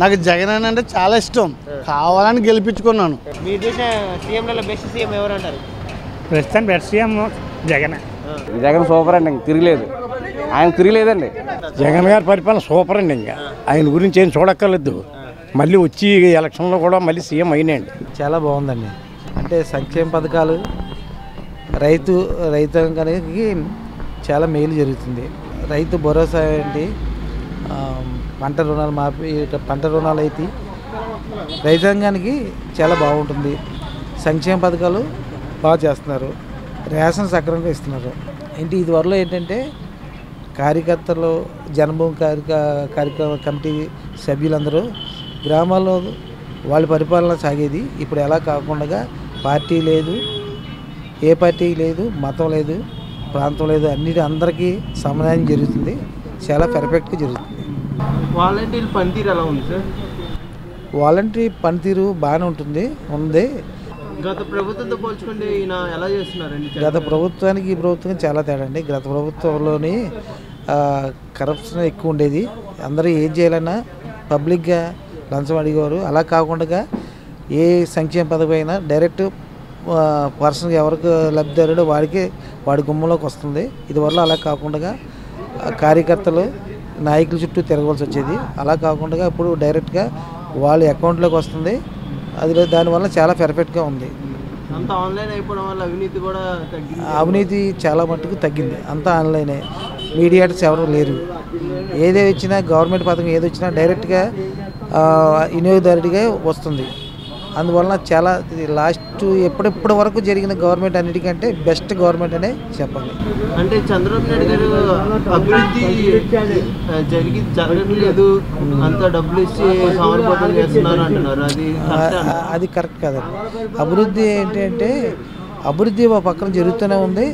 నాకు జగన్ అంటే చాలా ఇష్టం, కావాలని గెలిపించుకున్నాను. మీ దేశ సీఎంలలో బెస్ట్ సీఎం ఎవరు అంటారు? ప్రస్తుతం best CM Jagan. Jagan super అండి, ఇంక తిరిగిలేదు, ఆయన తిరిగిలేదండి. జగన్ గారి పరిపాలన సూపర్ అండి. ఇంకా ఆయన గురించి ఏం చూడక్కర్లేదు. మళ్ళీ వచ్చి ఎలక్షన్లో కూడా మళ్ళీ సీఎం అయినాయండి. చాలా బాగుందండి. అంటే సంక్షేమ పథకాలు రైతాంగానికి చాలా మేలు జరుగుతుంది. రైతు భరోసా ఏంటి, పంట రుణాలు మాఫీ, పంట రుణాలు అయితే రైతాంగానికి చాలా బాగుంటుంది. సంక్షేమ పథకాలు బాగా చేస్తున్నారు, రేషన్ సక్రమంగా ఇస్తున్నారు. ఏంటి ఇదివరలో ఏంటంటే కార్యకర్తలు, జనభూమి కార్యక్రమ కమిటీ సభ్యులందరూ గ్రామాల్లో వాళ్ళ పరిపాలన సాగేది. ఇప్పుడు ఎలా కాకుండా పార్టీ లేదు, ఏ పార్టీ లేదు, మతం లేదు, ప్రాంతం లేదు, అందరికీ సమన్వయం జరుగుతుంది. చాలా పర్ఫెక్ట్గా జరుగుతుంది. వాలంటీర్ పనితీరు ఎలా ఉంది సార్? వాలంటరీ పనితీరు బాగానే ఉంది. గత ప్రభుత్వంతో పోల్చుకుంటే ఈయన ఎలా చేస్తున్నారండి? గత ప్రభుత్వానికి ఈ ప్రభుత్వం చాలా తేడా అండి. గత ప్రభుత్వంలోని కరప్షన్ ఎక్కువ ఉండేది. అందరూ ఏం చేయాలన్నా పబ్లిక్గా లంచం అడిగేవారు. అలా కాకుండా ఏ సంక్షేమ పథకం అయినా డైరెక్ట్ పర్సన్ ఎవరికి లబ్ధిదారుడో వాడి గుమ్మంలోకి వస్తుంది. ఇదివల్ల అలా కాకుండా కార్యకర్తలు, నాయకుల చుట్టూ తిరగవలసి వచ్చేది. అలా కాకుండా ఇప్పుడు డైరెక్ట్గా వాళ్ళ అకౌంట్లోకి వస్తుంది. అది దానివల్ల చాలా పర్ఫెక్ట్గా ఉంది. అంతా ఆన్లైన్ అయిపోవడం వల్ల అవినీతి కూడా తగ్గింది. అవినీతి చాలా మట్టుకు తగ్గింది. అంతా ఆన్లైనే, మీడియేటర్స్ ఎవరు లేరు. ఏదే వచ్చినా గవర్నమెంట్ పథకం ఏది వచ్చినా డైరెక్ట్గా వినియోగదారుడిగా వస్తుంది. అందువలన చాలా లాస్ట్ ఎప్పటి వరకు జరిగిన గవర్నమెంట్ అన్నిటికంటే బెస్ట్ గవర్నమెంట్ అనే చెప్పాలి. అంటే చంద్రబాబు నాయుడు గారు అభివృద్ధి జరగట్లేదు, అంత డబ్బులు ఇచ్చి సమర్పణలు చేస్తున్నారు అంటున్నారు. అది కరెక్ట్ కాదండి. అభివృద్ధి ఏంటంటే అభివృద్ధి ఒక పక్కన జరుగుతూనే ఉంది.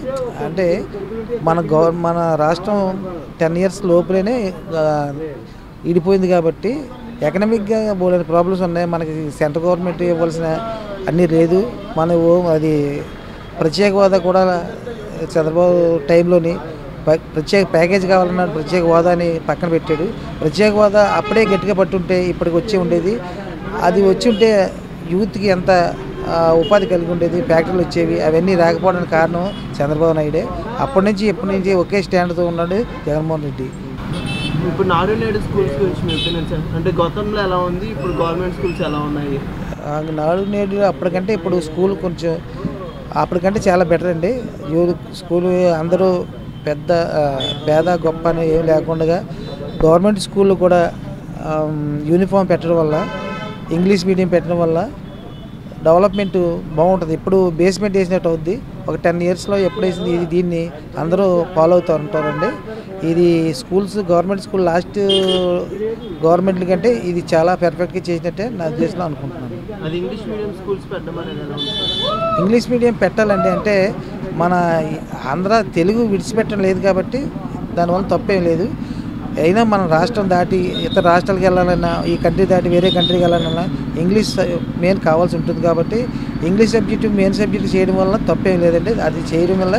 అంటే మన రాష్ట్రం 10 years లోపలనే ఇడిపోయింది కాబట్టి ఎకనామిక్గా బోలెడు ప్రాబ్లమ్స్ ఉన్నాయి. మనకి సెంట్రల్ గవర్నమెంట్ ఇవ్వాల్సిన అన్నీ లేదు. అది ప్రత్యేక హోదా కూడా చంద్రబాబు టైంలోని ప్రత్యేక ప్యాకేజ్ కావాలన్న ప్రత్యేక హోదాని పక్కన పెట్టాడు. ప్రత్యేక హోదా అప్పుడే గట్టిగా పట్టుంటే ఇప్పటికి వచ్చి ఉండేది. అది వచ్చి ఉంటే యూత్కి ఎంత ఉపాధి కలిగి ఉండేది, ఫ్యాక్టరీలు వచ్చేవి. అవన్నీ రాకపోవడానికి కారణం చంద్రబాబు నాయుడే. ఇప్పటి నుంచి ఒకే స్టాండ్తో ఉన్నాడు జగన్మోహన్ రెడ్డి. ఇప్పుడు నాడు నేడు స్కూల్స్ గురించి మీ ఒపీనియన్ సార్? అంటే గతంలో ఎలా ఉంది, ఇప్పుడు గవర్నమెంట్ స్కూల్స్ ఎలా ఉన్నాయి? నాడు నేడు అప్పటికంటే ఇప్పుడు స్కూల్ కొంచెం అప్పటికంటే చాలా బెటర్ అండి. స్కూల్ అందరూ పేద గొప్ప అని ఏం లేకుండా గవర్నమెంట్ స్కూల్లో కూడా యూనిఫామ్ పెట్టడం వల్ల, ఇంగ్లీష్ మీడియం పెట్టడం వల్ల డెవలప్మెంట్ బాగుంటుంది. ఇప్పుడు బేస్మెంట్ వేసినట్టు అవుద్ది. ఒక 10 yearsలో ఎప్పుడు వేసింది దీన్ని అందరూ ఫాలో అవుతూ ఉంటారండి. ఇది స్కూల్స్, గవర్నమెంట్ స్కూల్ లాస్ట్ గవర్నమెంట్ల కంటే ఇది చాలా పర్ఫెక్ట్గా చేసినట్టే నా ఉద్దేశంలో అనుకుంటున్నాను. అది ఇంగ్లీష్ మీడియం స్కూల్స్ పెట్టడం అనేది ఇంగ్లీష్ మీడియం పెట్టాలండి. అంటే మన ఆంధ్ర తెలుగు విడిచిపెట్టడం లేదు కాబట్టి దానివల్ల తప్పేం లేదు. అయినా మన రాష్ట్రం దాటి ఇతర రాష్ట్రాలకు వెళ్ళాలన్నా, ఈ కంట్రీ దాటి వేరే కంట్రీకి వెళ్ళాలన్నా ఇంగ్లీష్ మెయిన్ కావాల్సి ఉంటుంది. కాబట్టి ఇంగ్లీష్ సబ్జెక్టు మెయిన్ సబ్జెక్టు చేయడం వల్ల తప్పేం లేదండి. అది చేయడం వల్ల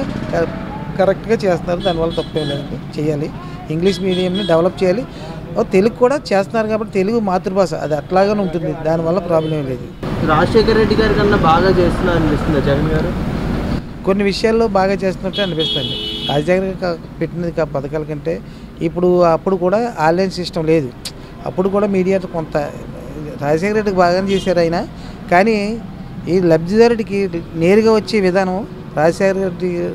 కరెక్ట్గా చేస్తున్నారు. దానివల్ల తప్పేం లేదండి. చేయాలి, ఇంగ్లీష్ మీడియంని డెవలప్ చేయాలి. తెలుగు కూడా చేస్తున్నారు కాబట్టి తెలుగు మాతృభాష, అది అట్లాగానే ఉంటుంది. దానివల్ల ప్రాబ్లం లేదు. రాజశేఖర రెడ్డి గారి కన్నా బాగా చేస్తున్నారు అనిపిస్తుంది జగన్ గారు. కొన్ని విషయాల్లో బాగా చేస్తున్నట్టు అనిపిస్తుంది. రాజశేఖర పెట్టినది పథకాల కంటే అప్పుడు కూడా ఆన్లైన్ సిస్టమ్ లేదు. అప్పుడు కూడా మీడియా కొంత రాజశేఖర రెడ్డికి బాగానే చేశారు ఆయన. కానీ ఈ లబ్ధిదారుడికి నేరుగా వచ్చే విధానం రాజశేఖర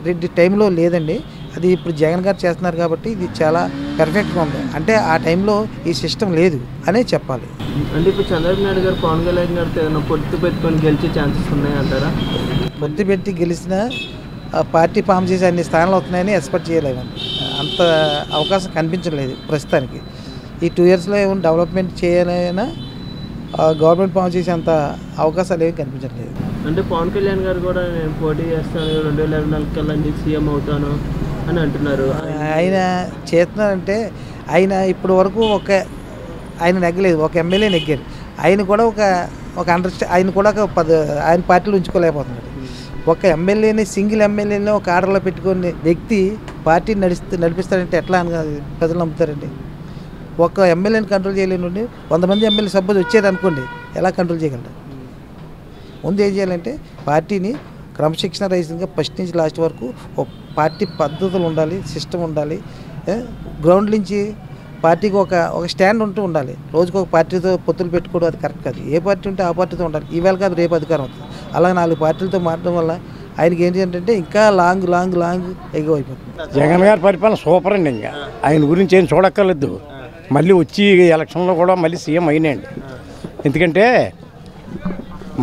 రెడ్డి టైంలో లేదండి. అది ఇప్పుడు జగన్ గారు చేస్తున్నారు కాబట్టి ఇది చాలా పర్ఫెక్ట్గా ఉంది. అంటే ఆ టైంలో ఈ సిస్టమ్ లేదు అనే చెప్పాలి. అంటే ఇప్పుడు చంద్రబాబు నాయుడు గారు, పవన్ కళ్యాణ్ గారితో ఏదైనా పొత్తు పెట్టుకొని గెలిచే ఛాన్సెస్ ఉన్నాయంటారా? పొత్తు పెట్టి గెలిచిన పార్టీ ఫామ్ చేసి అన్ని స్థానాలు వస్తున్నాయని ఎక్స్పెక్ట్ చేయలేదండి. అంత అవకాశం కనిపించలేదు ప్రస్తుతానికి. ఈ 2 yearsలో ఏమైనా డెవలప్మెంట్ చేయాలైనా గవర్నమెంట్ ఫామ్ చేసే అంత అవకాశాలు ఏమి కనిపించట్లేదు. అంటే పవన్ కళ్యాణ్ గారు కూడా నేను పోటీ చేస్తాను, 2024 కల్లా సీఎం అవుతాను అని అంటున్నారు. ఆయన చేస్తున్నారంటే ఆయన ఇప్పటి వరకు ఆయన నెగ్గలేదు, ఒక ఎమ్మెల్యే నెగ్గారు. ఆయన కూడా ఆయన కూడా ఆయన పార్టీలో ఉంచుకోలేకపోతున్నాడు. ఒక ఎమ్మెల్యేని, సింగిల్ ఎమ్మెల్యేని ఒక ఆర్డర్లో పెట్టుకునే వ్యక్తి పార్టీని నడిపిస్తాడంటే ఎట్లా అని ప్రజలు నమ్ముతారండి? ఒక ఎమ్మెల్యేని కంట్రోల్ చేయలేని 100 మంది ఎమ్మెల్యే సభ్యులు వచ్చేది అనుకోండి, ఎలా కంట్రోల్ చేయగలరు? ముందు ఏం చేయాలంటే పార్టీని క్రమశిక్షణ రహితంగా ఫస్ట్ నుంచి లాస్ట్ వరకు ఒక పార్టీ పద్ధతులు ఉండాలి, సిస్టమ్ ఉండాలి. గ్రౌండ్ నుంచి పార్టీకి ఒక స్టాండ్ ఉండాలి. రోజుకు ఒక పార్టీతో పొత్తులు పెట్టుకోవడం అది కరెక్ట్ కాదు. ఏ పార్టీ ఉంటే ఆ పార్టీతో ఉండాలి. ఈవేళ కాదు రేపు అధికారం అవుతుంది. అలాగే 4 పార్టీలతో మారడం వల్ల ఆయనకి ఏంటంటే ఇంకా లాంగ్ ఎగో అయిపోతుంది. జగన్ గారి పరిపాలన సూపర్ అండి. ఇంకా ఆయన గురించి ఏం చూడక్కర్లేదు. మళ్ళీ వచ్చి ఎలక్షన్లో కూడా మళ్ళీ సీఎం అయినాయండి. ఎందుకంటే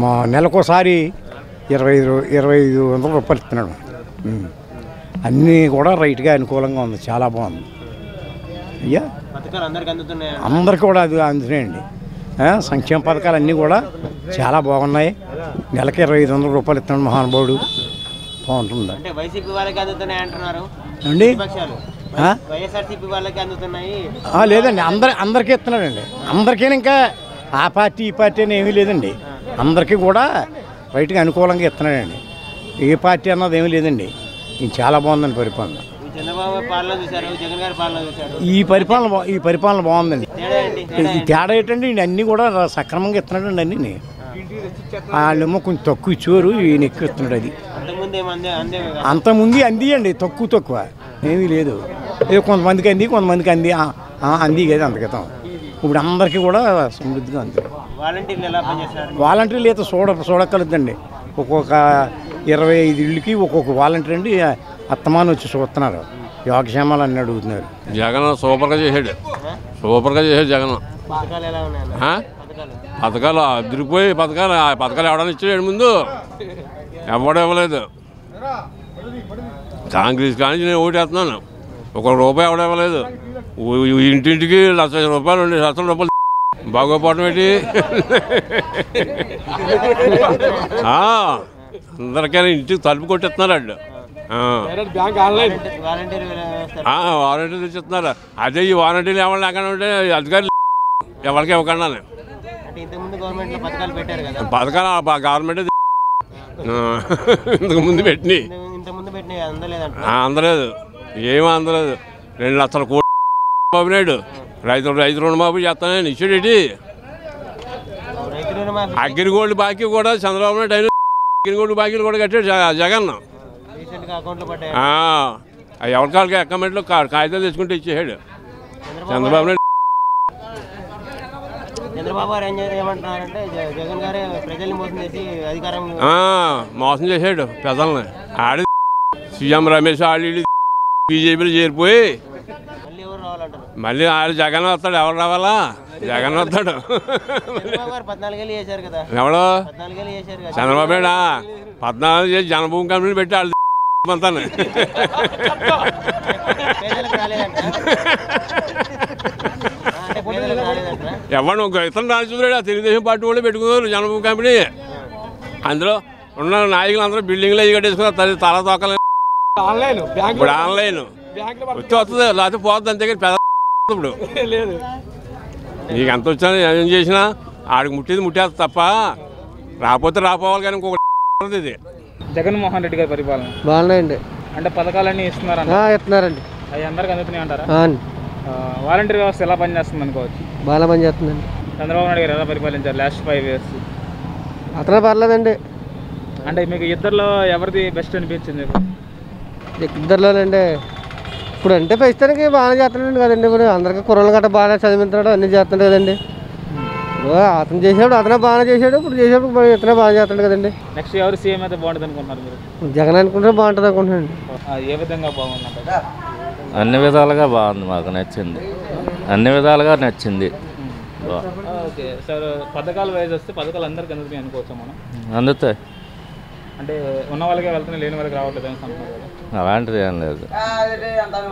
మా నెలకోసారి 2500 రూపాయలు ఇస్తున్నాడు. అన్నీ కూడా రైట్గా అనుకూలంగా ఉంది, చాలా బాగుంది. అయ్యా అందరికీ కూడా అది అందుతున్నాయండి. సంక్షేమ పథకాలు అన్నీ కూడా చాలా బాగున్నాయి. నెలకి 2500 రూపాయలు ఇస్తున్నాడు మహానుభావుడు. బాగుంటుంది అండి. లేదండి, అందరికీ ఇస్తున్నాడండి. అందరికీ ఇంకా ఆ పార్టీ ఈ పార్టీ అని ఏమీ లేదండి. అందరికీ కూడా రైట్గా అనుకూలంగా ఇస్తున్నాడండి. ఏ పార్టీ అన్నది ఏమీ లేదండి. ఇది చాలా బాగుందండి పరిపాలన. ఈ పరిపాలన బాగుందండి. ఈ తేడా ఏంటండి, అన్నీ కూడా సక్రమంగా ఇస్తున్నాడండి. అన్నీ వాళ్ళేమో కొంచెం తక్కువ ఇచ్చేవారు, ఈయన ఎక్కువ ఇస్తున్నాడు. అది అంతకుముందు అందియండి, తక్కువ ఏమీ లేదు. ఏదో కొంతమందికి అంది కదా అంత క్రితం. ఇప్పుడు అందరికీ కూడా సమృద్ధిగా ఉంది. వాలంటీర్లు అయితే చూడక్కర్లేదండి. ఒక్కొక్క 25 ఇళ్ళకి ఒక్కొక్క వాలంటీర్ అండి అత్తమాని వచ్చి చూస్తున్నారు. యోగక్షేమాలు అన్నీ అడుగుతున్నారు. జగన్ సూపర్గా చేశాడు జగన్. పథకాలు అదిరిపోయి పథకాలు ఎవడని ఇచ్చాడు ముందు? ఎవడు ఇవ్వలేదు. కాంగ్రెస్ కానీ నేను ఓటేస్తున్నాను. 1 రూపాయి ఎవడ ఇవ్వలేదు. ఇంటింటికి 1,00,000 రూపాయలు 2,00,000 రూపాయలు బాగోపోవటం ఏంటి? అందరికైనా ఇంటికి తలుపు కొట్టిస్తున్నారు వాళ్ళు. వాలంటీర్లు ఇచ్చిస్తున్నారు. అదే ఈ వాలంటీర్లు ఎవరు లేకుండా ఉంటే అధికారులు ఎవరికి ఇవ్వకుండా పథకాలు గవర్నమెంట్ ఇంతకు ముందు పెట్టినాయి. అందలేదు, ఏమీ అందలేదు. 2,00,000 కోట్లు పంపినాడు. రైతు రుణమాఫీ చేస్తానని ఇచ్చాడేటి. అగ్రిగోల్డ్ బాకీ కూడా చంద్రబాబు నాయుడు అయిన అగ్రిగోల్డ్ బాకీలు కూడా కట్టాడు జగన్. ఎవరికాళ్ళకి అకౌంట్లో కాగితాలు తెచ్చుకుంటే ఇచ్చేసాడు చంద్రబాబు నాయుడు. మోసం చేశాడు ప్రజల్ని. ఆడి సీఎం రమేష్ ఆడి బీజేపీలో చేరిపోయి మళ్ళీ ఆడు జగన్ వస్తాడు. ఎవరు రావాలా? జగన్ వస్తాడు. ఎవడు? చంద్రబాబు నాయుడు 14 చేసి జనభూమి కంపెనీ పెట్టి వాళ్ళు అంతాను. ఎవరు ఇతను రాజున్నాడు. ఆ తెలుగుదేశం పార్టీ వాళ్ళు పెట్టుకున్నారు జనభూమి కంపెనీ. అందులో ఉన్న నాయకులు అందరూ బిల్డింగ్లు అవి కట్టేసుకున్నారు. తల తోకలు ఇప్పుడు ఆన్లైన్ వచ్చి వస్తుంది, లేకపోతే పోతుంది. అంతే కానీ పెద్ద ఇప్పుడు నీకు ఎంత వచ్చినా ఏం చేసినా ఆడికి ముట్టేది తప్ప రాపోవాలి. కానీ ఇంకొకటి ఇది జగన్మోహన్ రెడ్డి గారి పరిపాలన బాగున్నాయండి. అంటే పథకాలన్నీ ఇస్తున్నారండి. అవి అందరికి అందుతున్నాయి అంటారా? వాలంటీర్ వ్యవస్థ ఎలా పనిచేస్తుంది అనుకోవచ్చు? బాగా పనిచేస్తుందండి. చంద్రబాబు నాయుడు గారు ఎలా పరిపాలించారు లాస్ట్ 5 years? అతనే పర్లేదండి. అంటే మీకు ఇద్దరిలో ఎవరిది బెస్ట్ అనిపించింది? ఇద్దరిలోనండి ఇప్పుడు అంటే ప్రస్తుతానికి బాగానే చేస్తున్నాడు కదండి. ఇప్పుడు అందరికీ కుర్రలు గట్రా బాగానే చదివిస్తున్నాడు, అన్నీ చేస్తున్నాడు కదండి. అతను చేసేప్పుడు అతనే బాగానే చేశాడు, ఇప్పుడు చేసేప్పుడు ఇతనే బాగా చేస్తున్నాడు కదండి. నెక్స్ట్ ఎవరు సీఎం అయితే బాగుంటుంది అనుకుంటున్నారు మీరు? జగన్ అనుకుంటే బాగుంటుంది అనుకుంటున్నాను. ఏ విధంగా బాగుందంట? అన్ని విధాలుగా బాగుంది, మాకు నచ్చింది. అన్ని విధాలుగా నచ్చింది. ఓకే సార్, పథకాలు వైజ్ వస్తే పథకాలు అందరికి అందుతున్నాయి అనుకోవచ్చు మనం? అందుతాయి. అంటే ఉన్న వాళ్ళకే వెళ్తున్నాయి, లేని వాళ్ళకి రావట్లేదు అని అంటున్నారు కదా? అలాంటిది ఏం లేదు.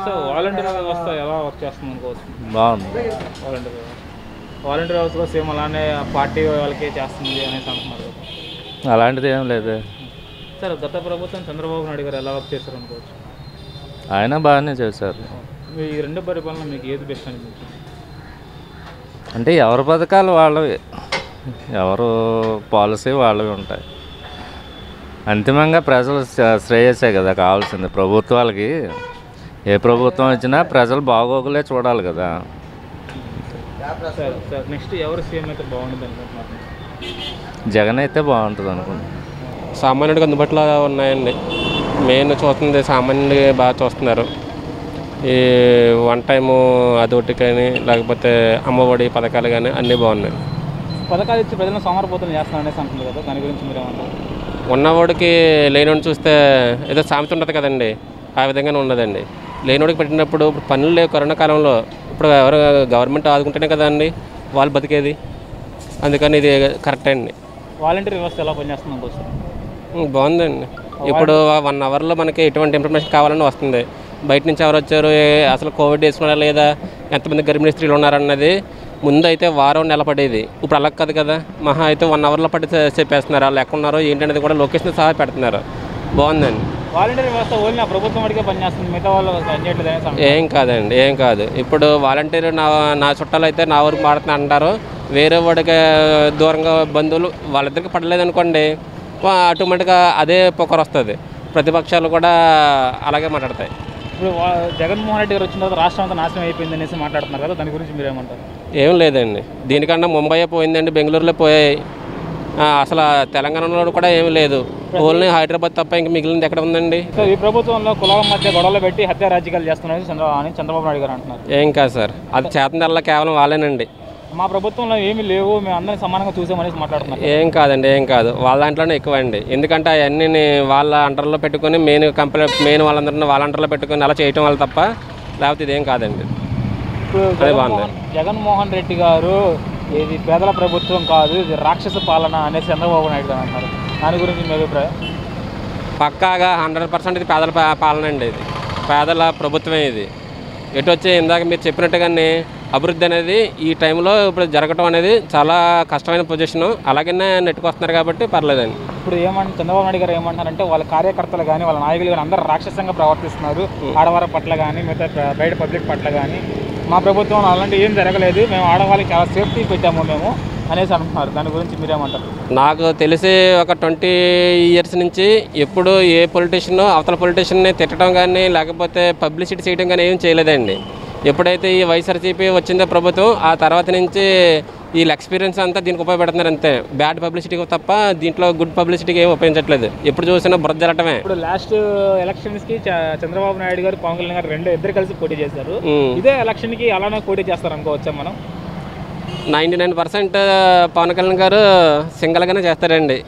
సో వాలంటీర్ వ్యవస్థ ఎలా వర్క్ చేస్తుంది అనుకోవచ్చు? బాగుంది. వాలంటీర్ వ్యవస్థలో సేమ్ అలానే పార్టీ వాళ్ళకే చేస్తుంది అనేసి అంటున్నారు కదా? అలాంటిది ఏం లేదు సార్. గత ప్రభుత్వం చంద్రబాబు నాయుడు గారు ఎలా వర్క్ చేశారు అనుకోవచ్చు? ఆయన బాగానే చేశారు. ఈ 2 పరిపాలన మీకు ఏది బెస్ట్ అనిపించింది? అంటే ఎవరి పథకాలు వాళ్ళవి, ఎవరు పాలసీ వాళ్ళవి ఉంటాయి. అంతిమంగా ప్రజలు శ్రేయస్సే కదా కావాల్సింది. ప్రభుత్వాలకి ఏ ప్రభుత్వం వచ్చినా ప్రజలు బాగోగులే చూడాలి కదా. సార్ నెక్స్ట్ ఎవరు సీఎం అయితే బాగుంటుంది అనుకుంటున్నారు? జగన్ అయితే బాగుంటుంది అనుకుంటున్నాను. సామాన్యుడికి అందుబాటులో ఉన్నాయండి. మెయిన్ చూస్తుంది సామాన్యుడికి బాగా చూస్తున్నారు. ఈ వన్ టైము అదొకటి కానీ లేకపోతే అమ్మఒడి పథకాలు కానీ అన్నీ బాగున్నాయి. పథకాలు ఇచ్చి ప్రజలను సోమరిపోతులు చేస్తారనేసి అంటున్నారు కదా, దాని గురించి మీరేమంటారు? ఉన్నవాడికి లేనివాడిని చూస్తే ఏదో సామెత ఉంటుంది కదండి, ఆ విధంగానే ఉన్నదండి. లేనివాడికి పెట్టినప్పుడు ఇప్పుడు పనులు లేవు కరోనా కాలంలో. ఇప్పుడు ఎవరు గవర్నమెంట్ ఆదుకుంటేనే కదండి వాళ్ళు బతికేది. అందుకని ఇది కరెక్ట్ అండి. వాలంటీర్ వ్యవస్థ ఎలా పనిచేస్తుంది అనుకోవచ్చు? బాగుందండి. ఇప్పుడు 1 అవర్లో మనకి ఎటువంటి ఇన్ఫర్మేషన్ కావాలని వస్తుంది. బయట నుంచి ఎవరు వచ్చారు, అసలు కోవిడ్ వేసుకున్నారా లేదా, ఎంతమంది గర్భిణీ స్త్రీలు ఉన్నారన్నది ముందు అయితే వారం నెల పడేది. ఇప్పుడు అలా కాదు కదా, మహా అయితే 1 అవర్లో పడి చెప్పేస్తున్నారు. వాళ్ళు ఎక్కడ ఉన్నారో ఏంటనేది కూడా లొకేషన్ సహా పెడుతున్నారు. బాగుందండి. వాలంటీర్ వ్యవస్థ ఓన్లీ ఆ ప్రభుత్వం వాడికే పనిచేస్తుంది, మిగతా వాళ్ళు పనిచేయట్లేదు? ఏం కాదండి, ఏం కాదు. ఇప్పుడు వాలంటీర్ నా చుట్టాలు అయితే నా ఊరికి మాడుతున్నా అంటారు. వేరే వాడికి దూరంగా బంధువులు వాళ్ళిద్దరికి పడలేదు అనుకోండి, ఆటోమేటిక్గా అదే పొగరు వస్తుంది. ప్రతిపక్షాలు కూడా అలాగే మాట్లాడతాయి. ఇప్పుడు జగన్మోహన్ రెడ్డి గారు వచ్చిన తర్వాత రాష్ట్రం అంతా నాశనం అయిపోయింది అనేసి మాట్లాడుతున్నారు కదా, దాని గురించి మీరేమంటారు? ఏం లేదండి, దీనికన్నా ముంబై పోయిందండి, బెంగళూరులో పోయాయి. అసలు తెలంగాణలో కూడా ఏమీ లేదు, ఓన్లీ హైదరాబాద్ తప్ప ఇంక మిగిలింది ఎక్కడ ఉందండి? ఈ ప్రభుత్వంలో కులాల మధ్య గొడవలు పెట్టి హత్య రాజకీయాలు చేస్తున్నారు చంద్రబాబు నాయుడు గారు అంటున్నారు. ఏం కాదు సార్, అది చేతనల్లా కేవలం వాళ్ళేనండి. మా ప్రభుత్వంలో ఏమీ లేవు, మేము అందరినీ సమానంగా చూసామనేసి మాట్లాడుతున్నారు. ఏం కాదండి, ఏం కాదు. వాళ్ళ దాంట్లోనే ఎక్కువ అండి. ఎందుకంటే అవన్నీ వాళ్ళ అండర్లో పెట్టుకొని మెయిన్ వాళ్ళందరినీ వాళ్ళ అండర్లో పెట్టుకొని అలా చేయటం వల్ల తప్ప లేకపోతే ఇదేం కాదండి. అదే బాగుంది. జగన్మోహన్ రెడ్డి గారు ఇది పేదల ప్రభుత్వం కాదు, ఇది రాక్షస పాలన అనేసి చంద్రబాబు నాయుడు గారు అంటారు. దాని గురించి మీ అభిప్రాయం? పక్కాగా 100% ఇది పేదల పాలన అండి. ఇది పేదల ప్రభుత్వమే. ఇది ఎటు వచ్చి ఇందాక మీరు చెప్పినట్టుగానే అభివృద్ధి అనేది ఈ టైంలో ఇప్పుడు జరగటం అనేది చాలా కష్టమైన పొజిషను. అలాగనే నెట్టుకొస్తున్నారు కాబట్టి పర్లేదండి. ఇప్పుడు చంద్రబాబు నాయుడు గారు ఏమంటున్నారంటే వాళ్ళ కార్యకర్తలు కానీ వాళ్ళ నాయకులు కానీ అందరూ రాక్షసంగా ప్రవర్తిస్తున్నారు, ఆడవారి పట్ల కానీ మిగతా బయట పబ్లిక్ పట్ల కానీ. మా ప్రభుత్వం అలాంటి ఏం జరగలేదు, మేము ఆడవాళ్ళకి చాలా సేఫ్టీ పెట్టాము మేము అనేసి అంటున్నారు. దాని గురించి మీరేమంటారు? నాకు తెలిసి ఒక 20 years నుంచి ఎప్పుడు ఏ పొలిటీషియన్ అవతల పొలిటీషియన్ని తిట్టడం కానీ లేకపోతే పబ్లిసిటీ చేయడం కానీ ఏం చేయలేదండి. ఎప్పుడైతే ఈ వైఎస్ఆర్సీపీ వచ్చిందో ప్రభుత్వం, ఆ తర్వాత నుంచి వీళ్ళ ఎక్స్పీరియన్స్ అంతా దీనికి ఉపయోగపెడుతున్నారు అంతే. బ్యాడ్ పబ్లిసిటీకి తప్ప దీంట్లో గుడ్ పబ్లిసిటీకి ఏమి ఉపయోగించట్లేదు. ఎప్పుడు చూసినా బురద జరగటమే. ఇప్పుడు లాస్ట్ ఎలక్షన్స్కి చంద్రబాబు నాయుడు గారు పవన్ కళ్యాణ్ గారు ఇద్దరు కలిసి పోటీ చేశారు. ఇదే ఎలక్షన్కి అలానే పోటీ చేస్తారు అనుకోవచ్చా మనం? 99% పవన్ కళ్యాణ్ గారు సింగల్గానే చేస్తారండి.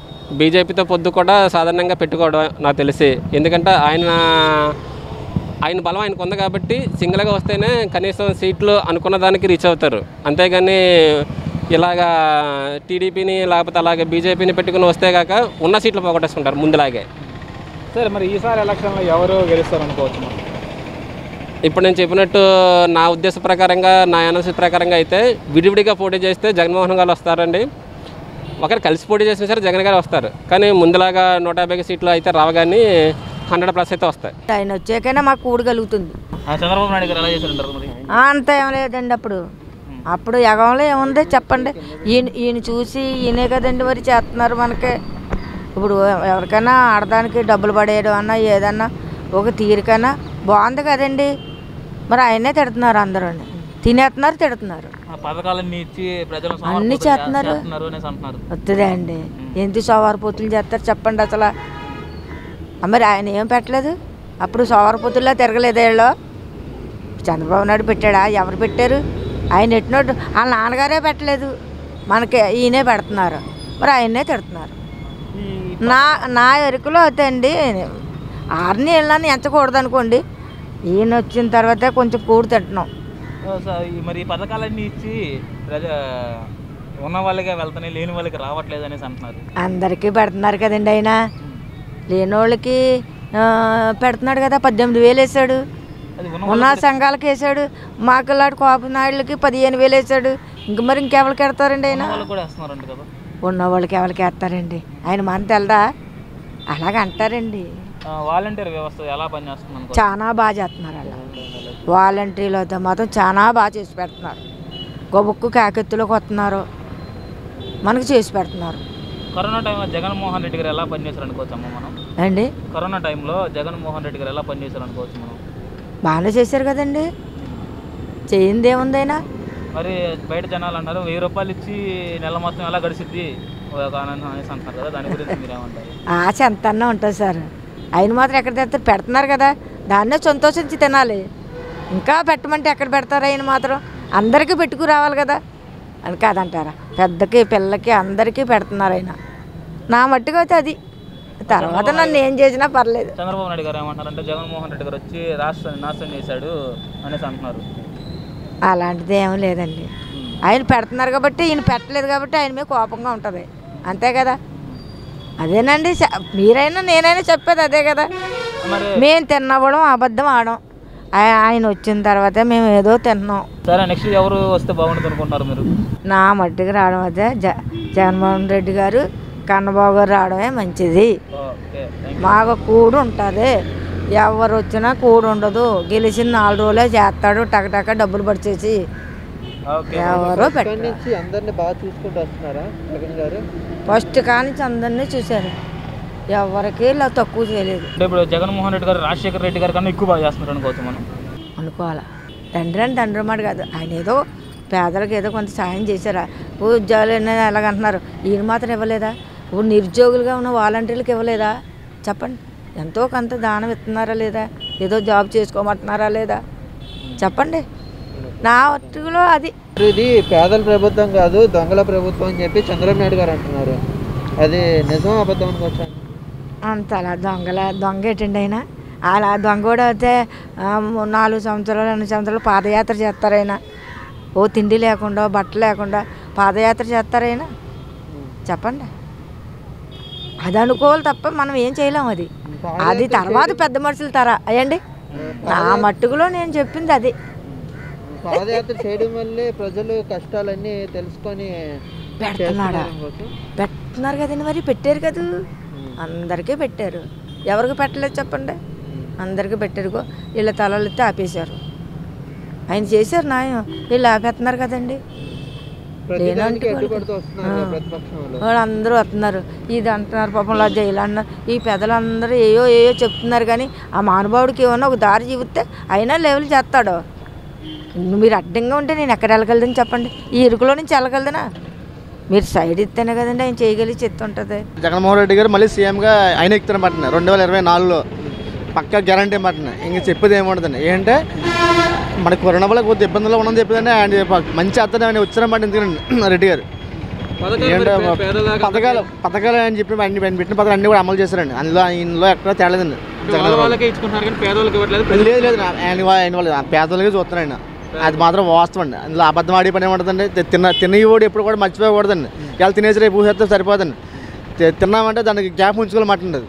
బీజేపీతో పొద్దు కూడా సాధారణంగా పెట్టుకోవడం నాకు తెలిసి. ఎందుకంటే ఆయన బలం ఆయనకు ఉంది కాబట్టి సింగిల్గా వస్తేనే కనీసం సీట్లు అనుకున్న దానికి రీచ్ అవుతారు. అంతేగాని ఇలాగా టీడీపీని లేకపోతే అలాగే బీజేపీని పెట్టుకుని వస్తే కాక ఉన్న సీట్లు పోగొట్టేసుకుంటారు ముందులాగే. సరే, మరి ఈసారి ఎలక్షన్లో ఎవరు గెలుస్తారు అనుకోవచ్చు మనం? ఇప్పుడు నేను చెప్పినట్టు నా ఉద్దేశ ప్రకారంగా, నా అనాలిసిస్ ప్రకారంగా అయితే విడివిడిగా పోటీ చేస్తే జగన్మోహన్ గారు వస్తారండి. ఒకరు కలిసి పోటీ చేసినా సరే జగన్ గారు వస్తారు. కానీ ముందులాగా 150 సీట్లు అయితే రావు, కానీ 100+ అయితే వస్తాయి. ఆయన వచ్చాకైనా మాకు కూడగలుగుతుంది. చంద్రబాబు నాయుడు గారు ఎలా చేశారంటారు? అంత ఏం లేదండి. అప్పుడు ఎగంలో ఏముంది చెప్పండి. ఈయన చూసి ఈయనే కదండి మరి చేస్తున్నారు మనకి. ఇప్పుడు ఎవరికైనా ఆడదానికి డబ్బులు పడేయడం అన్నా ఏదన్నా ఒక తీరికైనా బాగుంది కదండి. మరి ఆయనే తిడుతున్నారు, అందరూ తినేస్తున్నారు, తిడుతున్నారు, పథకాలన్నీ ఇచ్చి ప్రజలు అన్నీ చేస్తున్నారు. వస్తుందే అండి, ఎందుకు సోవారపోతులు చేస్తారు చెప్పండి అసలు. మరి ఆయన ఏం పెట్టలేదు, అప్పుడు సోవారపోతుల్లో తిరగలేదు వీళ్ళు. చంద్రబాబు నాయుడు పెట్టాడా? ఎవరు పెట్టారు? ఆయన పెట్టినట్టు వాళ్ళ నాన్నగారే పెట్టలేదు, మనకి ఈయనే పెడుతున్నారు. మరి ఆయన్నే తిడుతున్నారు. నా ఎరుకలో అయితే అండి 6 నెలలని ఎంచకూడదు అనుకోండి. ఈయన వచ్చిన తర్వాత కొంచెం కూడు తింటున్నాం. మరి పథకాలన్నీ ఇచ్చి ఉన్న వాళ్ళకే వెళ్తానే, లేని వాళ్ళకి రావట్లేదు అనేసి అంటున్నారు. అందరికీ పెడుతున్నారు కదండి. ఆయన లేని వాళ్ళకి పెడుతున్నాడు కదా. 18,000 వేసాడు, ఉన్న సంఘాలకు వేసాడు. మాకులాంటి కోప నాయుళ్ళకి 15,000 వేసాడు. ఇంక మరి ఇంకెవరికి ఎడతారండి? ఆయన ఉన్న వాళ్ళకి ఎవరికి వేస్తారండి? ఆయన మన తెలదా? అలాగ అంటారండి. వాలంటీర్ వ్యవస్థ ఎలా పనిచేస్తుంది? చాలా బాగా చేస్తున్నారు. అలా వాలంటీర్లు అయితే మాత్రం చాలా బాగా చేసి పెడుతున్నారు. గొబుక్కు కాకెత్తులోకి వస్తున్నారు, మనకు చేసి పెడుతున్నారు. కరోనా టైంలో జగన్మోహన్ రెడ్డి గారు ఎలా పనిచేశారు అనుకోవచ్చమ్మా మనం? అండి, కరోనా టైంలో జగన్మోహన్ రెడ్డి గారు ఎలా పనిచేశారు అనుకోవచ్చు మనం? బాగానే చేశారు కదండి. చేయింది ఏముందైనా మరి బయట జనాలు అన్నారు 1000 రూపాయలు ఇచ్చి నెల మొత్తం ఎలా గడిచిద్ది అనేసి అంటారు కదా, దాని గురించి మీరేమంటారు? ఆశ ఎంతన్నా ఉంటుంది సార్. ఆయన మాత్రం ఎక్కడ తెస్తారు, పెడుతున్నారు కదా, దాన్నే సంతోషించి తినాలి. ఇంకా పెట్టమంటే ఎక్కడ పెడతారు? ఆయన మాత్రం అందరికీ పెట్టుకురావాలి కదా అని కాదంటారా? పెద్దకి పిల్లలకి అందరికీ పెడుతున్నారు ఆయన. నా మట్టుకు అయితే అది. తర్వాత నన్ను ఏం చేసినా పర్లేదు. చంద్రబాబు నాయుడు గారు ఏమంటారంటే జగన్మోహన్ రెడ్డి గారు వచ్చి రాష్ట్రాన్ని నాశనం చేశాడు అనేసి అంటున్నారు. అలాంటిది ఏమీ లేదండి. ఆయన పెడుతున్నారు కాబట్టి, ఈయన పెట్టలేదు కాబట్టి ఆయన మీద కోపంగా ఉంటుంది, అంతే కదా. అదేనండి, మీరైనా నేనైనా చెప్పేది అదే కదా. మేము తిన్నవ్వడం అబద్ధం ఆడడం. ఆయన వచ్చిన తర్వాత మేము ఏదో తిన్నాం. సరే, నెక్స్ట్ ఎవరు వస్తే బాగుంటుంది అనుకుంటున్నారు మీరు? నా మట్టికి రావడం అయితే జగన్మోహన్ రెడ్డి గారు, కన్నబాబు గారు రావడమే మంచిది. మాకు కూడు ఉంటుంది. ఎవరు వచ్చినా కూడు ఉండదు. గెలిచిన 4 రోజులే చేస్తాడు, టకటక డబ్బులు పడిచేసి. ఎవరో నుంచి అందరినీ బాగా చూసుకుంటూ వస్తున్నారా జగన్ గారు? ఫస్ట్ కానించి అందరినీ చూశారు, ఎవరికి ఇలా తక్కువ చేయలేదు. ఇప్పుడు జగన్మోహన్ రెడ్డి గారు రాజశేఖర రెడ్డి గారి కన్నా ఎక్కువ బాగా చేస్తున్నారు అనుకోవచ్చు మనం. అనుకోవాలా? తండ్రి అని తండ్రి మాట కాదు. ఆయన ఏదో పేదలకు ఏదో కొంత సాయం చేశారా? ఉద్యోగాలు ఎలాగంటున్నారు, ఈయన మాత్రం ఇవ్వలేదా? ఇప్పుడు నిరుద్యోగులుగా ఉన్న వాలంటీర్లకు ఇవ్వలేదా? చెప్పండి. ఎంతో కొంత దానం ఇస్తున్నారా లేదా? ఏదో జాబ్ చేసుకోమంటున్నారా లేదా? చెప్పండి. నా వట్టులో అది. ఇది పేదల ప్రభుత్వం కాదు, దొంగల ప్రభుత్వం అని చెప్పి చంద్రబాబు నాయుడు గారు అంటున్నారు. అది నిజం అబద్ధం అనుకోవచ్చా? అంతలా దొంగ ఏంటండి అయినా? అలా దొంగ కూడా అయితే 4 సంవత్సరాలు 2 సంవత్సరాలు పాదయాత్ర చేస్తారైనా. ఓ తిండి లేకుండా, బట్టలు లేకుండా పాదయాత్ర చేస్తారైనా? చెప్పండి. అది అనుకోవాలి తప్ప మనం ఏం చేయలేము. అది తర్వాత పెద్ద మనుషులు తర అయ్యండి. నా మట్టుకులో నేను చెప్పింది అది. పాదయాత్ర చేయడం వల్లే ప్రజలు కష్టాలన్నీ తెలుసుకొని పెడుతున్నారు కదండి. మరి పెట్టారు కదా, అందరికీ పెట్టారు. ఎవరికి పెట్టలేదు చెప్పండి? అందరికీ పెట్టారు. వీళ్ళ తలలు ఎత్తి ఆపేశారు. ఆయన చేశారు న్యాయం, వీళ్ళు ఆపేస్తున్నారు కదండి. వాళ్ళందరూ వస్తున్నారు, ఇది అంటున్నారు, పాపంలో జైలు అన్నారు. ఈ పెద్దలందరూ ఏయో చెప్తున్నారు. కానీ ఆ మహానుభావుడికి ఏమన్నా ఒక దారి చూపితే అయినా లెవెల్ చేస్తాడు. మీరు అడ్డంగా ఉంటే నేను ఎక్కడ వెళ్ళగలదని చెప్పండి? ఈ ఇరుకులో నుంచి వెళ్ళగలదనా? మీరు సైడ్ ఇస్తేనే కదండి ఆయన చేయగలిగి చెత్త ఉంటుంది. జగన్మోహన్ రెడ్డి గారు మళ్ళీ సీఎంగా ఆయన ఎక్కుతారు మాట 2024లో పక్కా గ్యారంటీ మాట. ఇంక చెప్పేది ఏముండదండి. ఏంటంటే మన కరోనా వల్ల కొద్ది ఇబ్బందులు ఉన్నది చెప్పేదండి. ఆయన మంచి అతను ఆయన వచ్చారన్నమాట. ఎందుకంటే రెడ్డి గారు ఏంటంటే పథకాలు అని చెప్పి ఆయన పెట్టిన పథకాలు అన్నీ కూడా అమలు చేశారండి. ఇందులో ఎక్కడ తేలేదండి. లేదు ఆయన వాళ్ళు పేదలకే చూస్తున్నారు ఆయన. అది మాత్రం వాస్తవం అండి. అందులో అబద్ధం ఆడే పని ఏముంటుందండి? తినేవాడు ఎప్పుడు కూడా మర్చిపోకూడదండి. ఇలా తినేసి రేపు ఊసేస్తే సరిపోదండి. తిన్నామంటే దానికి గ్యాప్ ఉంచుకోవాలన్నమాట ఉండదు.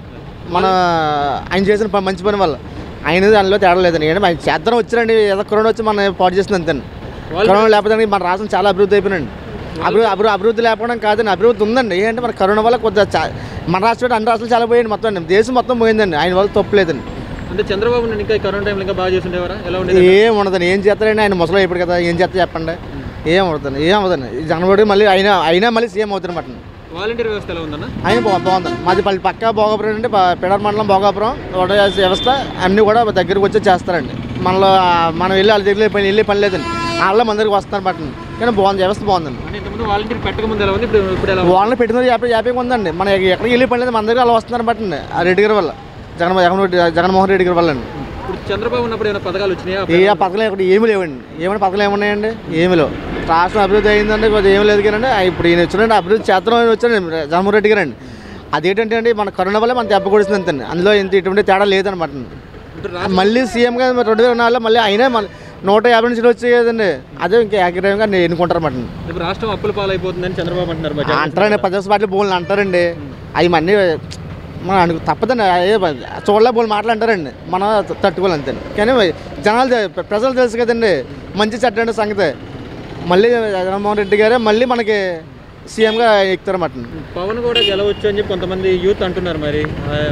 మన ఆయన చేసిన మంచి పని వల్ల ఆయన దానిలో తేడా లేదండి. ఏంటంటే ఆయన చేద్దరం వచ్చారండి. ఏదో కరోనా వచ్చి మనం పాటు చేస్తుంది అంతేండి. కరోనా లేకపోతే మన రాష్ట్రం చాలా అభివృద్ధి అయిపోయినండి. అభివృద్ధి లేకపోవడం కాదండి, అభివృద్ధి ఉందండి. ఏంటంటే మన కరోనా వల్ల కొద్దిగా మన రాష్ట్రం అన్ని రాష్ట్రాలు చాలా పోయింది, మొత్తం అండి. దేశం మొత్తం పోయిందండి. ఆయన వల్ల తప్పులేదండి. అంటే చంద్రబాబు ఇంకా కరోనా టైంలో ఇంకా బాగా చేస్తుండేవారా? ఎలా ఉండేది? ఏం ఉండదండి. ఏం చేస్తారండి? ఆయన ముసలి అయిపోయాడు కదా, ఏం చేస్తా చెప్పండి? ఏం ఉండదండి, ఏం అవ్వదండి. జగన్మోహన్ మళ్ళీ అయినా మళ్ళీ సీఎం అవుతారన్నమాట. వాలంటీర్ వ్యవస్థ ఎలా ఉందన్న? ఆయన బాగుందండి. మాది పక్కా భోగాపురం అంటే పిడర్ మండలం భోగాపురం వ్యవస్థ అన్నీ కూడా దగ్గరకు వచ్చి చేస్తారండి. మనం వెళ్ళి వాళ్ళ దగ్గర వెళ్ళే పని లేదండి. వాళ్ళ మన దగ్గరికి వస్తున్నారు బట్టండి. కానీ బాగుంది, వ్యవస్థ బాగుందండి. వాలంటీర్ పెట్టకముందు ఎలా ఉంది, ఇప్పుడు వాళ్ళని పెట్టిన 50 ఉందండి. మన ఎక్కడికి వెళ్ళి పని లేదు, మన దగ్గర అలా వస్తున్నారు బట్టండి. ఆ రెడ్డి గారి వల్ల, జగన్మోహన్ రెడ్డి గారి వల్ల అండి. ఇప్పుడు చంద్రబాబు ఉన్నప్పుడు ఏమైనా పథకాలు వచ్చినాయా? ఏ పథకాలు ఇక్కడ ఏమి లేవండి. ఏమైనా పథకాలు ఏమున్నాయండి? ఏమి లేవు. రాష్ట్రం అభివృద్ధి అయిందంటే కొద్దిగా ఏమి లేదు కానీ ఇప్పుడు ఈయన వచ్చినండి అభివృద్ధి చేద్దాం వచ్చానండి జగన్మోహన్ రెడ్డి గారు అండి. అదేంటంటే అండి మన కరోనా వల్ల మన దెబ్బ కొడుతుంది అంతండి. అందులో ఎటువంటి తేడా లేదనమాట. మళ్ళీ సీఎంగా 2024లో మళ్ళీ అయినా 150 నుంచి వచ్చాయి కదండి. అదే ఇంకా ఏకగ్రీవంగా ఎన్నుకుంటారు అన్నమాట. ఇప్పుడు రాష్ట్రం అప్పుల పాలైపోతుందని చంద్రబాబు అంటున్నారు. అంటారండి, 10 పార్టీలు బోల్ని అంటారండి. అవి మన్నీ మనం తప్పదండి. చూడలే బోల్ మాటలు అంటారండి. మనం తట్టుకోవాలి అంతే. కానీ ప్రజలు తెలుసు కదండి మంచి చెడ్డ సంగతి. మళ్ళీ జగన్మోహన్ రెడ్డి గారే మళ్ళీ మనకి సీఎంగా ఎక్కుతారన్నమాట. పవన్ కూడా గెలవచ్చు అని చెప్పి కొంతమంది యూత్ అంటున్నారు. మరి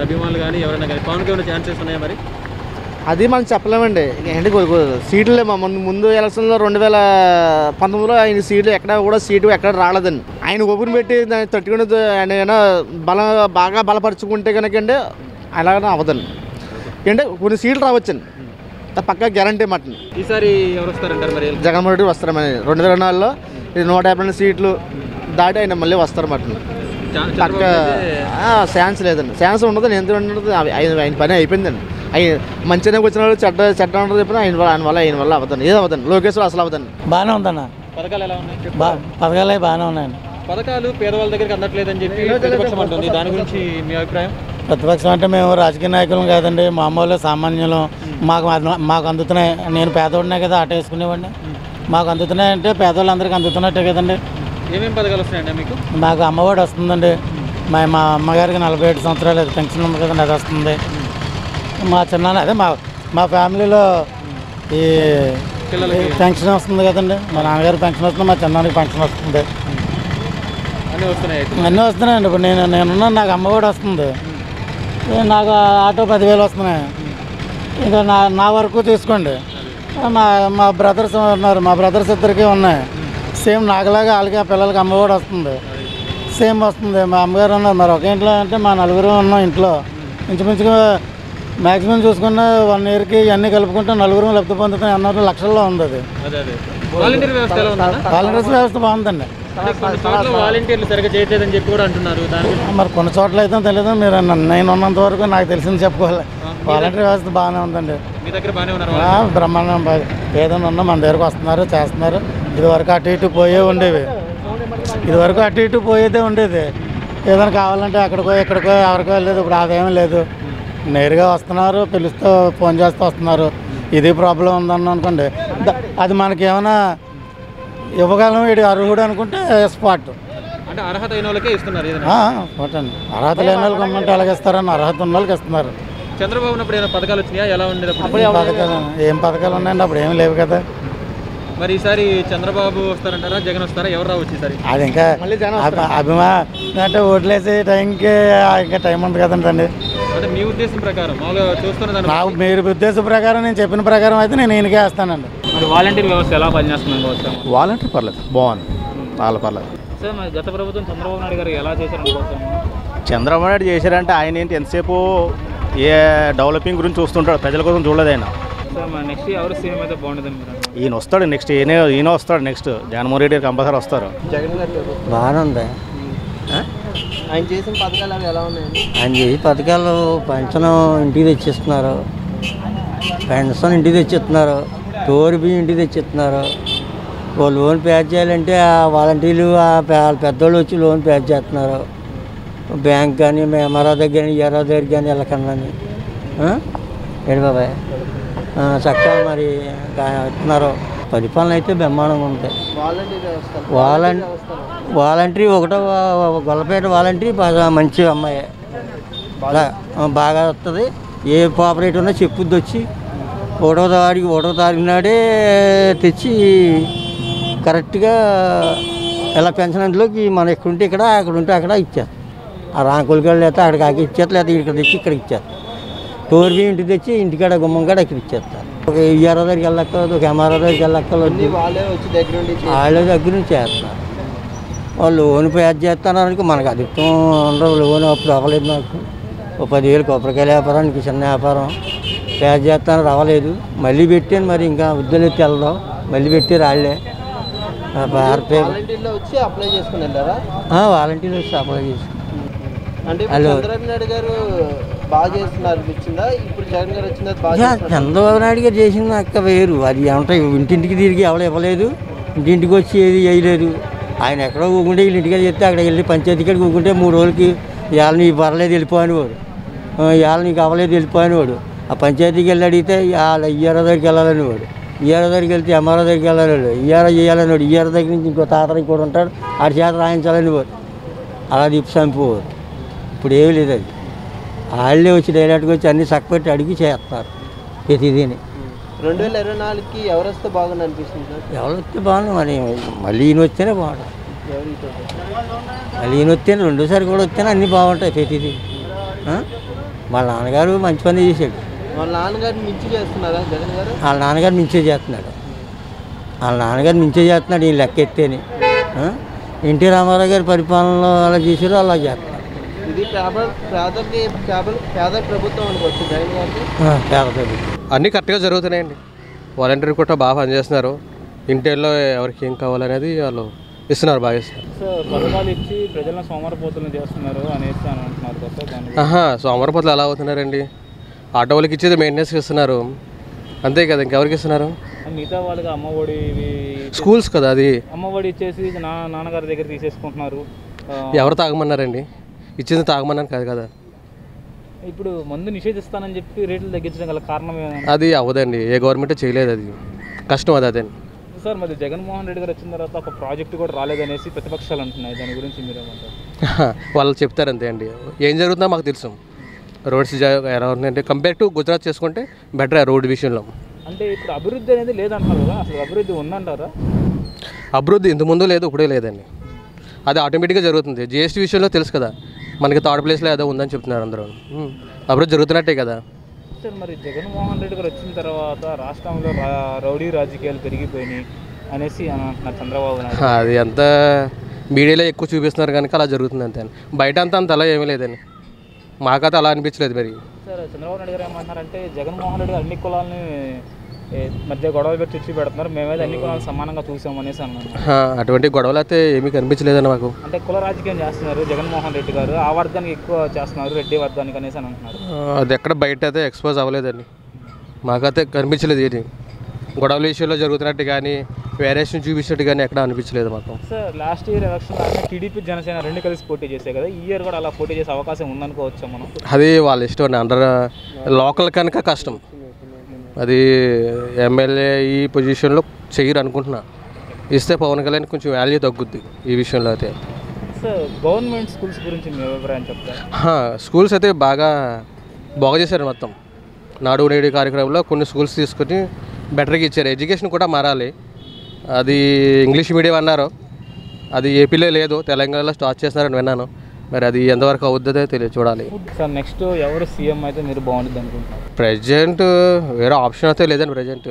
అభిమానులు కానీ ఎవరైనా కానీ పవన్కి ఏమైనా ఛాన్సెస్ ఉన్నాయా? మరి అది మనం చెప్పలేమండి. ఏంటి సీట్లు ముందు ఎలక్షన్లో 2019లో ఆయన సీట్లు ఎక్కడ రాలేదండి. ఆయన ఓపెన్ పెట్టి దాన్ని తట్టుకుని ఆయన బాగా బలపరుచుకుంటే కనుకండి అలాగనే అవ్వదండి. అంటే కొన్ని సీట్లు రావచ్చండి. పక్కా గ్యారంటీ మటన్. ఈసారి ఎవరు వస్తారంటారు మరి? జగన్మోహన్ రెడ్డి వస్తారు. 2024లో ఇది 150 సీట్లు దాటి ఆయన మళ్ళీ వస్తారు మటన్. పక్క ఛాన్స్ లేదండి. ఛాన్స్ ఉండదు. ఎంత ఉండదు. ఆయన పని అయిపోయిందండి. మంచిగా వచ్చిన వాళ్ళు చెడ్డ ఉండదు చెప్పిన ఆయన వల్ల అవ్వదండి. ఏదో అవ్వదండి. లోకేష్ అసలు అవ్వదండి. బాగానే ఉందన్న. పథకాలు ఎలా ఉన్నాయి? పథకాలు బాగానే ఉన్నాయండి. పథకాలు పేదవాళ్ళ దగ్గరికి అందట్లేదని చెప్పి ప్రతిపక్షం అంటుంది. దాని గురించి మీ అభిప్రాయం? ప్రతిపక్షం అంటే మేము రాజకీయ నాయకులం కాదండి, మామూలు సామాన్యులం. మాకు అందుతున్నాయి. నేను పేదవాడినే కదా, ఆట వేసుకునేవాడిని. మాకు అందుతున్నాయి అంటే పేదవాళ్ళందరికీ అందుతున్నట్టే కదండి. ఏమేమి పథకాలు వస్తున్నాయండి మీకు? మాకు అమ్మఒడి వస్తుందండి. మా అమ్మగారికి 47 సంవత్సరాలు పెన్షన్ ఉంది కదండి, అది వస్తుంది. మా చిన్న అదే మా ఫ్యామిలీలో ఈ పెన్షన్ వస్తుంది కదండి. మా నాన్నగారికి పెన్షన్ వస్తుంది, మా చిన్నానికి పెన్షన్ వస్తుంది. అన్నీ వస్తున్నాయండి. ఇప్పుడు నేనున్నాను, నాకు అమ్మఒడి వస్తుంది. నాకు ఆటో 10,000 వస్తున్నాయి. ఇంకా నా వరకు తీసుకోండి. మా బ్రదర్స్ ఉన్నారు, మా బ్రదర్స్ ఇద్దరికి ఉన్నాయి. సేమ్ నాకులాగా వాళ్ళకి పిల్లలకి అమ్మఒడి వస్తుంది. సేమ్ వస్తుంది. మా అమ్మగారు ఉన్నారు. మరి ఒక ఇంట్లో అంటే మా నలుగురు ఉన్నాం ఇంట్లో. ఇంచుమించుగా మ్యాక్సిమం చూసుకున్న 1 ఇయర్కి ఇవన్నీ కలుపుకుంటే నలుగురు లబ్ధి పొందుతాం అన్నారు. లక్షల్లో ఉంది అది. వాలంటీర్ వ్యవస్థ బాగుందండి. వాలంటీర్లు సరిగ్గా చేయట్లేదని చెప్పి కూడా అంటున్నారు. మరి కొన్ని చోట్ల అయితే తెలియదు. మీరు నేను ఉన్నంత వరకు నాకు తెలిసింది చెప్పుకోవాలి. వాలంటీర్ వ్యవస్థ బాగానే ఉందండి. మీ దగ్గర బాగానే ఉన్నారు? బ్రహ్మాండం. ఏదైనా ఉన్నా మన దగ్గరకు వస్తున్నారు, చేస్తున్నారు. ఇదివరకు అటు ఇటు పోయే ఉండేవి. ఇదివరకు అటు ఇటు పోయేదే ఉండేది. ఏదైనా కావాలంటే అక్కడికో ఎక్కడికో ఎవరికో వెళ్ళలేదు. ఇప్పుడు అదేమీ లేదు. నేరుగా వస్తున్నారు, పిలుస్తూ ఫోన్ చేస్తూ వస్తున్నారు. ఇది ప్రాబ్లం ఉందని అనుకోండి, అది మనకి ఏమైనా ఇవ్వగలం, వీడి అర్హుడు అనుకుంటే స్పాట్. అంటే అర్హత అయిన వాళ్ళకే ఇస్తున్నారు. అండి అర్హత లేని వాళ్ళకి ఇమ్మంటే అలాగే ఇస్తారని, అర్హత ఉన్న వాళ్ళకి ఇస్తున్నారు. చంద్రబాబు ఉన్నప్పుడు ఏమైనా పథకాలు వచ్చినాయా? ఎలా ఉండేది? ఏం పథకాలు ఉన్నాయండి? అప్పుడు ఏమి లేవు కదా. మరి ఈసారి చంద్రబాబు వస్తారంటారా, జగన్ వస్తారా? ఎవరు రావచ్చు ఈసారి? అది ఇంకా అంటే ఓట్లేసే టైంకి ఇంకా టైం ఉంది కదండి. అంటే మీ ఉద్దేశం ప్రకారం నాకు మీరు ఉద్దేశం ప్రకారం నేను చెప్పిన ప్రకారం అయితే నేను ఈయనకే వేస్తానండి. మరి వాలంటీర్ వ్యవస్థ ఎలా పనిచేస్తుంది? వాలంటీర్ పర్లేదు, బాగుంది. వాళ్ళు పర్లేదు. సార్ మరి గత ప్రభుత్వం చంద్రబాబు నాయుడు గారు ఎలా చేశారనుకోవచ్చు? చంద్రబాబు నాయుడు చేశారంటే ఆయన ఏంటి ఎంతసేపు ఏ డెవలపింగ్ గురించి చూస్తుంటాడు, ప్రజల కోసం చూడలేదు ఆయన. సార్ మరి నెక్స్ట్ ఎవరు సీఎం అయితే బాగుంటుంది? ఈయన వస్తాడు నెక్స్ట్. ఈయన వస్తాడు నెక్స్ట్. జగన్మోహన్ రెడ్డి కంపల్సరీ వస్తారు. బాగానే ఉంది. ఆయన చేసిన పథకాలు అవి ఎలా ఉన్నాయండి? ఆయన చేసే పథకాలు పెన్షన్ ఇంటికి తెచ్చిస్తున్నారు, పెన్షన్ ఇంటికి తెచ్చిస్తున్నారు, టోర్ బియ్యం ఇంటికి తెచ్చిస్తున్నారు. ఓ లోన్ పే చేయాలంటే ఆ వాలంటీర్లు పెద్దోళ్ళు వచ్చి లోన్ పే చేస్తున్నారు. బ్యాంక్ కానీ ఎంఆర్ఓ దగ్గర కానీ ఈఆర్ఓ దగ్గర కానీ వెళ్ళకన్నా ఏడు బాబాయ్ చక్కగా మరి ఇస్తున్నారు. పరిపాలన అయితే బ్రహ్మాండంగా ఉంటాయి. వాలంటరీ ఒకటో గొల్లపేట వాలంటరీ బాగా మంచి అమ్మాయి, బాగా వస్తుంది. ఏ కోఆపరేటివ్ ఉన్నా చెప్పుద్ది వచ్చి 1వ తారీఖు నాడే తెచ్చి కరెక్ట్గా ఎలా పెన్షన్ అందులోకి మనం ఎక్కడుంటే ఇక్కడ, అక్కడ ఉంటే అక్కడ ఇచ్చారు. ఆ రాంకులకాళ్ళు అయితే అక్కడికి ఇచ్చేస్తారు, లేదా ఇక్కడ తెచ్చి ఇక్కడికి ఇచ్చారు. టోర్ బియ్యం ఇంటికి తెచ్చి ఇంటికాడ గుమ్మం కాడ ఇక్కడ ఇచ్చేస్తారు. ఒక ఈఆర్ఓ దగ్గరికి వెళ్ళక్కర్లేదు, ఒక ఎంఆర్ఓ దగ్గరికి వెళ్ళక్కర్లేదు, వాళ్ళ దగ్గర నుంచి చేస్తారు. వాళ్ళు లోన్ పే చేస్తున్నారు అనుకో, మనకు అధికం ఉండదు. లోన్ అప్పుడు అవ్వలేదు. నాకు ఓ 10,000 కొబ్బరికాయల వ్యాపారానికి చిన్న వ్యాపారం పే చేస్తాను, అవ్వలేదు. మళ్ళీ పెట్టాను. మరి ఇంకా ఉద్యోగెత్తి వెళ్దాం, మళ్ళీ పెట్టి రాళ్లే వాలంటీర్లు వచ్చి అప్లై చేసుకుని అంటే చంద్రబాబు నాయుడు గారు బాగా చేస్తున్నారు అనిపించిందా? ఇప్పుడు జగన్ గారు వచ్చిన చంద్రబాబు నాయుడు గారు చేసిన అక్క వేరు. అది ఏమంటే ఇంటింటికి తిరిగి ఎవరు ఇవ్వలేదు, ఇంటింటికి వచ్చి ఏది వేయలేదు. ఆయన ఎక్కడో ఊకుంటే వీళ్ళు ఇంటికి చెప్తే అక్కడ వెళ్ళి పంచాయతీ కాడికి ఊకుంటే 3 రోజులకి ఇవాళ నీకు పర్లేదు వెళ్ళిపోయినవాడు, ఇవాళ నీకు అవ్వలేదు వెళ్ళిపోయినవాడు. ఆ పంచాయతీకి వెళ్ళి అడిగితే వాళ్ళ ఈఆర్ఓ దగ్గరికి వెళ్ళాలని వాడు, ఈఆర్ఓ దగ్గరికి వెళ్తే ఎంఆర్ఓ దగ్గరికి వెళ్ళాలి, ఈఆర్ఓ చేయాలని వాడు, ఈఆర్ఓ దగ్గర నుంచి ఇంకో తాతరికి కూడా ఉంటాడు, ఆడి చేత రాయించాలని వాడు. అలా తిప్పి చంపేవారు. ఇప్పుడు ఏమీ లేదు. అది వాళ్ళే వచ్చి డైరెక్ట్గా వచ్చి అన్నీ చక్కపెట్టి అడిగి చేస్తారు ప్రతిదీని. 2024కి ఎవరు వస్తే బాగుంది అనిపిస్తుంది? ఎవరు వస్తే బాగుంది. మళ్ళీ ఈయన వస్తేనే బాగుంటుంది. మళ్ళీ ఈయన వస్తేనే, రెండోసారి కూడా వస్తేనే అన్నీ బాగుంటాయి ప్రతిదీ. వాళ్ళ నాన్నగారు మంచి పని చేశాడు. వాళ్ళ నాన్నగారు మించి చేస్తున్నారా జగన్ గారు? వాళ్ళ నాన్నగారు మించే చేస్తున్నాడు. ఈ లెక్క ఎత్తేని. ఎన్టీ రామారావు గారి పరిపాలనలో అలా చేశారు, అలా చేస్తున్నారు. ఇది పేద ప్రభుత్వం అనుకోవచ్చు జగన్ గారికి. అన్నీ కరెక్ట్గా జరుగుతున్నాయండి. వాలంటీర్ కూడా బాగా పనిచేస్తున్నారు. ఇంటిలో ఎవరికి ఏం కావాలనేది వాళ్ళు ఇస్తున్నారు, బాగా ఇస్తున్నారు. సో పథకాలు ఇచ్చి ప్రజలను సోమరపోతులను చేస్తున్నారు అనేసి అని అంటున్నారు కదా. సోమరపోతులు ఎలా అవుతున్నారండి? ఆటో వాళ్ళకి ఇచ్చేది మెయింటెనెన్స్ ఇస్తున్నారు అంతే కదా, ఇంకెవరికి ఇస్తున్నారు? మిగతా వాళ్ళకి అమ్మఒడి స్కూల్స్ కదా, అది అమ్మఒడి ఇచ్చేసి నాన్నగారి దగ్గర తీసేసుకుంటున్నారు. ఎవరు తాగమన్నారండి? ఇచ్చింది తాగమన్నాను కాదు కదా. ఇప్పుడు మందు నిషేధిస్తానని చెప్పి రేట్లు తగ్గించడం గల కారణం అది అవ్వదండి, ఏ గవర్నమెంట్ చేయలేదు, అది కష్టం అది. అదండి సార్, మరి జగన్మోహన్ రెడ్డి గారు వచ్చిన తర్వాత ఒక ప్రాజెక్ట్ కూడా రాలేదనేసి ప్రతిపక్షాలు అంటున్నాయి. దాని గురించి మీరేమంటారు? వాళ్ళు చెప్తారు అంతే అండి. ఏం జరుగుతుందో మాకు తెలుసు. రోడ్స్ ఎలా ఉన్నాయంటే కంపేర్ టు గుజరాత్ చేసుకుంటే బెటర్ రోడ్ విషయంలో. అంటే ఇప్పుడు అభివృద్ధి అనేది లేదంటారు కదా, అసలు అభివృద్ధి ఉందంటారా? అభివృద్ధి ఇంత ముందు లేదు, ఇప్పుడే లేదండి. అది ఆటోమేటిక్గా జరుగుతుంది. జిఎస్టీ విషయంలో తెలుసు కదా, మనకి థర్డ్ ప్లేస్లో ఏదో ఉందని చెప్తున్నారు అందరూ. అభివృద్ధి జరుగుతున్నట్టే కదా. సార్, మరి జగన్మోహన్ రెడ్డి గారు వచ్చిన తర్వాత రాష్ట్రంలో రౌడీ రాజకీయాలు పెరిగిపోయినాయి అనేసి అంటున్నారు చంద్రబాబు నాయుడు. అది అంతా మీడియాలో ఎక్కువ చూపిస్తున్నారు కనుక అలా జరుగుతుంది అంతే. బయట అంత అలా ఏమీ లేదండి, మాకైతే అలా అనిపించలేదు. మరి సార్, చంద్రబాబు నాయుడు గారు ఏమంటున్నారంటే జగన్మోహన్ రెడ్డి గారు అన్ని కులాలని మధ్య గొడవలు పెట్టి చిచ్చు పెడుతున్నారు, మేమైతే అన్ని కులాలను సమానంగా చూసామనేసి అన్నారు. అటువంటి గొడవలు అయితే ఏమీ కనిపించలేదండి మాకు. అంటే కుల రాజకీయం చేస్తున్నారు జగన్మోహన్ రెడ్డి గారు, ఆ వర్గానికి ఎక్కువ చేస్తున్నారు, రెడ్డి వర్గానికి అనేసి అని అంటున్నారు. అది ఎక్కడ బయట అయితే ఎక్స్పోజ్ అవ్వలేదండి, మాకైతే కనిపించలేదు. ఏంటి గొడవల విషయంలో జరుగుతున్నట్టు కానీ వేరియేషన్ చూపించినట్టు కానీ ఎక్కడ అనిపించలేదు మాకు. Sir, last year election TDP Janasena రెండు కలిసి పోటీ చేశాయి కదా, ఈ ఇయర్ కూడా అలా పోటీ చేసే అవకాశం ఉందనుకోవచ్చా మనం? అది వాళ్ళ ఇష్టం అండి. లోకల్ కనుక కష్టం, అది ఎమ్మెల్యే ఈ పొజిషన్లో చెయ్యరు అనుకుంటున్నా. ఇస్తే పవన్ కళ్యాణ్ కొంచెం వాల్యూ తగ్గుద్ది ఈ విషయంలో అయితే. సార్, గవర్నమెంట్ స్కూల్స్ గురించి మీ అభిప్రాయం చెప్తారు? స్కూల్స్ అయితే బాగా చేశారు. మొత్తం నాడు నేడు కార్యక్రమంలో కొన్ని స్కూల్స్ తీసుకొని బెటర్గా ఇచ్చారు. ఎడ్యుకేషన్ కూడా మారాలి. అది ఇంగ్లీష్ మీడియం అన్నారు, అది ఏపీలో లేదు, తెలంగాణలో స్టార్ట్ చేస్తున్నారని విన్నాను. మరి అది ఎంతవరకు అవుతుందో తెలియదు, చూడాలి. సార్, నెక్స్ట్ ఎవరు సీఎం అయితే మీరు బాగుంటుంది అనుకుంటున్నారు? ప్రెజెంట్ వేరే ఆప్షన్ అయితే లేదండి. ప్రెజెంట్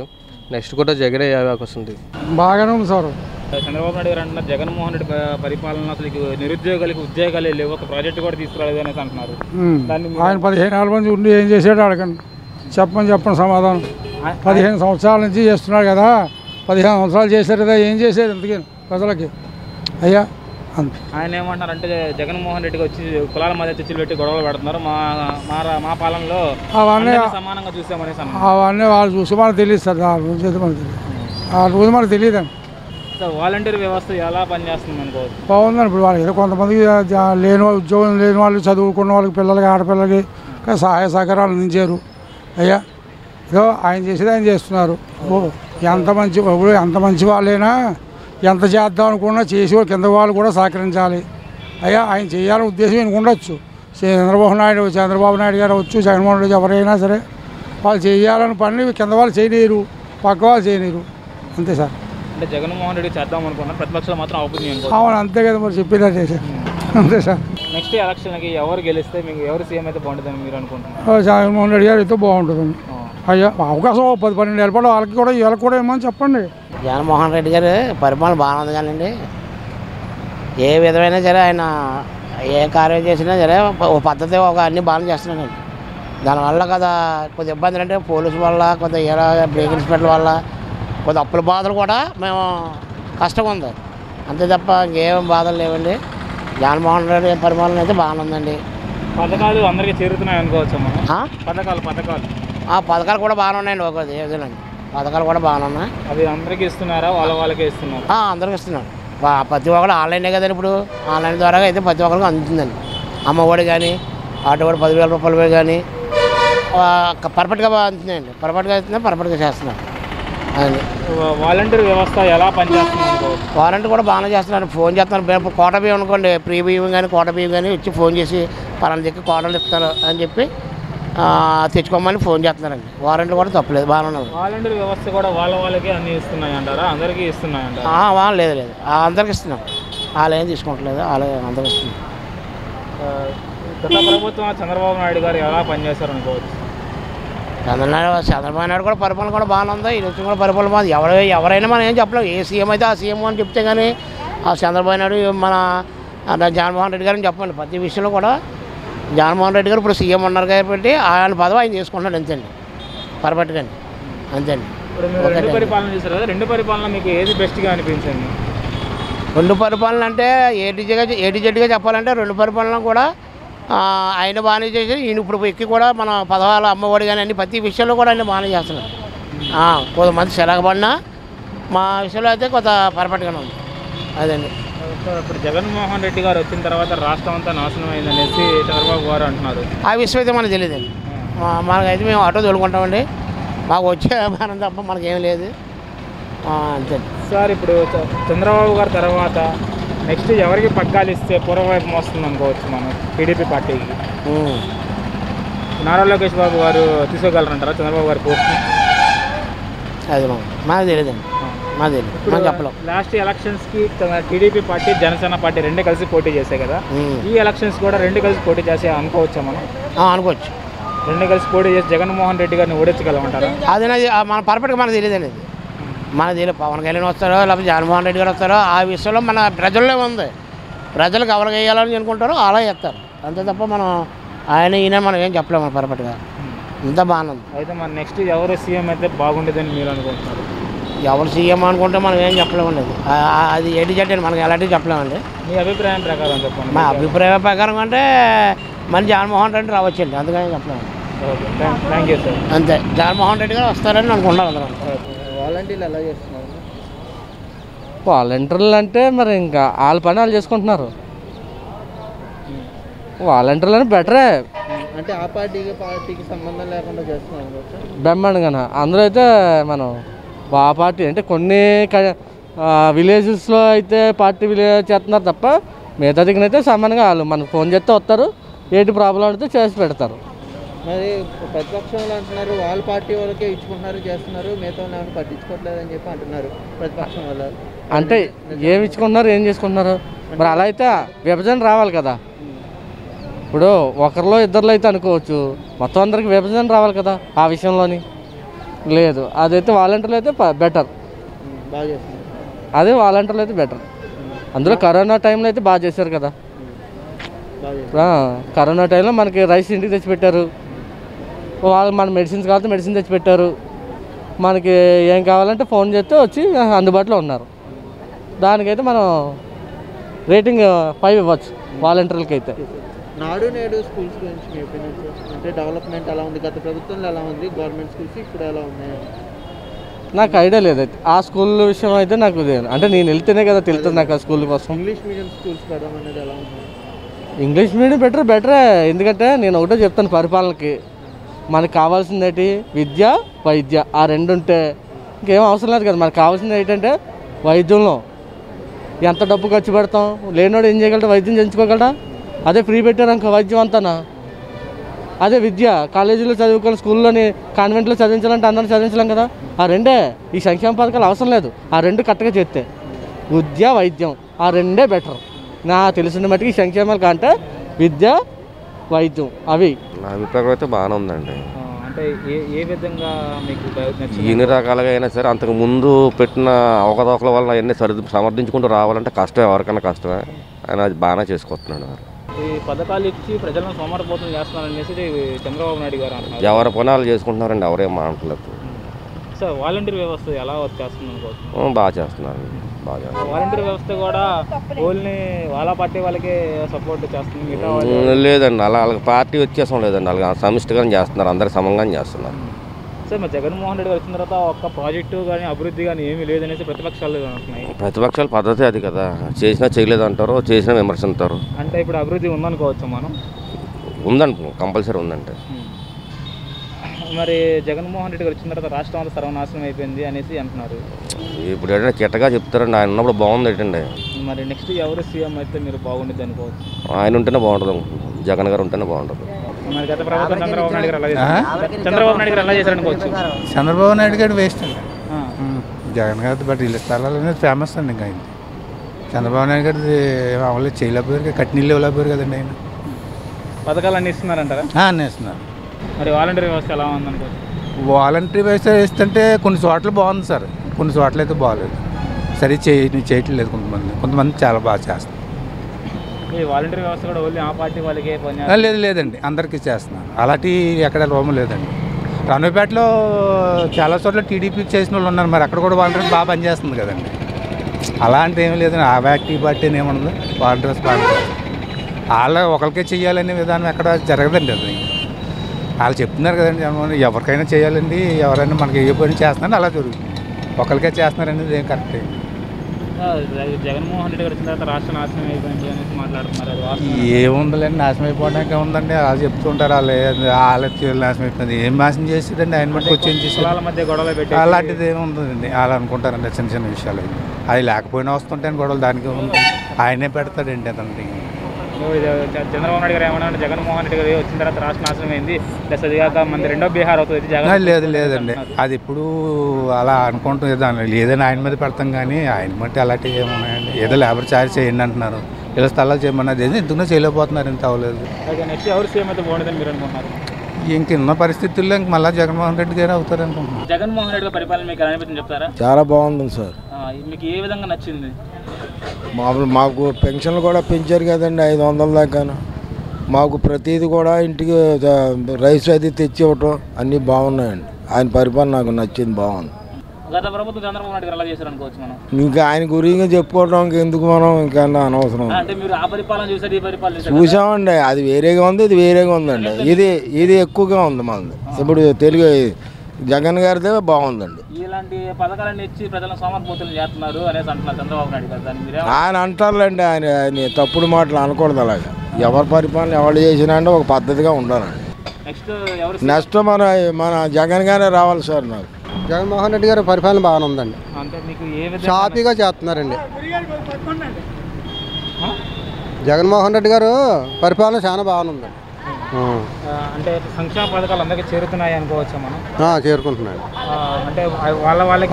నెక్స్ట్ కూడా జగన్ అయ్యే అవకాశం ఉంది. బాగానే ఉంది సార్. చంద్రబాబు నాయుడు గారు అంటున్నారు జగన్మోహన్ రెడ్డి పరిపాలన అసలు నిరుద్యోగులకి ఉద్యోగాలే లేవు, ఒక ప్రాజెక్ట్ కూడా తీసుకురాలేదు అనేసి అంటున్నారు. ఆయన 15 ఏళ్ళ మంది ఉండి ఏం చేశాడు అడగండి, చెప్పండి సమాధానం. 15 సంవత్సరాల నుంచి చేస్తున్నాడు కదా, 15 సంవత్సరాలు చేశారు కదా, ఏం చేశారు ఇంతకీ ప్రజలకి అయ్యా? ఆయన ఏమంటారంటే జగన్మోహన్ రెడ్డికి వచ్చి కులాల మధ్య చిచ్చులు పెట్టి గొడవలు పెడుతున్నారు, మా పాలనలో అవన్నీ సమానంగా చూసామనేసి అన్నారు. అవన్నీ వాళ్ళు చూసి మనకు తెలియదు సార్, ఆ రోజు మనకు తెలియదండి. సార్, వాలంటీర్ వ్యవస్థ ఎలా పనిచేస్తుంది అనుకోవచ్చు? బాగుందండి. ఇప్పుడు వాళ్ళకి ఏదో కొంతమందికి లేని వాళ్ళు, ఉద్యోగం లేని వాళ్ళు, చదువుకున్న వాళ్ళకి, పిల్లలకి, ఆడపిల్లలకి సహాయ సహకారాలు అందించారు అయ్యా. ఏదో ఆయన చేసేది ఆయన చేస్తున్నారు. ఎంత మంచి వాళ్ళైనా ఎంత చేద్దాం అనుకున్నా చేసేవాళ్ళు కింద వాళ్ళు కూడా సహకరించాలి అయ్యా. ఆయన చేయాలని ఉద్దేశం ఈయనకు ఉండొచ్చు. చంద్రబాబు నాయుడు గారు వచ్చు, జగన్మోహన్ రెడ్డి ఎవరైనా సరే వాళ్ళు చేయాలని పని కింద వాళ్ళు చేయలేరు, పక్క వాళ్ళు చేయలేరు, అంతే సార్. అంటే జగన్మోహన్ రెడ్డి చేద్దాం అనుకున్నారు, ప్రతిపక్షాలు మాత్రం అవుతుంది. అవును, అంతే కదా మరి చెప్పినట్టే సార్, అంతే సార్. నెక్స్ట్ ఎలక్షన్కి ఎవరు గెలిస్తే మీకు ఎవరు సీఎం అయితే బాగుంటుందని మీరు అనుకుంటున్నారు? జగన్మోహన్ రెడ్డి గారు అయితే బాగుంటుందండి అయ్యా. అవకాశం 10-12 ఏర్పడి వీళ్ళకి కూడా ఏమని చెప్పండి. జగన్మోహన్ రెడ్డి గారు పరిపాలన బాగానే ఉంది కానండి, ఏ విధమైనా సరే ఆయన ఏ కార్యం చేసినా సరే ఒక పద్ధతి అన్నీ బాగానే చేస్తున్నాడండి. దానివల్ల కదా కొద్ది ఇబ్బందులు అంటే పోలీసు వల్ల, కొద్ది బ్రేక్ ఇన్స్పెక్టర్ వల్ల కొద్ది అప్పుల బాధలు కూడా మేము కష్టంగా ఉంది, అంతే తప్ప ఇంకేం బాధలు లేవండి. జగన్మోహన్ రెడ్డి పరిపాలన అయితే బాగానే ఉందండి. పథకాలు అందరికీ చేరుతున్నాయి అనుకోవచ్చు మనం. పథకాలు కూడా బాగానే ఉన్నాయండి. ఒకటి ఏదండి, పథకాలు కూడా బాగానే ఉన్నాయి. అవి అందరికీ ఇస్తున్నారా, వాళ్ళకే ఇస్తున్నారు? అందరికీ ఇస్తున్నారు. ప్రతి ఒక్కరు ఆన్లైనే కదండి, ఇప్పుడు ఆన్లైన్ ద్వారా అయితే ప్రతి ఒక్కరికి అందుతుందండి. అమ్మఒడి కానీ, ఆటో కూడా 10,000 రూపాయలు కానీ పర్ఫెక్ట్గా అందుతుందండి. పర్ఫెక్ట్గా చేస్తున్నారు. అది వాలంటీర్ వ్యవస్థ ఎలా పనిచేస్తుంది? వాలంటీర్ కూడా బాగానే చేస్తున్నారు. ఫోన్ చేస్తున్నారు. కోట బియ్యం అనుకోండి, ప్రీ బియ్యం కానీ కోట బియ్యం కానీ ఇచ్చి ఫోన్ చేసి పలానా దగ్గర కోటలు ఇస్తారు అని చెప్పి తెచ్చుకోమని ఫోన్ చేస్తున్నారండి. వారంటీ కూడా తప్పలేదు, బాగానే ఉన్నారు. వాలంటీర్ వ్యవస్థ కూడా వాళ్ళకే అన్ని ఇస్తున్నాయంటారా, అందరికీ ఇస్తున్నాయంటారా? లేదు అందరికి ఇస్తున్నాం, వాళ్ళు ఏం తీసుకుంటలేదు, వాళ్ళు అందరికి ఇస్తున్నారు. గత ప్రభుత్వం చంద్రబాబు నాయుడు గారు ఎలా పనిచేశారు అనుకోవచ్చు? చంద్రబాబు నాయుడు కూడా పరిపాలన కూడా బాగానే ఉంది, ఈ నుంచి కూడా పరిపాలన బాగుంది. ఎవరైనా మనం ఏం చెప్పలేము, ఏ సీఎం అయితే ఆ సీఎం అని చెప్తే కానీ ఆ చంద్రబాబు నాయుడు మన జగన్మోహన్ రెడ్డి గారిని చెప్పండి. ప్రతి విషయంలో కూడా జగన్మోహన్ రెడ్డి గారు ఇప్పుడు సీఎం ఉన్నారు కాబట్టి ఆయన పదవి ఆయన చేసుకుంటున్నాడు అంతేండి పర్ఫెక్ట్గా అంతేండి. ఇప్పుడు మీరు రెండు పరిపాలన చేశారు కదా, రెండు పరిపాలన మీకు ఏది బెస్ట్గా అనిపించింది? రెండు పరిపాలన అంటే ఏటీజెడ్గా చెప్పాలంటే రెండు పరిపాలన కూడా ఆయన బాగానే చేసి ఈయన ఇప్పుడు ఎక్కి కూడా మన పదవాళ్ళ అమ్మఒడి కానీ అన్ని ప్రతి విషయంలో కూడా ఆయన బాగానే చేస్తున్నారు. కొంతమంది సెలగబడినా మా విషయంలో అయితే కొంత పర్ఫెక్ట్గానే ఉంది అదండి. ఇప్పుడు జగన్మోహన్ రెడ్డి గారు వచ్చిన తర్వాత రాష్ట్రం అంతా నాశనం అయిందనేసి చంద్రబాబు గారు అంటున్నారు. ఆ విషయం అయితే మనకు తెలియదండి. మనకైతే మేము ఆటో తోలుకుంటామండి, మాకు వచ్చే వ్యాపారం తప్ప మనకేం లేదు అంతే సార్. ఇప్పుడు చంద్రబాబు గారి తర్వాత నెక్స్ట్ ఎవరికి పగ్గాలు ఇస్తే పూర్వవైపు వస్తుంది అనుకోవచ్చు మనం టీడీపీ పార్టీకి? నారా లోకేష్ బాబు గారు తీసుకోగలరంటారా చంద్రబాబు గారి పోస్ట్? అది మాకు తెలియదండి, మాకు తెలియదు చెప్పలేం. లాస్ట్ ఎలక్షన్స్కి టీడీపీ పార్టీ జనసేన పార్టీ రెండే కలిసి పోటీ చేశాయి కదా, ఈ ఎలక్షన్స్ కూడా రెండు కలిసి పోటీ చేసే అనుకోవచ్చా మనం? అనుకోవచ్చు. రెండు కలిసి పోటీ చేసి జగన్మోహన్ రెడ్డి గారిని ఓడించగలమంటారా? అది మన పర్ఫెక్ట్గా మనకు తెలియదండి. అది మనకు తెలియదు. పవన్ కళ్యాణ్ వస్తారో లేకపోతే జగన్మోహన్ రెడ్డి గారు వస్తారో ఆ విషయంలో మన ప్రజల్లో ఉంది. ప్రజలకు ఎవరికి వేయాలని అనుకుంటారో అలా చేస్తారు అంతే తప్ప మనం ఆయన ఈయన మనం ఏం చెప్పలేము మన పర్ఫెక్ట్గా. ఇంత బాగుంది. అయితే మన నెక్స్ట్ ఎవరు సీఎం అయితే బాగుండేదని మీరు అనుకుంటున్నారు? ఎవరు సీఎం అనుకుంటే మనం ఏం చెప్పలేమండి. అది ఏటీజెడ్ అని మనకి ఎలాంటివి చెప్పలేమండి. మీ అభిప్రాయం ప్రకారం చెప్పండి. మా అభిప్రాయం ప్రకారం అంటే మళ్ళీ జగన్మోహన్ రెడ్డి రావచ్చండి, అందుకని చెప్పలేము. Thank you sir. అంతే, జగన్మోహన్ రెడ్డి గారు వస్తారని అనుకుంటున్నారు అందరూ. వాలంటీర్లు ఎలా చేస్తున్నారు? వాలంటీర్లు అంటే మరి ఇంకా వాళ్ళ పని వాళ్ళు చేసుకుంటున్నారు. వాలంటీర్లు అని బెటరే, అంటే ఆ పార్టీకి సంబంధం లేకుండా చేస్తున్నారు బ్రహ్మాండంగా. అందులో అయితే మనం ఆ పార్టీ అంటే కొన్ని విలేజెస్లో అయితే పార్టీ చేస్తున్నారు తప్ప మిగతా దగ్గరైతే సామాన్యంగా వాళ్ళు మనకు ఫోన్ చేస్తే వస్తారు, ఏంటి ప్రాబ్లం అయితే చేసి పెడతారు. మరి ప్రతిపక్షంలో అంటున్నారు వాళ్ళ పార్టీ వాళ్ళకే ఇచ్చుకుంటున్నారు చేస్తున్నారు, మిగతా వాళ్ళు పట్టించుకోవట్లేదని చెప్పి అంటున్నారు ప్రతిపక్షం వాళ్ళు. అంటే ఏమి ఇచ్చుకుంటున్నారు ఏం చేసుకుంటున్నారు? మరి అలా అయితే విభజన రావాలి కదా. ఇప్పుడు ఒకరిలో ఇద్దరిలో అయితే అనుకోవచ్చు, మొత్తం అందరికి విభజన రావాలి కదా ఆ విషయంలోని. లేదు, అదైతే వాలంటీర్లు అయితే బెటర్. బాగా చేస్తున్నారు. అదే వాలంటీర్లు అయితే బెటర్. అందులో కరోనా టైంలో అయితే బాగా చేశారు కదా. కరోనా టైంలో మనకి రైస్ ఇంటికి తెచ్చిపెట్టారు, వాళ్ళు మన మెడిసిన్స్ కావాలంటే మెడిసిన్ తెచ్చిపెట్టారు, మనకి ఏం కావాలంటే ఫోన్ చేస్తే వచ్చి అందుబాటులో ఉన్నారు. దానికైతే మనం రేటింగ్ 5 ఇవ్వచ్చు వాలంటీర్లకి అయితే. నాడు నేడు స్కూల్స్ గురించి మీ ఒపీనియన్ సార్? అంటే డెవలప్మెంట్ ఎలా ఉంది, గత ప్రభుత్వంలో ఎలా ఉంది, గవర్నమెంట్ స్కూల్స్ ఇప్పుడు ఎలా ఉన్నాయి? నాకు ఐడియా లేదు అయితే ఆ స్కూల్ విషయం అయితే నాకు అంటే నేను వెళ్తేనే కదా తెలుస్తుంది నాకు ఆ స్కూల్ కోసం. ఇంగ్లీష్ మీడియం స్కూల్స్ పెడదాం అనేది ఎలా ఉంది? ఇంగ్లీష్ మీడియం బెటరే. ఎందుకంటే నేను ఒకటే చెప్తాను, పరిపాలనకి మనకు కావాల్సింది ఏంటి? విద్య, వైద్య. ఆ రెండు ఉంటే ఇంకేం అవసరం లేదు కదా. మనకు కావాల్సింది ఏంటంటే వైద్యంలో ఎంత డబ్బు ఖర్చు పెడతాం, లేనివాడు ఏం చేయగలరా? వైద్యం చేయించుకోగలరా? అదే ఫ్రీ పెట్టారనుకో వైద్యం అంతానా. అదే విద్య, కాలేజీలో చదువుకోవాలి, స్కూల్లోని కాన్వెంట్లో చదివించాలంటే అందరిని చదివించలేం కదా. ఆ రెండే ఈ సంక్షేమ పథకాలు అవసరం లేదు. ఆ రెండు కరెక్ట్గా చేస్తే విద్య, వైద్యం ఆ రెండే బెటర్. నా తెలిసిన మట్టుకు ఈ సంక్షేమాలు కంటే విద్య, వైద్యం అవి. నా అభిప్రాయం అయితే బాగానే ఉందండి. అంటే ఏ విధంగా మీకు ఎన్ని రకాలుగా అయినా సరే అంతకు ముందు పెట్టిన అవకతవకల వల్ల అవన్నీ సమర్థించుకుంటూ రావాలంటే కష్టమే, ఎవరికైనా కష్టమే. ఆయన అది బాగానే చేసుకొస్తున్నాడు. ఈ పథకాలు ఇచ్చి ప్రజలను సోమరిపోతం చేస్తున్నారనేసి చంద్రబాబు నాయుడు గారు అంటున్నారు. ఎవరి పనాలు చేసుకుంటున్నారండి, ఎవరేం మాట్లాడలేదు. సార్ వాలంటీర్ వ్యవస్థ ఎలా వర్క్ చేస్తుంది అనుకోవచ్చు? బాగా చేస్తున్నారు, బాగా చేస్తున్నారు. వాలంటీర్ వ్యవస్థ కూడా ఓన్లీ వాళ్ళ పార్టీ వాళ్ళకే సపోర్ట్ చేస్తుంది, మిగతా లేదండి. వాళ్ళకి పార్టీ వ్యత్యాసం లేదండి, వాళ్ళకి సమిష్టిగానే చేస్తున్నారు, అందరు సమంగానే చేస్తున్నారు. సార్ మరి జగన్మోహన్ రెడ్డి గారు వచ్చిన తర్వాత ఒక్క ప్రాజెక్టు కానీ అభివృద్ధి కానీ ఏమీ లేదనేసి ప్రతిపక్షాలు అంటున్నాయి. ప్రతిపక్షాల పద్ధతి అది కదా, చేసినా చేయలేదు అంటారు, చేసినా విమర్శిస్తారు. అంటే ఇప్పుడు అభివృద్ధి ఉందనుకోవచ్చు మనం? ఉందండి, కంపల్సరీ ఉందంటే. మరి జగన్మోహన్ రెడ్డి గారు వచ్చిన తర్వాత రాష్ట్రం అంతా సర్వనాశనం అయిపోయింది అనేసి అంటున్నారు. ఇప్పుడు ఏంటంటే కిట్టగా చెప్తారండి, ఆయన ఉన్నప్పుడు బాగుంది ఏంటండి. మరి నెక్స్ట్ ఎవరు సీఎం అయితే మీరు బాగుంటుంది అనుకోవచ్చు? ఆయన ఉంటేనే బాగుంటుంది, జగన్ గారు ఉంటేనే బాగుంటుంది. మరి గత ప్రభుత్వం చంద్రబాబు నాయుడు గారు ఎలా చేశారు అనుకోవచ్చు? చంద్రబాబు నాయుడు గారు వేస్ట్ అండి. జగన్ గారి బట్ ఇల్లు స్థలాలు అనేది ఫేమస్ అండి. ఇంకా ఆయన చంద్రబాబు నాయుడు గారి అవ్వలేదు, చేయలేకపోయారు, కట్టినీళ్ళు ఇవ్వలేకపోయారు కదండి. ఆయన పథకాలు అన్నీ ఇస్తున్నారంటారా? అన్నీ ఇస్తున్నారు. మరి వాలంటీర్ వ్యవస్థ ఎలా ఉందనుకోవచ్చు? వాలంటీర్ వ్యవస్థ వేస్తుంటే కొన్ని చోట్ల బాగుంది సార్, కొన్ని చోట్ల అయితే బాగాలేదు, సరే చేయట్లేదు. కొంతమంది చాలా బాగా చేస్తారు. ఈ వాలంటీర్ వ్యవస్థ కూడా ఓన్లీ ఆ పార్టీ వాళ్ళకే లేదండి అందరికీ చేస్తున్నాను. అలాంటి ఎక్కడ లోపం లేదండి. రణపేటలో చాలా చోట్ల టీడీపీ చేసిన వాళ్ళు ఉన్నారు, మరి అక్కడ కూడా వాలంటీర్ బాగా పనిచేస్తుంది కదండి. అలాంటి ఏమీ లేదండి. ఆ పార్టీ అని ఏముండదు, వాలంటీర్స్ బాగా వాళ్ళ ఒకరికే చేయాలనే విధానం ఎక్కడ జరగదండి. అది వాళ్ళు చెప్తున్నారు కదండి, ఎవరికైనా చేయాలండి, ఎవరైనా మనకి ఏ పని చేస్తున్నారని అలా జరుగుతుంది. ఒకరికే చేస్తున్నారనేది ఏం కరెక్ట్. జగన్మోహన్ రెడ్డి గారు వచ్చిన తర్వాత రాష్ట్ర నాశనం అయిపోయింది అనేసి మాట్లాడుతున్నారు. ఏముందండి, నాశనం అయిపోవడానికి ఉందండి. వాళ్ళు చెప్తుంటారు వాళ్ళ నాశనం అయిపోయింది. ఏం నాశనం చేసేదండి, ఆయన మటుకు వచ్చి ఏం చేసేది మధ్య గొడవలు పెట్టి అలాంటిది ఏముందండి. వాళ్ళు అనుకుంటారండి చిన్న చిన్న విషయాలు. అది లేకపోయినా వస్తుంటాయని గొడవలు దానికి ఉంది. ఆయనే పెడతాడండి అతనికి. చంద్రబాబు నాయుడు గారు ఏమన్నా జగన్మోహన్ రెడ్డి గారు వచ్చిన తర్వాత రాష్ట్ర నాశనం అయింది, ప్లస్ అది కాక మన రెండో బీహార్ అవుతుంది జగన్. లేదండి, అది ఇప్పుడు అలా అనుకుంటుంది. లేదని ఆయన మీద పెడతాం కానీ ఆయన బట్టి అలాంటివి ఏమున్నాయండి. ఏదో లేబర్ ఛార్జ్ చేయండి అంటున్నారు, ఇలా స్థలాలు చేయమన్నది ఎందుకు చేయలేకపోతున్నారు, ఇంత అవ్వలేదు. నెక్స్ట్ ఎవరు సీఎం అయితే బాగుంటుందని మీరు అనుకుంటున్నారు? ఇంకున్న పరిస్థితుల్లో ఇంక మళ్ళీ జగన్మోహన్ రెడ్డి గారు అవుతారు అనుకుంటున్నాను. జగన్మోహన్ రెడ్డి గారి పరిపాలన మీకు అనిపించింది చెప్తారా? చాలా బాగుంది సార్. మీకు ఏ విధంగా నచ్చింది? మాకు పెన్షన్లు కూడా పెంచారు కదండి, 500 దాకా. మాకు ప్రతిదీ కూడా ఇంటికి రైస్ అది తెచ్చి ఇవ్వటం అన్నీ బాగున్నాయండి. ఆయన పరిపాలన నాకు నచ్చింది, బాగుంది. గత ప్రభుత్వం చంద్రబాబు నాయుడు గారు అలా చేశారు అనుకోవచ్చు మనం. ఇంకా ఆయన గురించి చెప్పుకోవడం ఎందుకు, మనం ఇంకా అనవసరం. అంటే మీరు ఆ పరిపాలన చూసారు, ఈ పరిపాలన చూసామండి. అది వేరేగా ఉంది, ఇది వేరేగా ఉందండి. ఇది ఎక్కువగా ఉంది మనది. ఇప్పుడు తెలుగు జగన్ గారిదే బాగుందండి. ఇలాంటి పథకాలన్నీ ఇచ్చి ప్రజలను సోమరిపోతులు చేస్తున్నారు అనేసి అంటున్నారు చంద్రబాబు నాయుడు గారు. ఆయన అంటారులేండి, ఆయన తప్పుడు మాటలు అనకూడదు. అలాగా ఎవరి పరిపాలన ఎవరు చేసినా అంటే ఒక పద్ధతిగా ఉండాలండి. నెక్స్ట్ మన జగన్ గారే రావాలి సార్. నాకు జగన్మోహన్ రెడ్డి గారి పరిపాలన బాగానే ఉందండి. అంటే మీకు ఏ షాపీగా చేస్తున్నారండి. జగన్మోహన్ రెడ్డి గారు పరిపాలన చాలా బాగానే ఉందండి. అంటే సంక్షేమ పథకాలు అందరికీ చేరుతున్నాయి అనుకోవచ్చా మనం? చేరుకుంటున్నాయి. అంటే వాళ్ళకి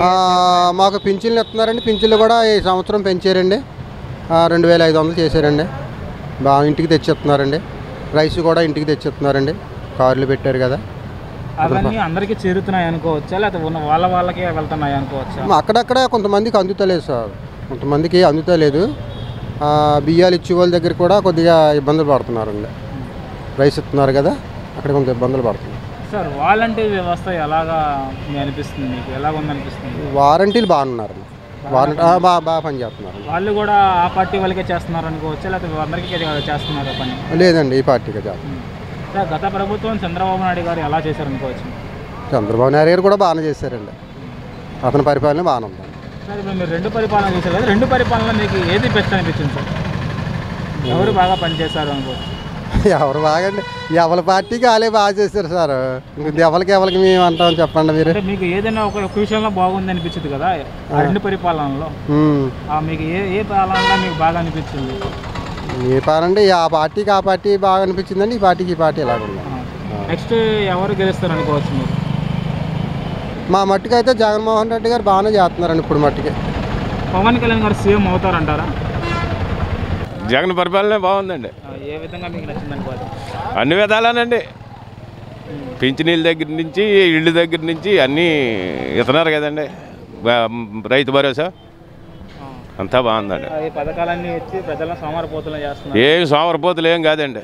మాకు పింఛన్లు ఇస్తున్నారండి. పింఛన్లు కూడా ఈ సంవత్సరం పెంచారండి, 2500 చేశారండి. బాగా ఇంటికి తెచ్చిస్తున్నారండి. రైస్ కూడా ఇంటికి తెచ్చిస్తున్నారండి, కార్లు పెట్టారు కదా. అవన్నీ అందరికీ చేరుతున్నాయి అనుకోవచ్చా, లేకపోతే వాళ్ళకే వెళ్తున్నాయి అనుకోవచ్చా? అక్కడక్కడ కొంతమందికి అందుతలేదు సార్, కొంతమందికి అందుతలేదు. బియ్యాలు ఇచ్చే వాళ్ళ దగ్గర కూడా కొద్దిగా ఇబ్బందులు పడుతున్నారండి. రైస్ ఇస్తున్నారు కదా, అక్కడ కొంత ఇబ్బందులు పడుతుంది సార్. వాలంటీర్ వ్యవస్థ ఎలాగా అనిపిస్తుంది మీకు, ఎలాగ ఉందనిపిస్తుంది? వారంటీలు బాగున్నారు, బాగా పని చేస్తున్నారు. వాళ్ళు కూడా ఆ పార్టీ వాళ్ళకే చేస్తున్నారు అనుకోవచ్చు, లేకపోతే అందరికీ చేస్తున్నారు పని? లేదండి, ఈ పార్టీకే చేస్తున్నారు. గత ప్రభుత్వం చంద్రబాబు నాయుడు గారు ఎలా చేశారు అనుకోవచ్చు? చంద్రబాబు నాయుడు గారు కూడా బాగానే చేశారండి, అతని పరిపాలన బాగానే ఉంది. సార్ ఇప్పుడు మీరు 2 పరిపాలన చేశారు కదా, 2 పరిపాలన మీకు ఏది బెస్ట్ అనిపించింది సార్? ఎవరు బాగా పనిచేశారు అనుకోవచ్చు? ఎవరు బాగండి, ఎవరి పార్టీకి వాళ్ళే బాగా చేశారు సార్. ఎవరికి మేము అంటాం చెప్పండి మీరు. మీకు ఏదైనా ఒక విషయంలో బాగుంది అనిపించింది కదా ఆ 2 పరిపాలనలో, మీకు ఏ పాలనలో మీకు బాగా అనిపించింది? ఏ పాలండి, ఆ పార్టీకి ఆ పార్టీ బాగా అనిపించిందండి, ఈ పార్టీకి ఈ పార్టీ ఎలాగ ఉంది. నెక్స్ట్ ఎవరు గెలుస్తారు అనుకోవచ్చు మీరు? మా మట్టుకు అయితే జగన్మోహన్ రెడ్డి గారు బాగానే చేస్తున్నారండి ఇప్పుడు మట్టుకి. పవన్ కళ్యాణ్ గారు సీఎం అవుతారంటారా? జగన్ పరిపాలనే బాగుందండి. ఏ విధంగా మీకు నచ్చింది అనుకోవచ్చు? అన్ని విధాలనండి, పింఛనీళ్ళ దగ్గర నుంచి ఇళ్ళు దగ్గర నుంచి అన్నీ ఇస్తున్నారు కదండి. రైతు భరోసా అంతా బాగుందండి. ఈ పథకాలన్నీ ఇచ్చి ప్రజలను సోమరిపోతులు చేస్తున్నారు. ఏం సోమరిపోతులు ఏం కాదండి,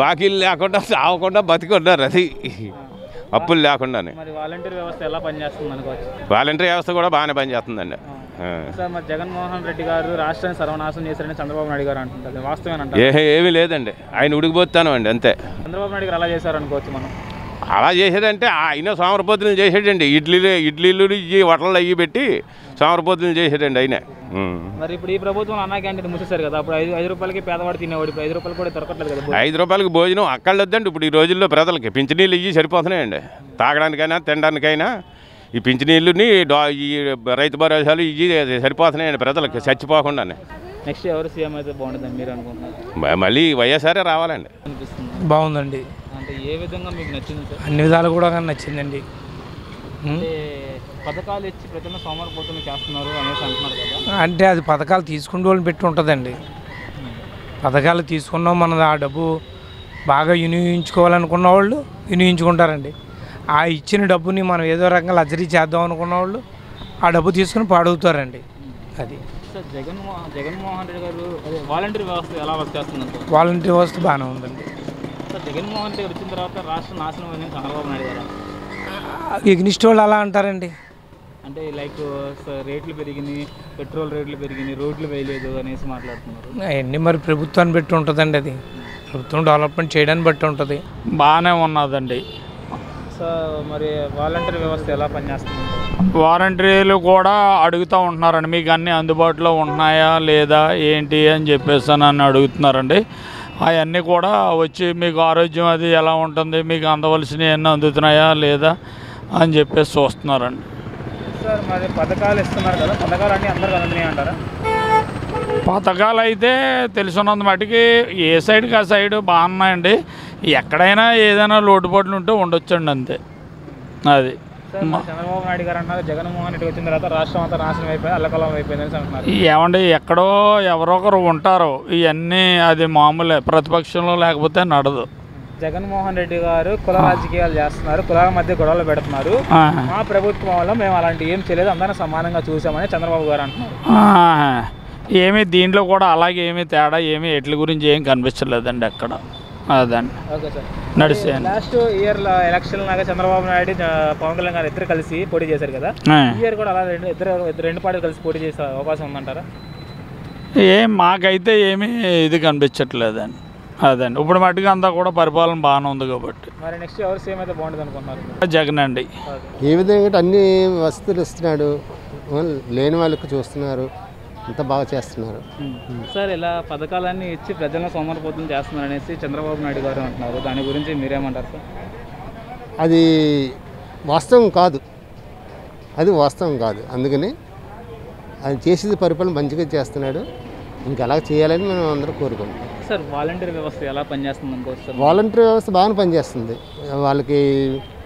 బాకీలు లేకుండా సావకుండా బతికున్నారు. అది అప్పులు లేకుండానే. మరి వాలంటీర్ వ్యవస్థ ఎలా పనిచేస్తుంది అనుకోవచ్చు? వాలంటీర్ వ్యవస్థ కూడా బాగానే పనిచేస్తుందండి. సార్ మరి జగన్మోహన్ రెడ్డి గారు రాష్ట్రాన్ని సర్వనాశనం చేశారని చంద్రబాబు నాయుడు గారు అంటుంటారు, వాస్తవేనంటారు? ఏమీ లేదండి, ఆయన ఉడికిపోతాను అండి అంతే. చంద్రబాబు నాయుడు గారు అలా చేశారు అనుకోవచ్చు మనం? అలా చేసేదంటే ఆయన సోమరిపోతులు చేసాడండి. ఇడ్లీలు ఇవి వటలు అయ్యి పెట్టి సోమరిపోతులు చేసాడండి ఆయన. మరి ఇప్పుడు ఈ ప్రభుత్వం అన్నా క్యాంటీన్ మూసేశారు కదా, అప్పుడు 5 రూపాయలకి పేదవాడు తినేవాడు, ఇప్పుడు 5 రూపాయలు కూడా దొరకట్లేదు కదా. 5 రూపాయలకి భోజనం అక్కర్లేదండి ఇప్పుడు ఈ రోజుల్లో ప్రజలకి. పింఛనీళ్ళు ఇవి సరిపోతున్నాయండి, తాగడానికైనా తినడానికైనా. ఈ పింఛనీళ్ళని ఈ రైతు భరోసాలు ఇవి సరిపోతున్నాయండి ప్రజలకి చచ్చిపోకుండానే. నెక్స్ట్ ఎవరు సీఎం అయితే బాగుంటుందని మీరు అనుకుంటున్నారు? మళ్ళీ వైఎస్ఆర్ రావాలండి. బాగుందండి. అంటే ఏ విధంగా మీకు నచ్చింది సార్? అన్ని విధాలు కూడా నచ్చిందండి. పథకాలు ఇచ్చి ప్రజలను సోమరిపోతులు చేస్తున్నారు అనేసి అంటున్నారు కదా. అంటే అది పథకాలు తీసుకునే వాళ్ళని పెట్టి ఉంటుందండి. పథకాలు తీసుకున్నాం, మన ఆ డబ్బు బాగా వినియోగించుకోవాలనుకున్న వాళ్ళు వినియోగించుకుంటారండి. ఆ ఇచ్చిన డబ్బుని మనం ఏదో రకంగా లగ్జరీ చేద్దాం అనుకున్న వాళ్ళు ఆ డబ్బు తీసుకుని పాడవుతారండి. అది సార్ జగన్మోహన్ రెడ్డి గారు అదే వాలంటీర్ వ్యవస్థ ఎలా వర్క్ చేస్తుందంటే వాలంటీర్ వ్యవస్థ బాగానే ఉందండి. సార్ జగన్మోహన్ రెడ్డి గారు వచ్చిన తర్వాత రాష్ట్రం నాశనం అయింది చంద్రబాబు నాయుడు గారు ఎగ్నిస్ట్ వాళ్ళు అలా అంటారండి. అంటే లైక్ రేట్లు పెరిగినాయి, పెట్రోల్ రేట్లు పెరిగినాయి, రోడ్లు వేయలేదు అనేసి మాట్లాడుతున్నారు. అవన్నీ మరి ప్రభుత్వాన్ని బట్టి ఉంటుందండి. అది ప్రభుత్వం డెవలప్మెంట్ చేయడాన్ని బట్టి ఉంటుంది. బాగానే ఉన్నదండి. సో మరి వాలంటీర్ వ్యవస్థ ఎలా పనిచేస్తుంది? వాలంటీర్లు కూడా అడుగుతూ ఉంటున్నారండి, మీకు అన్నీ అందుబాటులో ఉంటున్నాయా లేదా ఏంటి అని చెప్పేసి నన్ను అడుగుతున్నారండి. అవన్నీ కూడా వచ్చి మీకు ఆరోగ్యం అది ఎలా ఉంటుంది, మీకు అందవలసినవి అన్నీ అందుతున్నాయా లేదా అని చెప్పేసి చూస్తున్నారండి. సార్ మరి పథకాలు ఇస్తున్నారు కదా, పథకాలు అన్నీ అందరికీ అందుతున్నాయి అంటారా? పథకాలు అయితే తెలుసున్నంత మటుకి ఏ సైడ్కి ఆ సైడ్ బాగున్నాయండి. ఎక్కడైనా ఏదైనా లోటుపాట్లు ఉంటే ఉండొచ్చండి, అంతే. అది చంద్రబాబు నాయుడు గారు అన్నారు జగన్మోహన్ రెడ్డి వచ్చిన తర్వాత రాష్ట్రం అంతా నాశనం అయిపోయి అల్లకల్లం అయిపోయిందని అంటున్నారు. ఏమండి ఎక్కడో ఎవరో ఒకరు ఉంటారు, ఇవన్నీ అది మామూలే, ప్రతిపక్షంలో లేకపోతే నడదు. జగన్మోహన్ రెడ్డి గారు కుల రాజకీయాలు చేస్తున్నారు, కులాల మధ్య గొడవలు పెడుతున్నారు. మా ప్రభుత్వంలో మేము అలాంటి ఏం చేయలేదు, అందరినీ సమానంగా చూసామని చంద్రబాబు గారు అంటున్నారు. ఏమీ దీంట్లో కూడా అలాగే ఏమీ తేడా ఏమీ ఎట్ల గురించి ఏం కనిపించలేదండి అక్కడ. అదండి ఓకే సార్. నడిచేయండి. లాస్ట్ ఇయర్ ఎలక్షన్ లాగా చంద్రబాబు నాయుడు పవన్ కళ్యాణ్ గారు ఇద్దరు కలిసి పోటీ చేశారు కదా, ఈ ఇయర్ కూడా అలా రెండు పార్టీలు కలిసి పోటీ చేసే అవకాశం ఉందంటారా? మాకైతే ఏమీ ఇది కనిపించట్లేదండి. అదండి ఇప్పుడు మట్టుకు అంతా కూడా పరిపాలన బాగానే ఉంది కాబట్టి. మరి నెక్స్ట్ ఎవరు సీఎం అయితే బాగుంటుంది అనుకుంటున్నారు? జగన్ అండి. ఏ విధంగా అన్ని వసతులు ఇస్తున్నాడు, లేని వాళ్ళకి చూస్తున్నారు, అంత బాగా చేస్తున్నారు. సార్ ఇలా పథకాలన్నీ ఇచ్చి ప్రజలను సోమరిపోతులు చేస్తున్నారు అనేసి చంద్రబాబు నాయుడు గారు అంటున్నారు, దాని గురించి మీరేమంటారు సార్? అది వాస్తవం కాదు, అది వాస్తవం కాదు. అందుకని అది చేసేది పరిపాలన మంచిగా చేస్తున్నాడు, ఇంకా అలా చేయాలని మనం అందరూ కోరుకుంటాం. సార్ వాలంటీర్ వ్యవస్థ ఎలా పనిచేస్తుంది అనుకోవచ్చు సార్? వాలంటీర్ వ్యవస్థ బాగానే పనిచేస్తుంది. వాళ్ళకి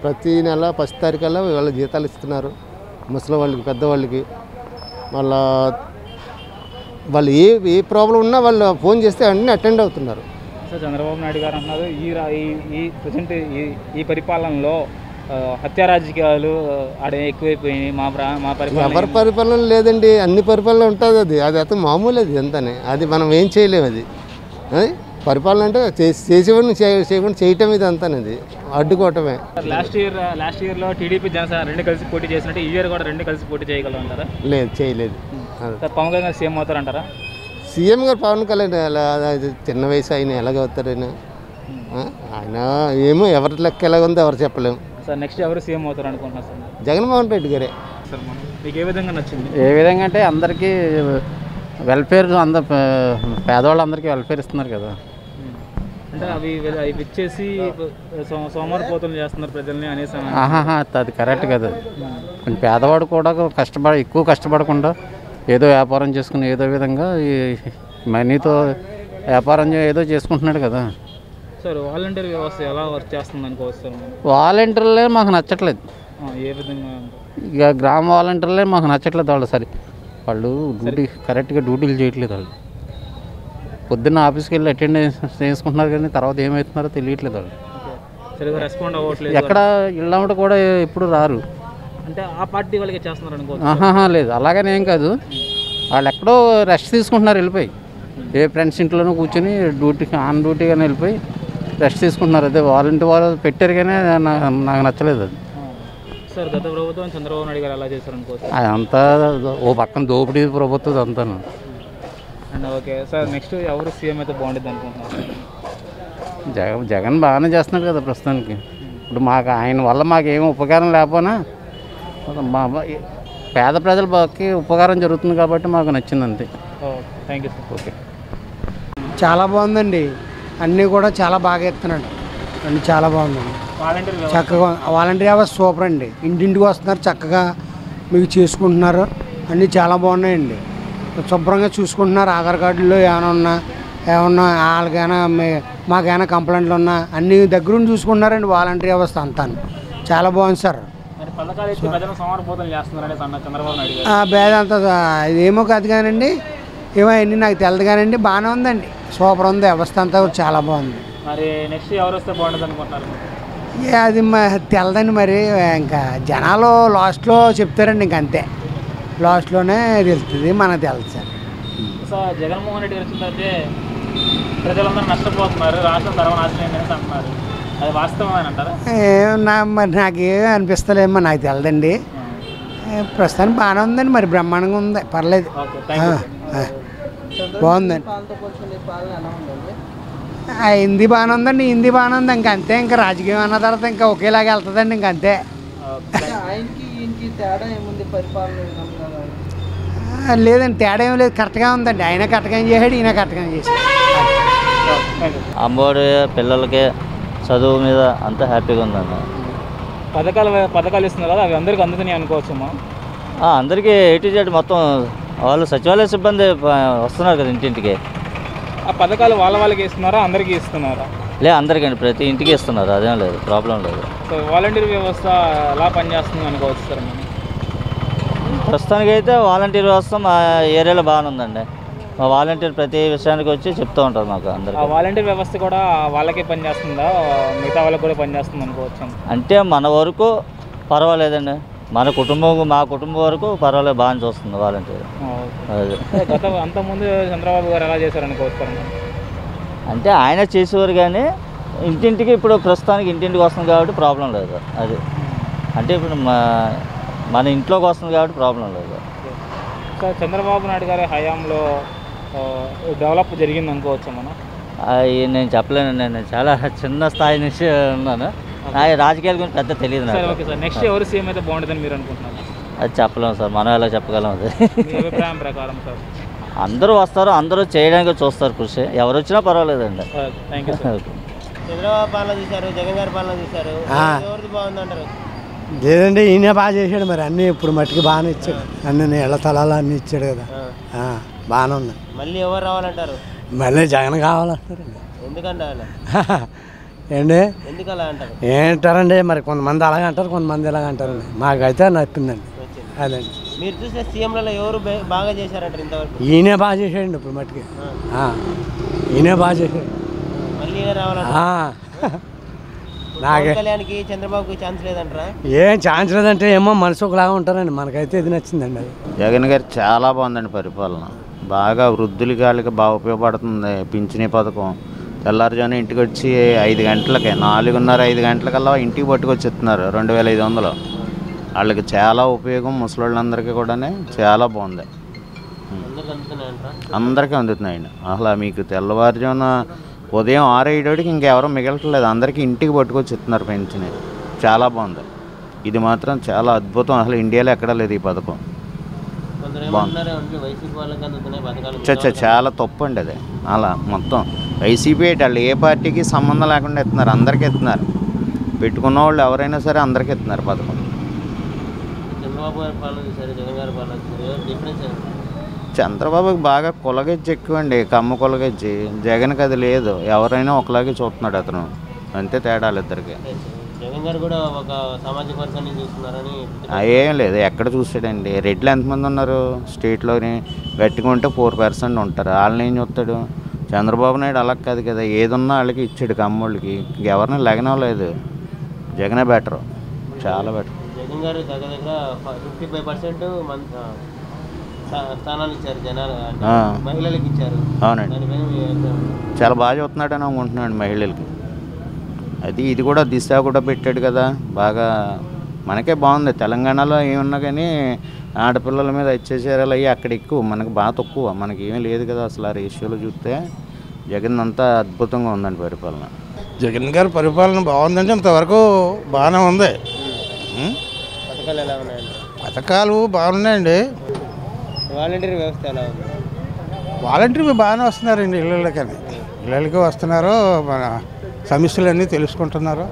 ప్రతి నెల 10 తారీఖుల్లో వాళ్ళ జీతాలు ఇస్తున్నారు, ముసలి వాళ్ళకి, పెద్దవాళ్ళకి. వాళ్ళు ఏ ప్రాబ్లం ఉన్నా వాళ్ళు ఫోన్ చేస్తే అన్నీ అటెండ్ అవుతున్నారు. సార్ చంద్రబాబు నాయుడు గారు అన్నారు ఈ ప్రజెంట్ ఈ పరిపాలనలో హత్యా రాజకీయాలు ఆడే ఎక్కువైపోయినాయి, మా పరిపాలన. ఎవరి పరిపాలన లేదండి, అన్ని పరిపాలన ఉంటుంది. అది అతను మామూలు, అది ఎంతనే, అది మనం ఏం చేయలేము. అది పరిపాలన అంటే చేసేవాడిని చేయకుండా చేయటం, ఇది అంతానేది అడ్డుకోవటమే. లాస్ట్ ఇయర్లో టీడీపీ జనసేన రెండు కలిసి పోటీ చేసినట్టు ఈ ఇయర్ కూడా రెండు కలిసి పోటీ చేయగలం అంటారా? లేదు, చేయలేదు. పవన్ కళ్యాణ్ సీఎం అవుతారంటారా? సీఎం గారు పవన్ కళ్యాణ్ ఎలా చిన్న వయసు ఆయన ఎలాగవుతారు? ఆయన ఏమో ఎవరి లెక్క ఎలాగుందో ఎవరు చెప్పలేము. సార్ నెక్స్ట్ ఎవరు సీఎం అవుతారు అనుకుంటున్నారు సార్? జగన్మోహన్ రెడ్డి గారే. సార్ మీకు ఏ విధంగా నచ్చింది? ఏ విధంగా అంటే అందరికీ వెల్ఫేర్, పేదవాళ్ళందరికీ వెల్ఫేర్ ఇస్తున్నారు కదా. అంటే అవి ఇచ్చేసి సోమరిపోతులు చేస్తున్నారు ప్రజల్ని అనేసి. అది కరెక్ట్ కదా. కొంచెం పేదవాడు కూడా ఎక్కువ కష్టపడకుండా ఏదో వ్యాపారం చేసుకుని ఏదో విధంగా ఈ మనీతో వ్యాపారం ఏదో చేసుకుంటున్నాడు కదా. సార్ వాలంటీర్ వ్యవస్థ ఎలా వర్క్ చేస్తుంది అనుకోవచ్చు సార్? వాలంటీర్లే మాకు నచ్చట్లేదు. ఏ విధంగా? ఇక గ్రామ వాలంటీర్లే మాకు నచ్చట్లేదు. వాళ్ళు కరెక్ట్గా డ్యూటీలు చేయట్లేదు. వాళ్ళు పొద్దున్న ఆఫీస్కి వెళ్ళి అటెండెన్స్ చేసుకుంటున్నారు, కానీ తర్వాత ఏమవుతున్నారో తెలియట్లేదు. వాళ్ళు రెస్పాండ్ అవ్వట్లేదు. ఎక్కడ ఇళ్ళమ్మట కూడా ఎప్పుడు రారు. అంటే ఆ పార్టీ వాళ్ళకి చేస్తున్నారు అనుకోవచ్చు? లేదు, అలాగనే ఏం కాదు. వాళ్ళు ఎక్కడో రెస్ట్ తీసుకుంటున్నారు వెళ్ళిపోయి, ఏ ఫ్రెండ్స్ ఇంట్లోనూ కూర్చొని ఆన్ డ్యూటీగానే వెళ్ళిపోయి రెస్ట్ తీసుకుంటున్నారు. అదే వాలంటీర్ వాళ్ళు పెట్టారు, కానీ నాకు నచ్చలేదు అది. సార్ గత ప్రభుత్వం చంద్రబాబు నాయుడు గారు ఎలా చేశారు అనుకోవచ్చు? అదంతా ఓ పక్కన దోపిడీ ప్రభుత్వం అంతా. అండ్ ఓకే సార్, నెక్స్ట్ ఎవరు సీఎం అయితే బాగుంటుంది అనుకుంటున్నారు? జగన్ బాగానే చేస్తున్నాడు కదా ప్రస్తుతానికి. ఇప్పుడు మాకు ఆయన వల్ల మాకేం ఉపకారం లేకపోయినా పేద ప్రజలకి ఉపకారం జరుగుతుంది కాబట్టి మాకు నచ్చింది, అంతే. Thank you sir. ఓకే. చాలా బాగుందండి, అన్నీ కూడా చాలా బాగా ఇస్తున్నాడు, అన్నీ చాలా బాగుందండి. చక్కగా వాలంటీర్ వ్యవస్థ సూపర్ అండి. ఇంటింటికి వస్తున్నారు, చక్కగా మీకు చేసుకుంటున్నారు, అన్నీ చాలా బాగున్నాయండి. శుభ్రంగా చూసుకుంటున్నారు. ఆధార్ కార్డులో ఏమైనా వాళ్ళకైనా మాకైనా కంప్లైంట్లు ఉన్నా అన్ని దగ్గరుండి చూసుకుంటున్నారండి. వాలంటీర్ వ్యవస్థ అంతా చాలా బాగుంది సార్. భేద అంత ఇదేమో కాదు కానండి, ఏమో అన్నీ నాకు తెలియదు కానండి, బాగానే ఉందండి, సూపర్ ఉంది. వ్యవస్థ అంతా చాలా బాగుంది. మరి నెక్స్ట్ ఎవరు వస్తే బాగుంటుంది అనుకుంటున్నారు? అది తెలదండి, మరి ఇంకా జనాలు లాస్ట్లో చెప్తారండి, ఇంకంతే. లాస్ట్లోనే తెలుస్తుంది, మనకు తెలుసు సార్. బహుశా జగన్మోహన్ రెడ్డి గారు వచ్చిన తర్వాతే ప్రజలందరూ నష్టపోతున్నారు, రాష్ట్రం సర్వనాశనం అయిందని అంటున్నారు. అది వాస్తవమేనంటారా? మరి నాకేం అనిపిస్తలేమో, నాకు తెలదండి. ప్రస్తుతానికి బాగానే ఉందండి, మరి బ్రహ్మాండంగా ఉంది, పర్లేదు, బాగుందండి. హిందీ బాగానే ఉందండి, హిందీ బాగానే ఉంది, ఇంకా అంతే. ఇంకా రాజకీయం అన్న తర్వాత ఇంకా ఒకేలాగా వెళ్తుందండి, ఇంక అంతే. లేదండి, తేడా ఏం లేదు, కరెక్ట్గా ఉందండి. ఆయన కరెక్ట్గా చేశాడు, ఈయన కరెక్ట్గా చేశాడు. అమ్మఒడి పిల్లలకి చదువు మీద అంతా హ్యాపీగా ఉందండి. పథకాలు ఇస్తున్నారు కదా, అవి అందరికీ అందుతున్నాయి అనుకోవచ్చమ్మా? అందరికీ A-Z మొత్తం వాళ్ళు సచివాలయ సిబ్బంది వస్తున్నారు కదా ఇంటింటికి. ఆ పథకాలు వాళ్ళకి ఇస్తున్నారా, అందరికీ ఇస్తున్నారా? అందరికండి, ప్రతి ఇంటికి ఇస్తున్నారు, అదేం లేదు, ప్రాబ్లం లేదు. సో వాలంటీర్ వ్యవస్థ ఎలా పనిచేస్తుంది అనుకోవచ్చు సార్ మనం? ప్రస్తుతానికి అయితే వాలంటీర్ వ్యవస్థ మా ఏరియాలో బాగానే ఉందండి. మా వాలంటీర్ ప్రతి విషయానికి వచ్చి చెప్తూ ఉంటారు మాకు అందరికీ. ఆ వాలంటీర్ వ్యవస్థ కూడా వాళ్ళకే పనిచేస్తుందా, మిగతా వాళ్ళకి కూడా పనిచేస్తుంది అనుకోవచ్చు? అంటే మన వరకు పర్వాలేదండి, మా కుటుంబం వరకు పర్వాలేదు, బాగానే చూస్తుంది వాలంటీర్. అదే అంతకుముందు చంద్రబాబు గారు ఎలా చేశారు అనుకోవచ్చు? అంటే ఆయన చేసేవారు కానీ ఇంటింటికి ఇప్పుడు ప్రస్తుతానికి ఇంటింటికి వస్తుంది కాబట్టి ప్రాబ్లం లేదు. అది అంటే ఇప్పుడు మన ఇంట్లోకి వస్తుంది కాబట్టి ప్రాబ్లం లేదు. సార్ చంద్రబాబు నాయుడు గారి హయాంలో డెవలప్ జరిగింది అనుకోవచ్చు మనం? నేను చెప్పలేను, నేను చాలా చిన్న స్థాయి నుంచి ఉన్నాను, రాజకీయాల గురించి పెద్ద తెలియదు నాకు. ఓకే సార్, నెక్స్ట్ ఎవరు సీఎం అయితే బాగుంటుందని మీరు అనుకుంటున్నారు? అది చెప్పలేము సార్, మనం ఎలా చెప్పగలం? అది మీ అభిప్రాయం ప్రకారం సార్? అందరూ వస్తారు, అందరూ చేయడానికి చూస్తారు కృషి, ఎవరు వచ్చినా పర్వాలేదండి. Thank you sir. చంద్రబాబు పాలన చూశారు, జగన్ గారి పాలన చూశారు, ఎవరిది బాగుందంటారు? లేదండి, ఈయన బాగా చేశాడు, మరి అన్నీ ఇప్పుడు మట్టికి బాగానే ఇచ్చాడు, అన్ని ఇళ్ల తలాలు అన్నీ ఇచ్చాడు కదా, బాగానే ఉంది. మళ్ళీ ఎవరు రావాలంటారు? మళ్ళీ జగన్ కావాలంటారండి. ఎందుకంటే అలా ఏంటి ఎందుకు అలా అంటారు? ఏంటారండి, మరి కొంతమంది అలాగ అంటారు, కొంతమంది ఇలాగ అంటారండి. మాకైతే నచ్చిందండి అదండి. మీరు చూసిన సీఎంలలో ఎవరు బాగా చేశారంటారు ఇంతవరకు? ఈయనే బాగా చేశాడండి ఇప్పుడు మట్టికి, ఈయనే బాగా చేశాడు. మళ్ళీ రావాలంట. నాకే కళ్యాణ్కి చంద్రబాబుకి ఛాన్స్ లేదంటారా? ఏం ఛాన్స్ లేదంటే ఏమో మనసు ఒకలాగా ఉంటారండి, మనకైతే ఇది నచ్చిందండి. అది జగన్ గారు చాలా బాగుందండి పరిపాలన, బాగా వృద్ధుల గాలికి బాగా ఉపయోగపడుతుంది. పింఛనీ పథకం తెల్లారుజామున ఇంటికి వచ్చి 5 గంటలకే 4:30-5 గంటలకల్లా ఇంటికి పట్టుకొచ్చిస్తున్నారు 2500. వాళ్ళకి చాలా ఉపయోగం, ముసలోళ్ళందరికీ కూడా చాలా బాగుంది, అందరికీ అందుతున్నాయండి. అసలు మీకు తెల్లవారుజామున ఉదయం 6-7 ఇంకెవరో మిగలట్లేదు, అందరికీ ఇంటికి పట్టుకొచ్చి ఇస్తున్నారు పెన్షన్, చాలా బాగుంది. ఇది మాత్రం చాలా అద్భుతం, అసలు ఇండియాలో ఎక్కడా లేదు ఈ పథకం. చాలా తప్పు అండి అది. అలా మొత్తం వైసీపీ వాళ్ళు ఏ పార్టీకి సంబంధం లేకుండా ఇస్తున్నారు, అందరికీ ఇస్తున్నారు, పెట్టుకున్న వాళ్ళు ఎవరైనా సరే అందరికీ ఇస్తున్నారు పథకం. చంద్రబాబుకి బాగా కులగెజ్జి ఎక్కువండి, కమ్మ కులగెజ్జి. జగన్కి అది లేదు, ఎవరైనా ఒకలాగే చూస్తున్నాడు అతను, అంతే తేడాలు ఇద్దరికి. జగన్ గారు కూడా ఒక సామాజిక వర్గాన్ని చూస్తున్నారని ఏం లేదు, ఎక్కడ చూస్తాడండి? రెడ్లు ఎంతమంది ఉన్నారు స్టేట్లోని? గట్టిగా ఉంటే 4% ఉంటారు, వాళ్ళని ఏం చూస్తాడు? చంద్రబాబు నాయుడు అలా కాదు కదా, ఏదున్నా వాళ్ళకి ఇచ్చాడు, కమ్మోళ్ళకి ఎవరిని లెగనవలేదు. జగనే బెటరు, చాలా బెటర్. జగన్ గారు దగ్గర 55% స్థానాలు ఇచ్చారు, జనాలు మహిళలకు ఇచ్చారు. అవునండి, చాలా బాగా చూస్తున్నాడు అని అనుకుంటున్నాడు మహిళలకి. అది ఇది కూడా దిశ కూడా పెట్టాడు కదా, బాగా మనకే బాగుంది. తెలంగాణలో ఏమన్నా కానీ ఆడపిల్లల మీద అత్యాచారాలు అయ్యి అక్కడ ఎక్కువ, మనకు బాగా తక్కువ, మనకి ఏమీ లేదు కదా అసలు. ఆ రేషియోలో చూస్తే జగన్ అంతా అద్భుతంగా ఉందండి పరిపాలన. జగన్ గారి పరిపాలన బాగుందంటే ఇంతవరకు బాగానే ఉంది. పథకాలు ఎలా ఉన్నాయండి? పథకాలు బాగున్నాయండి. వాలంటీర్ వ్యవస్థ ఎలా ఉంది? వాలంటీర్ బాగానే వస్తున్నారండి, ఇళ్ళకి వస్తున్నారు, మన సమస్యలన్నీ తెలుసుకుంటున్నారు,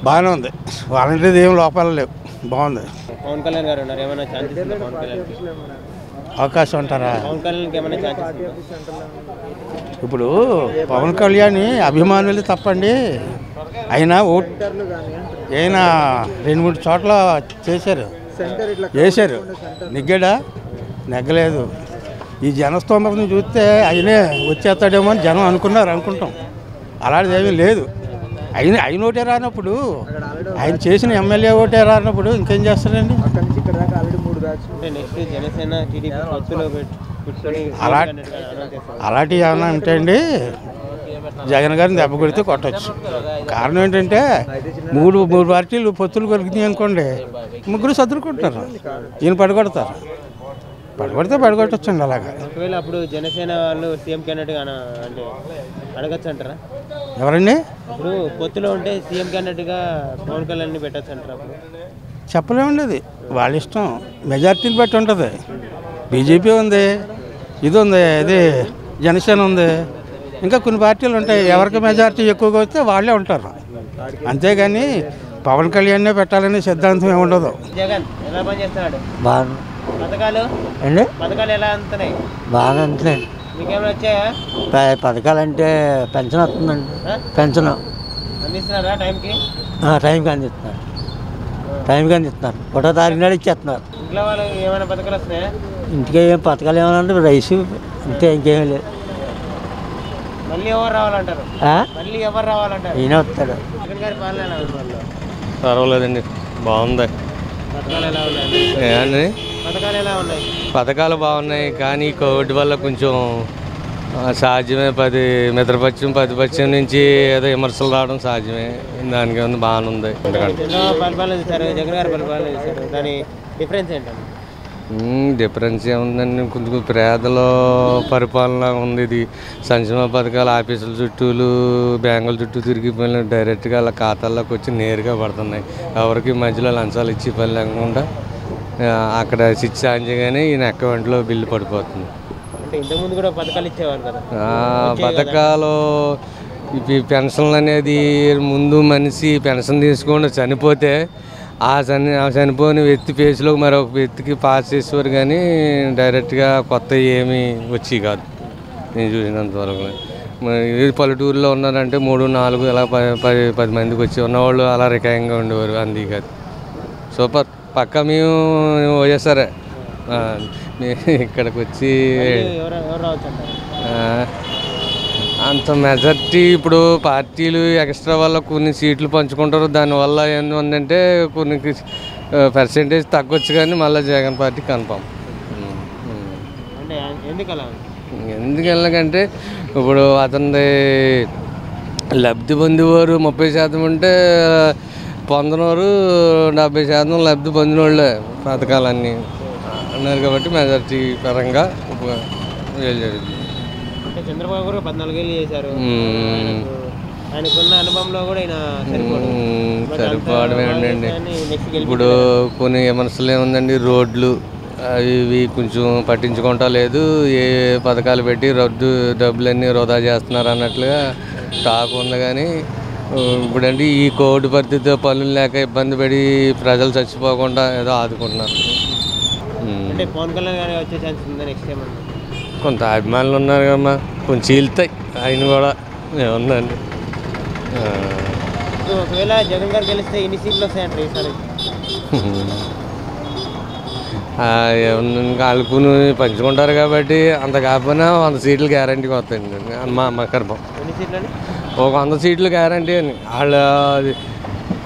బాగానే ఉంది. వాలంటీర్ ఏం లోపాలు లేవు, బాగుంది. పవన్ కళ్యాణ్ గారు ఉన్నారు, ఏమైనా ఛాన్సెస్ ఉందా పవన్ కళ్యాణ్కి? అవకాశం అంటారా? పవన్ కళ్యాణ్కి ఏమైనా ఛాన్సెస్ ఉందా? ఇప్పుడు పవన్ కళ్యాణ్ అభిమానులు తప్పండి, అయినా అయినా 2-3 చోట్ల చేశారు, వేశారు, నెగ్గలేదు. ఈ జనస్తోమతను చూస్తే ఆయనే వచ్చేస్తాడేమో అని జనం అనుకుంటాం, అలాంటిది ఏమీ లేదు. ఆయన ఓటే రానప్పుడు, ఆయన చేసిన ఎమ్మెల్యే ఓటే రానప్పుడు ఇంకేం చేస్తారండి? అంటే నెక్స్ట్ జనసేన టీడీపీ పొత్తులో అలాంటివి ఏమైనా ఉంటే అండి జగన్ గారిని దెబ్బ కొడితే కొట్టచ్చు. కారణం ఏంటంటే మూడు పార్టీలు పొత్తులు కొలికినాయి అనుకోండి, ముగ్గురు సర్దుకుంటారు, ఈయన పడగొడతారు. పడగొట్టచ్చండి అలాగా. ఒకవేళ అప్పుడు జనసేన వాళ్ళు సీఎం క్యాండిడేట్ అంటే అడగచ్చు అంటారా? ఎవరండి? ఇప్పుడు పొత్తులో ఉంటే సీఎం క్యాండిడేట్గా పవన్ కళ్యాణ్ని పెట్టచ్చు అంటారా? అప్పుడు చెప్పలేమండి, అది వాళ్ళ ఇష్టం, మెజార్టీని బట్టి ఉంటుంది. బీజేపీ ఉంది, ఇది ఉంది, ఇది జనసేన ఉంది, ఇంకా కొన్ని పార్టీలు ఉంటాయి. ఎవరికి మెజార్టీ ఎక్కువగా వస్తే వాళ్ళే ఉంటారు. అంతేగాని పవన్ కళ్యాణ్నే పెట్టాలనే సిద్ధాంతం ఏమి ఉండదు. జగన్ ఎలా పనిచేస్తున్నాడు? బాగా పథకాలు అండి, పథకాలు ఎలా అందుతున్నాయి? బాగా అంతలేదు. మీకేమైనా వచ్చాయా? పథకాలంటే పెన్షన్ వస్తుందండి, పెన్షన్ అందిస్తున్నారా టైంకి? టైంకి అందిస్తున్నారు, టైంకి అందిస్తున్నారు. 1వ తారీఖు నాడు ఇచ్చేస్తున్నారు. ఇంట్లో వాళ్ళకి ఏమైనా పథకాలు వస్తున్నాయా? ఇంటికి ఏం పథకాలు ఏమన్నా రైసు అంతే, ఇంకేమీ లేదు. మళ్ళీ ఎవరు రావాలంటారు? మళ్ళీ ఎవరు రావాలంటారు? ఈయన వస్తాడు. జగన్ గారి పాలన ఎలా ఉంది వాళ్ళు? పర్వాలేదండి, బాగుంది. పథకాలు ఎలా ఉన్నాయి? ఏమండి పథకాలు ఎలా ఉన్నాయి? పథకాలు బాగున్నాయి, కానీ కోవిడ్ వల్ల కొంచెం సాధ్యమే. మిత్రపక్షం ప్రతిపక్షం నుంచి ఏదో విమర్శలు రావడం సాధ్యమే. దానికి ఉంది బాగానే ఉంది. చంద్రబాబు పరిపాలన చేశారు, జగన్ గారి పరిపాలన చేశారు, దాని డిఫరెన్స్ ఏంటండి? డిఫరెన్స్ ఏముందండి, కొంచెం పేదల పరిపాలన ఉంది. ఇది సంక్షేమ పథకాలు ఆఫీసుల చుట్టూలు బ్యాంకుల చుట్టూ తిరిగిపోయిన డైరెక్ట్గా అలా ఖాతాల్లోకి వచ్చి నేరుగా పడుతున్నాయి. ఎవరికి మధ్యలో లంచాలు ఇచ్చి పని లేకుండా అక్కడ స్విచ్ ఆన్ చేయగానే ఈయన అకౌంట్లో బిల్లు పడిపోతుంది. అంటే ఇంతకుముందు కూడా పథకాలు ఇచ్చేవారు కదా? పథకాలు ఇవి పెన్షన్లు అనేది ముందు మనిషి పెన్షన్ తీసుకొని చనిపోతే ఆ చనిపోయిన వ్యక్తి ఫేస్లో మరొక వ్యక్తికి పాస్ చేసేవారు, కానీ డైరెక్ట్గా కొత్త ఏమీ వచ్చి కాదు నేను చూసినంతవరకు. పల్లెటూరులో ఉన్నారంటే 3, 4 ఇలా 10 మందికి వచ్చి ఉన్నవాళ్ళు అలా రికాయంగా ఉండేవారు. అంది కాదు. సూపర్ పక్క మేము వైఎస్ఆర్ ఇక్కడికి వచ్చి అంత మెజార్టీ. ఇప్పుడు పార్టీలు ఎక్స్ట్రా వల్ల కొన్ని సీట్లు పంచుకుంటారు, దానివల్ల ఏంటంటే కొన్ని పర్సెంటేజ్ తగ్గొచ్చు, కానీ మళ్ళీ జగన్ పార్టీ కన్ఫామ్. ఎందుకంటే ఇప్పుడు అతనిది లబ్ధి పొందేవారు 30% ఉంటే పొందనవారు 70% లబ్ధి పొందిన వాళ్ళే పథకాలన్నీ అన్నారు కాబట్టి మెజార్టీ పరంగా జరిగింది. చంద్రబాబు గారు 14 ఏళ్ళు చేశారు, ఆయనకున్న అనుభవంలో కూడా ఆయన సరిపోవడమే ఉండండి. ఇప్పుడు కొన్ని విమర్శలు ఏముందండి, రోడ్లు అవి కొంచెం పట్టించుకుంటా లేదు, ఏ పథకాలు పెట్టి డబ్బులన్నీ వృధా చేస్తున్నారు అన్నట్లుగా టాక్ ఉంది. కానీ ఇప్పుడంటే ఈ కోవిడ్ పరిస్థితితో పనులు లేక ఇబ్బంది పడి ప్రజలు చచ్చిపోకుండా ఏదో ఆదుకుంటున్నారు. అంటే పవన్ కళ్యాణ్ గారు వచ్చే ఛాన్స్ ఉందా నెక్స్ట్ టైం? కొంత అభిమానులు ఉన్నారు కమ్మా, కొంచెం చీలుతాయి ఆయన కూడా ఏముందండి. ఒకవేళ జగన్ గారు గెలిస్తే ఎన్ని సీట్లు వస్తాయంటారు ఈసారి? కాలుకుని పంచుకుంటారు కాబట్టి అంత కాకపోయినా 100 సీట్లు గ్యారంటీగా వస్తాయండి. మా కర్మం ఒక 100 సీట్లు గ్యారంటీ అని వాళ్ళు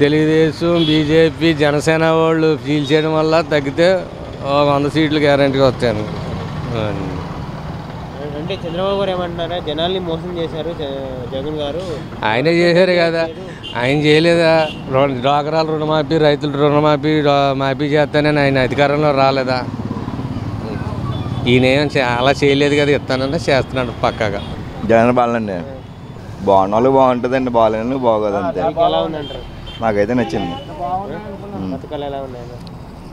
తెలుగుదేశం, బీజేపీ, జనసేన వాళ్ళు ఫీల్ చేయడం వల్ల తగ్గితే 100 సీట్లు గ్యారంటీగా వస్తాయని. అంటే చంద్రబాబు గారు ఏమంటున్నారా, జనాల్ని మోసం చేశారు జగన్ గారు? ఆయనే చేశారు కదా, ఆయన చేయలేదా? డ్వాక్రాల రుణమాఫీ, రైతుల రుణమాఫీ మాఫీ చేస్తానని ఆయన అధికారంలో రాలేదా? ఈయన అలా చేయలేదు కదా, ఇస్తానంటే చేస్తున్నాడు పక్కాగా. జగన్ బాగాలండి, బాగున్న వాళ్ళు బాగుంటుందండి, బాగాలేని బాగోదు అంతే. నాకైతే నచ్చింది.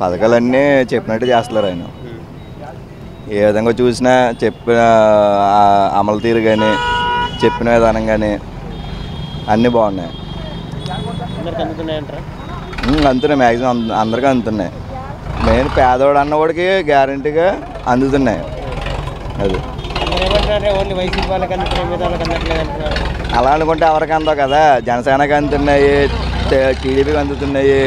పథకాలన్నీ చెప్పినట్టు చేస్తున్నారు ఆయన. ఏ విధంగా చూసినా చెప్పిన అమలు తీరు కానీ చెప్పిన విధానం కానీ అన్నీ బాగున్నాయి. అందుతున్నాయి, మ్యాక్సిమం అందరికీ అందుతున్నాయి. మెయిన్ పేదవాడు అన్నవాడికి గ్యారంటీగా అందుతున్నాయి. అది అలా అనుకుంటే ఎవరికి అందవు కదా, జనసేనకి అందుతున్నాయి, టీడీపీకి అందుతున్నాయి,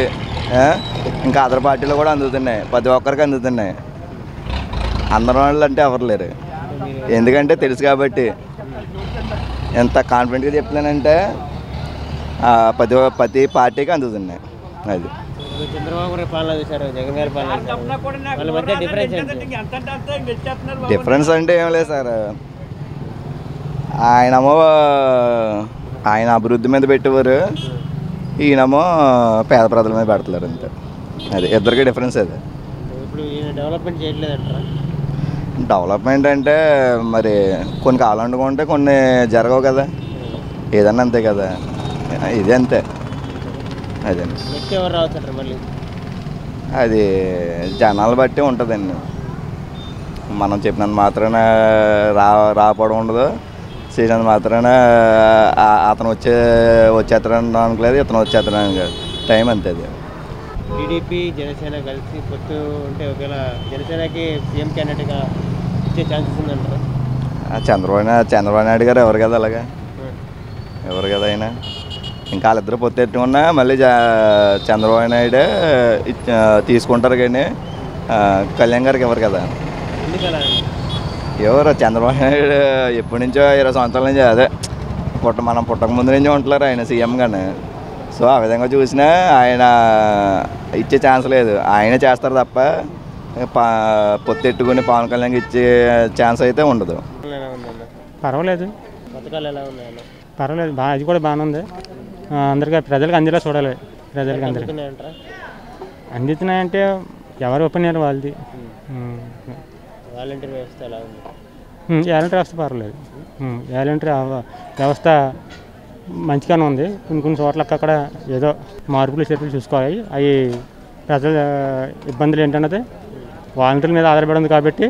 ఇంకా అదర్ పార్టీలో కూడా అందుతున్నాయి, ప్రతి ఒక్కరికి అందుతున్నాయి. అందరం వాళ్ళు అంటే ఎవరు లేరు, ఎందుకంటే తెలుసు కాబట్టి. ఎంత కాన్ఫిడెంట్గా చెప్తున్నానంటే ప్రతి పార్టీకి అందుతున్నాయి. అది చంద్రబాబు గారి పాలన చూశారు, జగన్ గారి పాలన చూశారు. వాళ్ళ మధ్య డిఫరెన్స్ ఏంటి? డిఫరెన్స్ అంటే ఏం లేదు సార్. ఆయనేమో ఆయన అభివృద్ధి మీద పెట్టేవారు, ఈయనేమో పేద ప్రజల మీద పెడతారు అంతే. అది ఇద్దరికి డిఫరెన్స్ అది. ఇప్పుడు ఈయన డెవలప్మెంట్ చేయట్లేదంటారా? డెవలప్మెంట్ అంటే మరి కొన్ని కాలం అనుకుంటే కొన్ని జరగవు కదా, ఏదన్నా అంతే కదా, ఇది అంతే. అదే నెక్స్ట్ ఎవరు రావచ్చు మళ్ళీ? అది జనాలు బట్టి ఉంటుందండి. మనం చెప్పినంత మాత్రాన రాకపోవడం ఉండదు, చేసినంత మాత్రాన అతను వచ్చేస్తాడని అనుకోలేదు, ఇతను వచ్చేస్తాడని కాదు, టైం అంతే. అది టీడీపీ జనసేన కలిసి పొత్తు ఉంటే ఒకవేళ జనసేనకి సీఎం క్యాండిడేట్గా ఇచ్చే ఛాన్సెస్ ఉందంటారా? చంద్రబాబు నాయుడు గారు ఎవరు కదా, అలాగా ఎవరు కదా ఆయన. ఇంకా వాళ్ళిద్దరు పొత్తెట్టుకున్నా మళ్ళీ చంద్రబాబు నాయుడే తీసుకుంటారు, కానీ కళ్యాణ్ గారికి ఎవరు కదా. ఎవరు చంద్రబాబు నాయుడు ఎప్పటి నుంచో 20 సంవత్సరాల నుంచి అదే మనం పుట్టక ముందు నుంచి ఉంటున్నారు ఆయన సీఎంగానే. సో ఆ విధంగా చూసినా ఆయన ఇచ్చే ఛాన్స్ లేదు, ఆయనే చేస్తారు తప్ప పొత్తెట్టుకుని పవన్ కళ్యాణ్కి ఇచ్చే ఛాన్స్ అయితే ఉండదు. పర్వాలేదు, పథకాలు ఎలా ఉన్నాయన్న? పర్వాలేదు, అది కూడా బాగానే ఉంది. అందరికీ ప్రజలకు అందేలా చూడాలి. ప్రజలకు అందరికీ అందుతున్నాయంటే ఎవరు ఒపీనియన్ వాళ్ళది. వాలంటీర్ వ్యవస్థ ఎలా ఉంది? వాలంటీర్ వ్యవస్థ పర్వాలేదు. వాలంటీర్ వ్యవస్థ మంచిగానే ఉంది. కొన్ని చోట్ల అక్కడ ఏదో మార్పులు చేతులు చూసుకోవాలి. అవి ప్రజల ఇబ్బందులు ఏంటన్నది వాలంటీర్ల మీద ఆధారపడి ఉంది కాబట్టి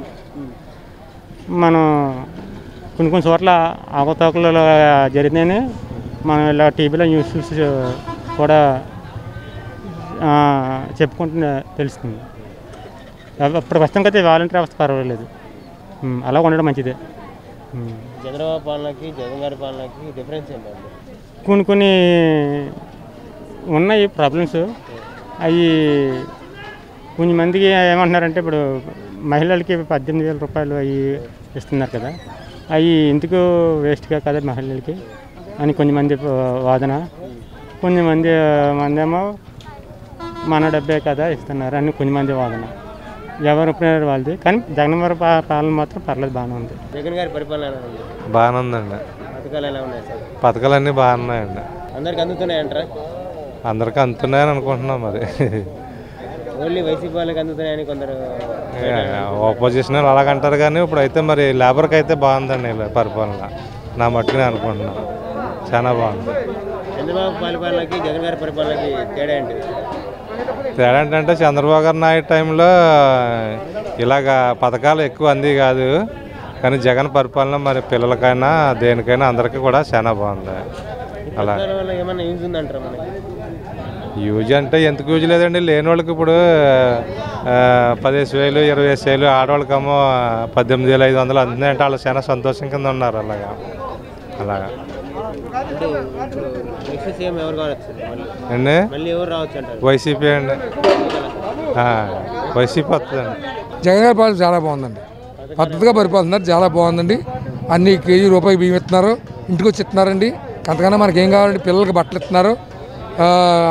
మనం కొన్ని చోట్ల అవకతవకలు జరిగినాయని మనం ఇలా టీవీలో న్యూస్ చూసి కూడా చెప్పుకుంటే తెలుస్తుంది. ఇప్పుడు ప్రస్తుతానికి అయితే వాలంటీర్ వ్యవస్థ పర్వాలేదు, అలా ఉండడం మంచిదే. చంద్రబాబు పాలనకి జగన్ గారి పాలనకి డిఫరెన్స్ ఏంటండి? కొన్ని ఉన్నాయి ప్రాబ్లమ్స్. అవి కొంతమందికి ఏమంటున్నారంటే ఇప్పుడు మహిళలకి 18,000 రూపాయలు అవి ఇస్తున్నారు కదా, అవి ఎందుకు వేస్ట్గా కదా మహిళలకి అని కొంతమంది వాదన. కొంతమంది ఏమో మన డబ్బే కదా ఇస్తున్నారు అని కొంతమంది వాదన. ఎవరు ఒప్పుకున్నారు వాళ్ళది. కానీ జగన్ గారి పాలన మాత్రం పర్లేదు, బాగానే ఉంది. జగన్ గారి పరిపాలన ఎలా ఉంది? బాగానే ఉందండి. పథకాలు ఎలా ఉన్నాయి సార్? పథకాలన్నీ బాగున్నాయండి. అందరికి అందుతున్నాయంటారా? అందరికీ అందుతున్నాయని అనుకుంటున్నాం. మరి ఓన్లీ వైసీపీ వాళ్ళకి అందుతున్నాయని కొందరు ఆపోజిషన్ అలాగంటారు, కానీ ఇప్పుడు అయితే మరి లేబర్కి అయితే బాగుందండి పరిపాలన. నా మట్టుకు నేను అనుకుంటున్నాను చాలా బాగుంది. చంద్రబాబు పరిపాలనకి జగన్ గారి పరిపాలనకి తేడా ఏంటి? తేడా ఏంటంటే చంద్రబాబు గారి నాయుడు టైంలో ఇలాగ పథకాలు ఎక్కువ అంది కాదు, కానీ జగన్ పరిపాలన మరి పిల్లలకైనా దేనికైనా అందరికీ కూడా చాలా బాగుంది. అలా ఏమన్నా యూజ్ ఉందంటారా మనకి? యూజ్ అంటే ఎందుకు యూజ్ లేదండి, లేని వాళ్ళకి ఇప్పుడు 15,000 20,000, ఆడవాళ్ళకేమో 18,500 అందుతున్నాయంటే వాళ్ళు చాలా సంతోషం కింద ఉన్నారు. అలాగా వైసీపీ అండి, వైసీపీ వస్తుందండి. జగన్ గారి పాలన చాలా బాగుందండి, పద్ధతిగా పరిపాలన చాలా బాగుందండి. అన్ని కేజీ రూపాయి బియ్యం ఇస్తున్నారు, ఇంటికి వచ్చి ఇస్తున్నారండి. అంతకన్నా మనకి ఏం కావాలండి, పిల్లలకి బట్టలు ఇస్తున్నారు,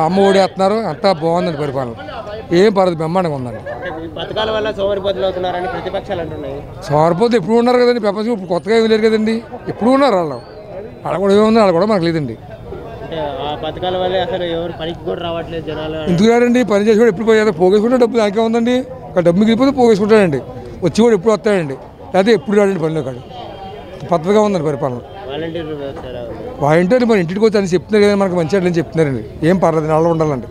అమ్మ ఒడి వేస్తున్నారు, అంతా బాగుందండి పరిపాలన. ఏం పర్లేదు, బ్రహ్మాండంగా ఉందండి. పథకాల వల్ల సోమరిపోతులు అవుతున్నారని ప్రతిపక్షాలు అంటున్నాయి. సోమరిపోతు ఎప్పుడు ఉన్నారు కదండి, ప్రపంచం ఇప్పుడు కొత్తగా ఏమి లేరు కదండి, ఎప్పుడు ఉన్నారు వాళ్ళు. అలా కూడా ఏముంది, అలా కూడా మనకు లేదండి. అంటే ఆ పథకాల వల్లే అసలు ఎవరు పనికి కూడా రావట్లేదు జనాలు. ఎందుకు రాడండి, పని చేసి కూడా ఎప్పుడు పోయేది, పోగేసుకుంటే డబ్బు దానికే ఉందండి. డబ్బు మిగిలిపోతే పోగేసుకుంటాడండి, వచ్చి కూడా ఎప్పుడు వస్తాడండి, లేకపోతే ఎప్పుడు రాడండి పనిలో కాదు. పద్ధతిగా ఉందండి పరిపాలన. వాలంటీర్ మరి ఇంటికి వచ్చి అని చెప్తున్నారు కదా, మనకు మంచి అని చెప్తున్నారండి. ఏం పర్లేదు, వాళ్ళు ఉండాలండి.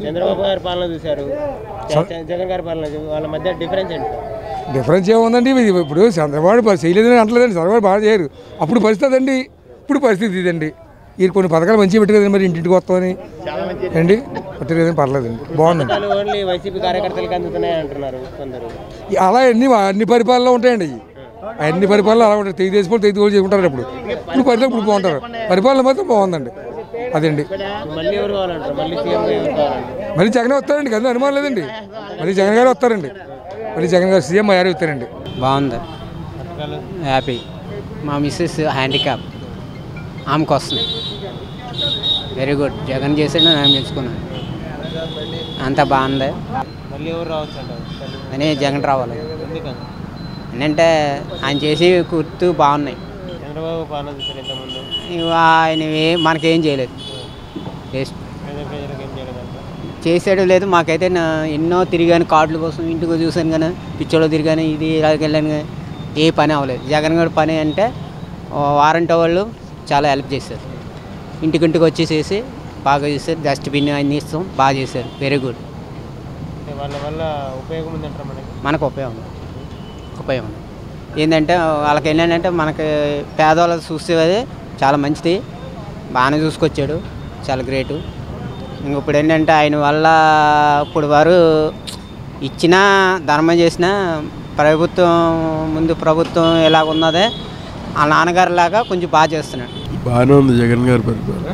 చంద్రబాబు గారి పాలన చూశారు, జగన్ గారి పాలన, వాళ్ళ మధ్య డిఫరెన్స్ ఏంటి? డిఫరెన్స్ ఏముందండి, ఇప్పుడు చంద్రబాబు చేయలేదని అంటలేదండి, చంద్రబాబు బాగా చేయరు. అప్పుడు పరిస్థితి అండి, ఇప్పుడు పరిస్థితి ఇదండి. ఈ కొన్ని పథకాలు మంచిగా పెట్టారు కదండి, మరి ఇంటింటికి వస్తామని అండి పెట్టారు కదండి, పర్లేదండి, బాగుందండి. ఓన్లీ వైసీపీ కార్యకర్తలకు అందుతున్నాయి అంటున్నారు కొందరు. అలా అన్ని పరిపాలనలో ఉంటాయండి, అన్ని పరిపాలనలు అలా ఉంటాయి. తెలుగుదేశం తెలుగుదేశం చేసుకుంటారు. ఇప్పుడు పరిపాలన ఇప్పుడు బాగుంటారు, పరిపాలన మాత్రం బాగుందండి. అదండి. మళ్ళీ జగన్ వస్తారండి కదా, అనుమానం లేదండి. మళ్ళీ జగన్ గారు వస్తారండి, మళ్ళీ జగన్ గారు సీఎం అయ్యారు వస్తారండి. బాగుంది, హ్యాపీ. మా మిస్సెస్ హ్యాండిక్యాప్, ఆమెకు వస్తుంది. Very good. జగన్ చేసాడు, నేను మెచ్చుకున్నాను. అంత బాగుంది. మళ్ళీ ఎవరు రావచ్చు అంటారు? అని జగన్ రావాలి. ఎందుకని? ఏంటంటే ఆయన చేసి గుర్తు బాగున్నాయి. చంద్రబాబు పాలన చూసారు ఇంతకుముందు. ఆయన మనకేం చేయలేదు, వేస్ట్ ప్రజలకు ఏం చేయలేదంట. చేసాడు లేదు. మాకైతే ఎన్నో తిరిగాను, కార్డుల కోసం ఇంటికి చూశాను కానీ, పిచ్చోళ్ళు తిరిగాను, ఇది ఇలాగ వెళ్ళాను కానీ ఏ పని అవ్వలేదు. జగన్ గారి పని అంటే వారంటీ వాళ్ళు చాలా హెల్ప్ చేశారు. ఇంటికింటికి వచ్చేసేసి బాగా చేశారు. డస్ట్బిన్ అన్నీ ఇస్తాం, బాగా చేశారు. Very good. వాళ్ళ వల్ల ఉపయోగం ఉందంటారా మనకు ఉపయోగం ఉంది. ఏంటంటే వాళ్ళకి ఏంటంటే మనకి పేదవాళ్ళకి చూసేది చాలా మంచిది. బాగానే చూసుకొచ్చాడు, చాలా గ్రేటు. ఇంక ఇప్పుడు ఏంటంటే ఆయన వల్ల ఇప్పుడు వారు ఇచ్చిన ధర్మం చేసిన ప్రభుత్వం ఎలాగ ఉన్నదే ఆ నాన్నగారి లాగా కొంచెం బాగా చేస్తున్నాడు. బాగానే ఉంది జగన్ గారి పరిపాలన.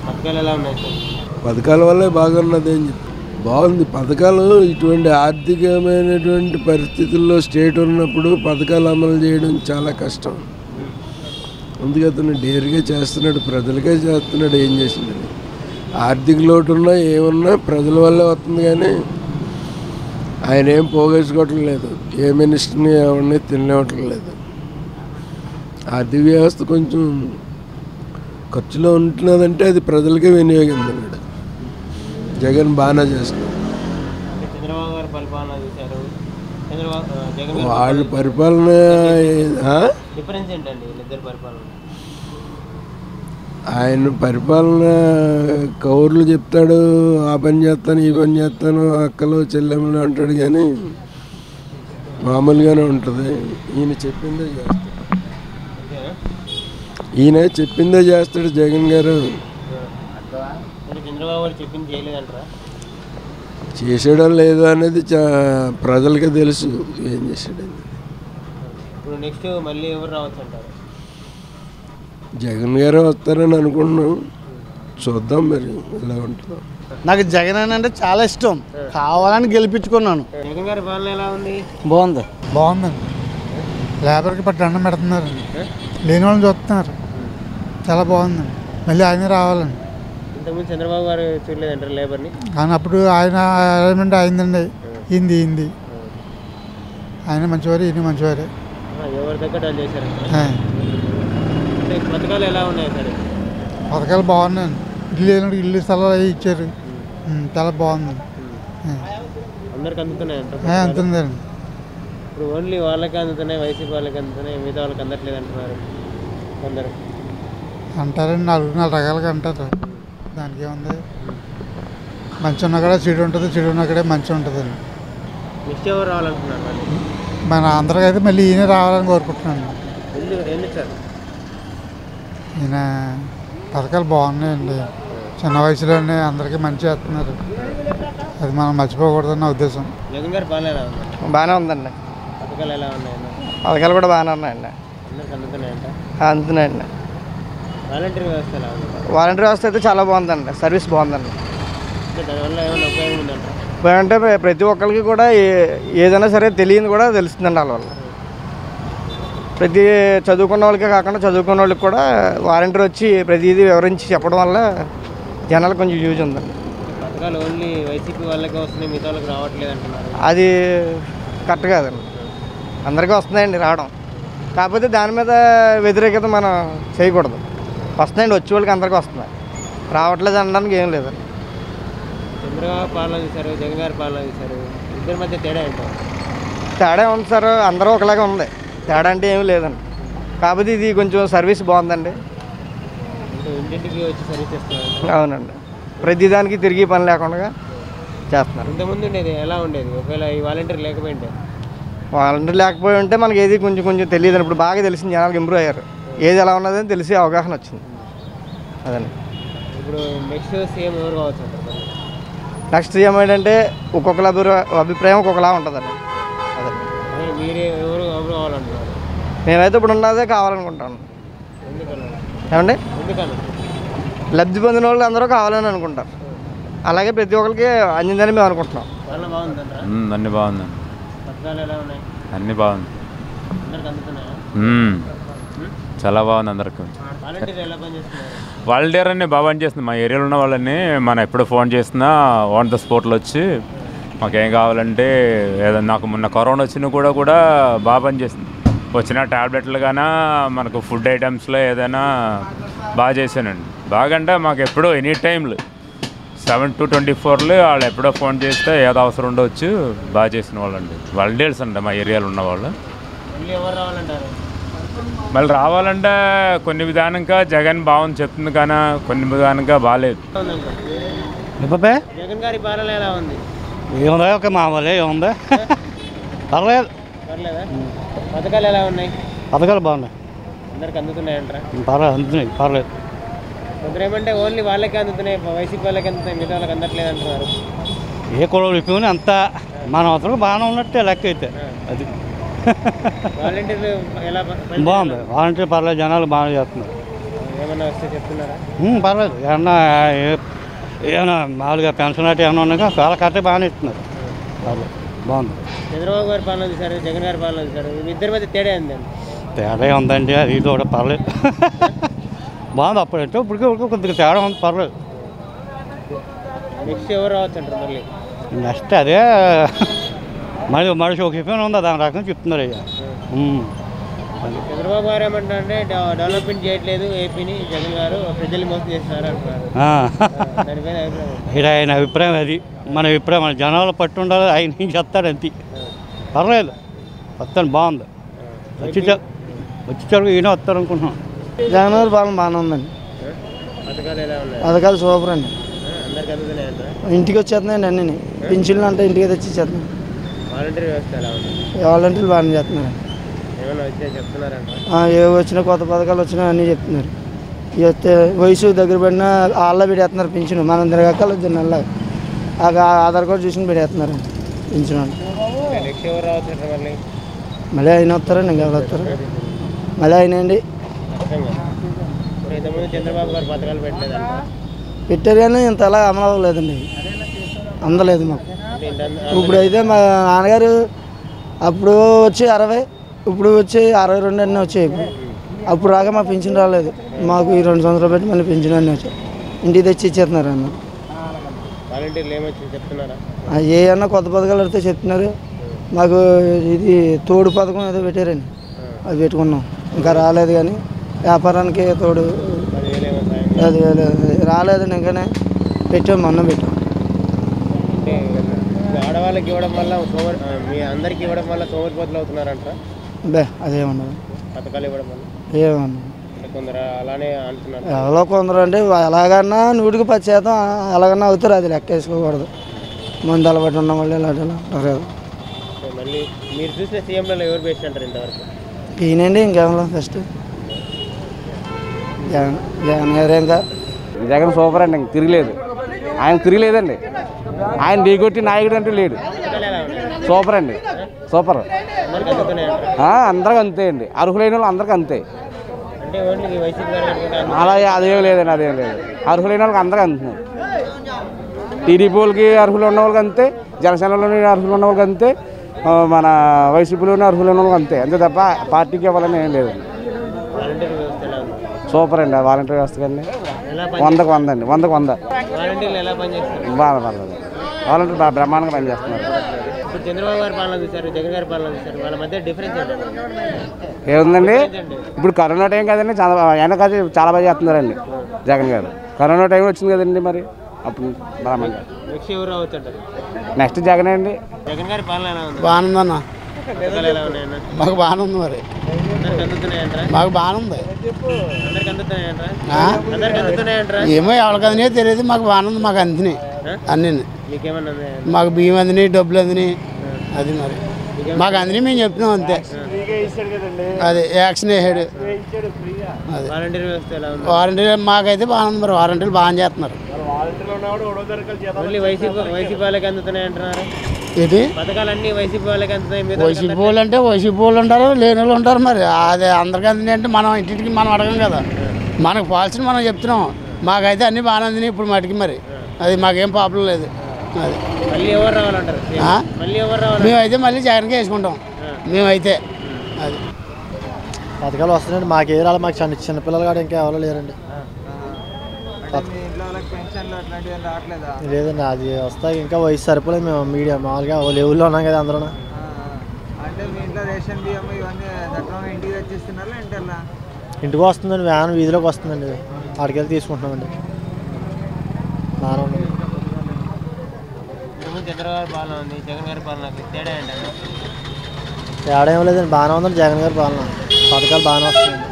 పథకాలు ఎలా ఉన్నాయి సార్? పథకాల వల్లే బాగున్నది అని చెప్పి బాగుంది. పథకాలు ఇటువంటి ఆర్థికమైనటువంటి పరిస్థితుల్లో స్టేట్ ఉన్నప్పుడు పథకాలు అమలు చేయడం చాలా కష్టం. అందుకే అతను డేర్గా చేస్తున్నాడు, ప్రజలకే చేస్తున్నాడు. ఏం చేసినాడు? ఆర్థిక లోటు ఉన్నా ఏమున్నా ప్రజల వల్లే వస్తుంది కానీ ఆయన ఏం పోగేసుకోవటం లేదు. ఏ మినిస్టర్ని ఎవరిని తినవటం లేదు. ఆర్థిక వ్యవస్థ కొంచెం ఖర్చులో ఉంటున్నదంటే అది ప్రజలకే వినియోగించన్నాడు. జగన్ బాగానే చేస్తున్నాడు. చంద్రబాబు గారు పరిపాలన చూశారు, వాళ్ళ పరిపాలన డిఫరెన్స్ ఏంటండి వీళ్ళిద్దరు పరిపాలన? ఆయన పరిపాలన కౌర్లు చెప్తాడు, ఆ పని చేస్తాను ఈ పని చేస్తాను, అక్కలు చెల్లెమ్మలు అంటాడు కానీ మామూలుగానే ఉంటుంది. ఈయన చెప్పిందే చేస్తాడు. జగన్ గారు. చంద్రబాబు గారు చెప్పింది చేయలేదంటారా? చేసాడో లేదో అనేది ప్రజలకే తెలుసు ఏం చేశాడని. ఇప్పుడు నెక్స్ట్ మళ్ళీ ఎవరు రావచ్చు అంటారు? జగన్ గారు వస్తారని అనుకుంటున్నాం, చూద్దాం మరి ఎలా ఉంటుందో. నాకు జగన్ అంటే చాలా ఇష్టం, కావాలని గెలిపించుకున్నాను. జగన్ గారి పాలన ఎలా ఉంది? బాగుందండి. లేబర్కి పట్టి అన్నం పెడుతున్నారండి, లేని వాళ్ళని చూస్తున్నారు. చాలా బాగుందండి. మళ్ళీ ఆయన రావాలండి. ఇంతకుముందు చంద్రబాబు గారు చూడలేదంటారు లేబర్ని? కానీ అప్పుడు ఆయన అరేంజ్మెంట్ అయిందండి. ఇంది ఆయన మంచివారు, ఈయన మంచివారే. ఎవరి దగ్గర వాళ్ళు చేశారు. పథకాలు ఎలా ఉన్నాయి సార్? పథకాలు బాగున్నాయండి. ఇల్లు లేనప్పుడు ఇల్లు స్థలాలు అవి ఇచ్చారు. చాలా బాగుందండి. అందరికి అందుతున్నాయంట? అందుతుందండి. ఇప్పుడు ఓన్లీ వాళ్ళకి అందుతున్నాయి, వైసీపీ వాళ్ళకి అందుతున్నాయి, మిగతా వాళ్ళకి అందట్లేదు అంటున్నారు కొందరు. అంటారండి, నాలుగు రకాలుగా అంటారు. దానికి ఏముంది, మంచి ఉన్న కూడా చెడు ఉంటుంది, చెడు ఉన్న కూడా మంచి ఉంటుందండి. నెక్స్ట్ ఎవరు రావాలనుకున్నారు? మన అందరికీ అయితే మళ్ళీ ఈయన రావాలని కోరుకుంటున్నాను. ఎందుకు సార్? ఈయన పథకాలు బాగున్నాయండి. చిన్న వయసులోనే అందరికీ మంచి చేస్తున్నారు. అది మనం మర్చిపోకూడదని నా ఉద్దేశం. జగన్ గారి పాలన ఎలా ఉంది? బాగానే ఉందండి. పథకాలు ఎలా ఉన్నాయండి? పథకాలు కూడా బాగానే ఉన్నాయండి. అందరికి అందుతున్నాయంట? అందుతున్నాయండి. వాలంటీర్ వ్యవస్థ ఎలా ఉంది? వాలంటీర్ వ్యవస్థ అయితే చాలా బాగుందండి. సర్వీస్ బాగుందండి. దానివల్ల ఏమైనా ఉపయోగం ఉందంట? అంటే ప్రతి ఒక్కరికి కూడా ఏదైనా సరే తెలియని కూడా తెలుస్తుందండి వాళ్ళ వల్ల. ప్రతి చదువుకున్న వాళ్ళకే కాకుండా చదువుకున్న వాళ్ళకి కూడా వాలంటీర్ వచ్చి ప్రతిదీ వివరించి చెప్పడం వల్ల జనాలకు కొంచెం యూజ్ ఉందండి. పథకాలు ఓన్లీ వైసీపీ వాళ్ళకే వస్తున్నాయి, మిగతా వాళ్ళకి రావట్లేదు అంటున్నారు. అది కరెక్ట్ కాదండి. అందరికీ వస్తున్నాయండి రావడం. కాకపోతే దాని మీద వ్యతిరేకత మనం చేయకూడదు. వస్తున్నాయండి, వచ్చే వాళ్ళకి అందరికీ వస్తున్నాయి. రావట్లేదు అనడానికి ఏం లేదండి. చంద్రబాబు పాలన చూశారు, జగన్ గారి పాలన చూశారు, ఇద్దరి మధ్య తేడా ఏంటో? తేడా ఉంది సార్, అందరూ ఒకలాగే ఉంది. తేడా అంటే ఏమీ లేదండి. కాకపోతే ఇది కొంచెం సర్వీస్ బాగుందండి. ఇంటింటికి వచ్చి సర్వీస్ చేస్తున్నారు. అవునండి, ప్రతిదానికి తిరిగి పని లేకుండా చేస్తున్నారు. ఇంతకుముందు ఉండేది ఎలా ఉండేది? ఒకవేళ ఈ వాలంటీర్ లేకపోయింటే? వాలంటీర్ లేకపోయి ఉంటే మనకి ఏది కొంచెం తెలియదు. ఇప్పుడు బాగా తెలిసింది, జనాలకు ఇంప్రూవ్ అయ్యారు. ఏది ఎలా ఉన్నదని తెలిసి అవగాహన వచ్చింది. అదండి. ఇప్పుడు నెక్స్ట్ సీఎం ఎవరు కావచ్చు అంటారు? నెక్స్ట్ సీఎం ఏంటంటే ఒక్కొక్కల అభిప్రాయం ఒక్కొక్కలా ఉంటుందండి. అదే మీరే ఎవరు కావాలంటున్నారు? నేనైతే ఇప్పుడు ఉన్నదే కావాలనుకుంటాను. ఏమండి, లబ్ధి పొందిన వాళ్ళు అందరూ కావాలని అనుకుంటారు. అలాగే ప్రతి ఒక్కరికి అందిందని మేము అనుకుంటున్నాం. అన్నీ బాగుందండి. పథకాలు ఎలా ఉన్నాయి? అన్నీ బాగుంది. అందరికి అందుతున్నాయా? చాలా బాగుంది అందరికీ. వాలంటీర్ ఎలా పనిచేస్తున్నారు? వాలంటీర్ అని బాగా పనిచేస్తుంది. మా ఏరియాలో ఉన్న వాళ్ళని మనం ఎప్పుడు ఫోన్ చేసినా ఆన్ ద స్పాట్లో వచ్చి మాకేం కావాలంటే ఏదైనా నాకు మొన్న కరోనా వచ్చినా కూడా బాగా పనిచేస్తుంది. వచ్చిన ట్యాబ్లెట్లు కానీ మనకు ఫుడ్ ఐటమ్స్లో ఏదైనా బాగా చేశానండి. బాగా అంటే మాకు ఎప్పుడో ఎనీ టైంలు 7 to 24 వాళ్ళు ఎప్పుడో ఫోన్ చేస్తే ఏదో అవసరం ఉండవచ్చు బాగా చేసిన వాళ్ళండి. వాలంటీర్స్ అండి మా ఏరియాలో ఉన్నవాళ్ళు. మళ్ళీ ఎవరు రావాలంటారు? మళ్ళీ రావాలంటే కొన్ని విధానంగా జగన్ బాగుంది చెప్తుంది కానీ కొన్ని విధానంగా బాగాలేదు. జగన్ గారి పాలన ఎలా ఉంది? ఏముందా ఒక మామూలే ఏముందా పర్లేదు. పర్లేదా? పథకాలు ఎలా ఉన్నాయి? పథకాలు బాగున్నాయి, అందరికి అందుతున్నాయంటారా? పర్లేదు అందుతున్నాయి, పర్లేదు. కొందరు ఏమంటే ఓన్లీ వాళ్ళకే అందుతున్నాయి, వైసీపీ వాళ్ళకి అందుతాయి, మిగతా వాళ్ళకి అందట్లేదు అంటున్నారు. ఏ కొడవలు ఇప్పని అంతా మన అవసరం బాగానే ఉన్నట్టే లెక్క అయితే. అది వాలంటీర్లు ఎలా బాగుంది, వాలంటీర్ పర్లేదు, జనాలు బాగా చేస్తున్నారు. ఏమన్నా వస్తే చెప్తున్నారా? పర్లేదు. ఏమన్నా మామూలుగా పెన్షన్ అంటే ఏమన్నా ఉన్నాక చాలా కట్టే బాగానే ఇస్తున్నారు. పర్లేదు బాగుంది. చంద్రబాబు గారి పాలన చూసారు, జగన్ గారి పాలన చూసారు, మీ ఇద్దరి మధ్య తేడా ఏందండి? తేడా ఉందండి, అది ఇది కూడా పర్లేదు. బాగుంది. అప్పుడంటే ఇప్పటికే కొద్దిగా తేడా ఉంది, పర్లేదు. నెక్స్ట్ ఎవరు రావచ్చు అంటారు మళ్ళీ? నెక్స్ట్ అదే మనిషి ఒక ఇఫ్యూన్ ఉందా దాని రకం చెప్తున్నారు అయ్యా. చంద్రబాబు గారు ఏమంటారంటే డెవలప్మెంట్ చేయట్లేదు ఏపీని, జగన్ గారు ప్రజలు మోసం చేస్తున్నారు అంటున్నారు. దానిపైన అభిప్రాయం? ఇది ఆయన అభిప్రాయం, అది మన అభిప్రాయం. మన జనాలు పట్టు ఉండాలి, ఆయన ఏం చెప్తాడు అంతే. పర్లేదు, వస్తాను, బాగుంది. వచ్చేసరికి ఈయన వస్తారు అనుకుంటున్నాం. జగన్ గారి పాలన బాగానే ఉందండి. పథకాలు ఎలా ఉన్నాయి? పథకాలు సూపర్ అండి. అందరికి అందుతున్నాయంటారా? ఇంటికి వచ్చేస్తున్నాయండి అన్నీ. పింఛన్లు అంటే ఇంటికి తెచ్చి ఇచ్చేస్తున్నాయి. వాలంటీర్ వ్యవస్థ ఎలా ఉంది? వాలంటీర్లు బాగానే చేస్తున్నారు. ఏమైనా వచ్చే చెప్తున్నారంట? ఏ వచ్చినా కొత్త పథకాలు వచ్చినా అన్నీ చెప్తున్నారు. వస్తే వయసు దగ్గర పడినా వాళ్ళ పెట్టేస్తున్నారు పింఛను. మనం తిరగక్కలు నెల ఆధార్ కార్డు చూసి పెట్టేస్తున్నారు పింఛను. నెక్స్ట్ ఎవరు రావచ్చు మళ్ళీ? మళ్ళీ ఆయన వస్తారండి, ఇంకా ఎవరు వస్తారు? మళ్ళీ ఆయన అండి ఇంతకుముందు చంద్రబాబు గారు పథకాలు పెట్టలేదంట. పెట్టారు కానీ ఇంత అలా అమలు అవ్వలేదండి, అందలేదు మాకు. ఇప్పుడు అయితే మా నాన్నగారు అప్పుడు వచ్చి 60, ఇప్పుడు వచ్చి 62 అన్నీ వచ్చాయి. అప్పుడు రాగా మాకు పింఛన్ రాలేదు. మాకు ఈ 2 సంవత్సరాలు పెట్టి మళ్ళీ పింఛన్ అన్నీ వచ్చాయి. ఇంటికి తెచ్చి ఇచ్చేస్తున్నారు అన్న. వాలంటీర్లు ఏమొచ్చి చెప్తున్నారా? ఏమన్నా కొత్త పథకాలు పెడితే చెప్తున్నారు. మాకు ఇది తోడు పథకం ఏదో పెట్టారండి, అది పెట్టుకున్నాం. ఇంకా రాలేదు కానీ వ్యాపారానికి తోడు అది రాలేదండి. ఇంకానే పెట్టాం, మొన్న పెట్టాం. అంటే ఆడవాళ్ళకి ఇవ్వడం వల్ల మీ అందరికి ఇవ్వడం వల్ల సోమరిపోతులు అవుతున్నారంట. అదేమన్నా పథకాలు ఇవ్వడం వల్ల ఏమన్నా కొందరు అలానే అంటున్నారు. ఎవరో కొందరు అంటే ఎలాగన్నా 100% ఎలాగన్నా అవుతారు, అది లెక్క వేసుకోకూడదు. ముందు అలవాటు ఉన్న వాళ్ళు ఇలాంటి అంటారు. మళ్ళీ మీరు చూసిన సీఎంలలో ఎవరు బెస్ట్ అంటారు ఇంతవరకు? ఈయనండి, ఇంకేమో ఫస్ట్ జగన్ గారు. ఇంకా జగన్ సూపర్ అండి, ఇంక తిరగలేదు. ఆయన తిరగలేదండి. ఆయన దిగొట్టి నాయకుడు అంటూ లేడు. సూపర్ అండి, సూపర్. అందరికి అంతే అండి, అర్హులైన వాళ్ళు అందరికి అంతే. అలా అదేం లేదండి, అదేం లేదు. అర్హులైన వాళ్ళకి అందరికీ అంతే. టీడీపీ వాళ్ళకి అర్హులు ఉన్న వాళ్ళకి అంతే, జనసేనలోని అర్హులు ఉన్న వాళ్ళకి అంతే, మన వైసీపీలోని అర్హులు ఉన్న వాళ్ళకి అంతే. అంతే తప్ప పార్టీకి ఇవ్వాలని ఏం లేదండి. సూపర్ అండి వాలంటీర్ వ్యవస్థ కండి. 100కు 100 అండి, 100కు 100. బాగా పర్లేదు, వాలంటీర్ బాగా బ్రహ్మాండంగా పనిచేస్తున్నారు. ఇప్పుడు చంద్రబాబు గారి పాలన చూశారు, జగన్ గారి పాలన చూశారు, వాళ్ళ మధ్య డిఫరెన్స్ ఏముందండి? ఇప్పుడు కరోనా టైం కదండి, ఆయన కాదు చాలా బాగా చేస్తున్నారండి జగన్ గారు. కరోనా టైం వచ్చింది కదండి, మరి అప్పుడు బ్రహ్మాండంగా. నెక్స్ట్ ఎవరు రావచ్చు అంటారు? నెక్స్ట్ జగన్ అండి. జగన్ గారి పాలన ఎలా ఉంది? బాగుందన్న, పథకాలు ఎలా ఉన్నాయన్న? మాకు బాగానే ఉంది. మరి అందరికి అందుతున్నాయంటారా? మాకు బాగానే ఉంది. అందరికి అందుతున్నాయంటారా? అందరికి అందుతున్నాయంటారా? ఏమో ఎవరికి అందినాయో తెలియదు, మాకు బాగానే ఉంది. మాకు అందినాయి అన్నీ. మీకేమన్నా మాకు బియ్యం అందినాయి, డబ్బులు అందినాయి. అది మరి మాకు అందినాయి, మేము చెప్తున్నాం అంతే. అది యాక్షన్ వేసాడు. అది వాలంటీర్ వ్యవస్థ ఎలా ఉంది? వారంటీర్ మాకైతే బాగానే ఉంది. మరి వారంటీర్లు బాగా చేస్తున్నారు. వైసీపీ వాళ్ళకి అందుతున్నాయి అంటున్నారు. ఇది పథకాలన్నీ వైసీపీ వాళ్ళకి అందుతాయి. వైసీపీ వాళ్ళు అంటే వైసీపీ వాళ్ళు ఉంటారు, లేని వాళ్ళు ఉంటారు. మరి అది అందరికీ అందినాయి అంటే మనం ఇంటికి మనం అడగం కదా. మనకు పాలసీని మనం చెప్తున్నాం. మాకైతే అన్నీ బాగానే అందినాయి ఇప్పుడు మటుకి. మరి అది మాకేం ప్రాబ్లం లేదు. అది మళ్ళీ ఎవరు రావాలంటారు? మళ్ళీ ఎవరు రావాలి? మేమైతే మళ్ళీ జగన్కే వేసుకుంటాం మేమైతే. అది పథకాలు వస్తున్నాయండి. మాకు ఏ రాలి మాకు చిన్నపిల్లలు కూడా ఇంకా ఎవరో లేరండి. లేదండి, అది వస్తాయి ఇంకా వయసు సరిపోలేదు. మేము మీడియా మామూలుగా లెవెల్లో ఉన్నాం కదా అందరూ. అంటే మీ ఇంట్లో రేషన్ బియ్యం ఇవన్నీ దట్టంగా ఇంటికి తెచ్చిస్తున్నారా అంటే ఎలా? ఇంటికి వస్తుందండి, వ్యాన్ వీధిలోకి వస్తుందండి, అక్కడికి తీసుకుంటున్నామండి. బాగానే ఉంది. చంద్రబాబు పాలన ఉంది, జగన్ గారి పాలన తేడా ఏంటండి? తేడా ఏం లేదండి, బాగానే ఉందండి జగన్ గారి పాలన. పథకాలు బాగానే వస్తున్నాయండి.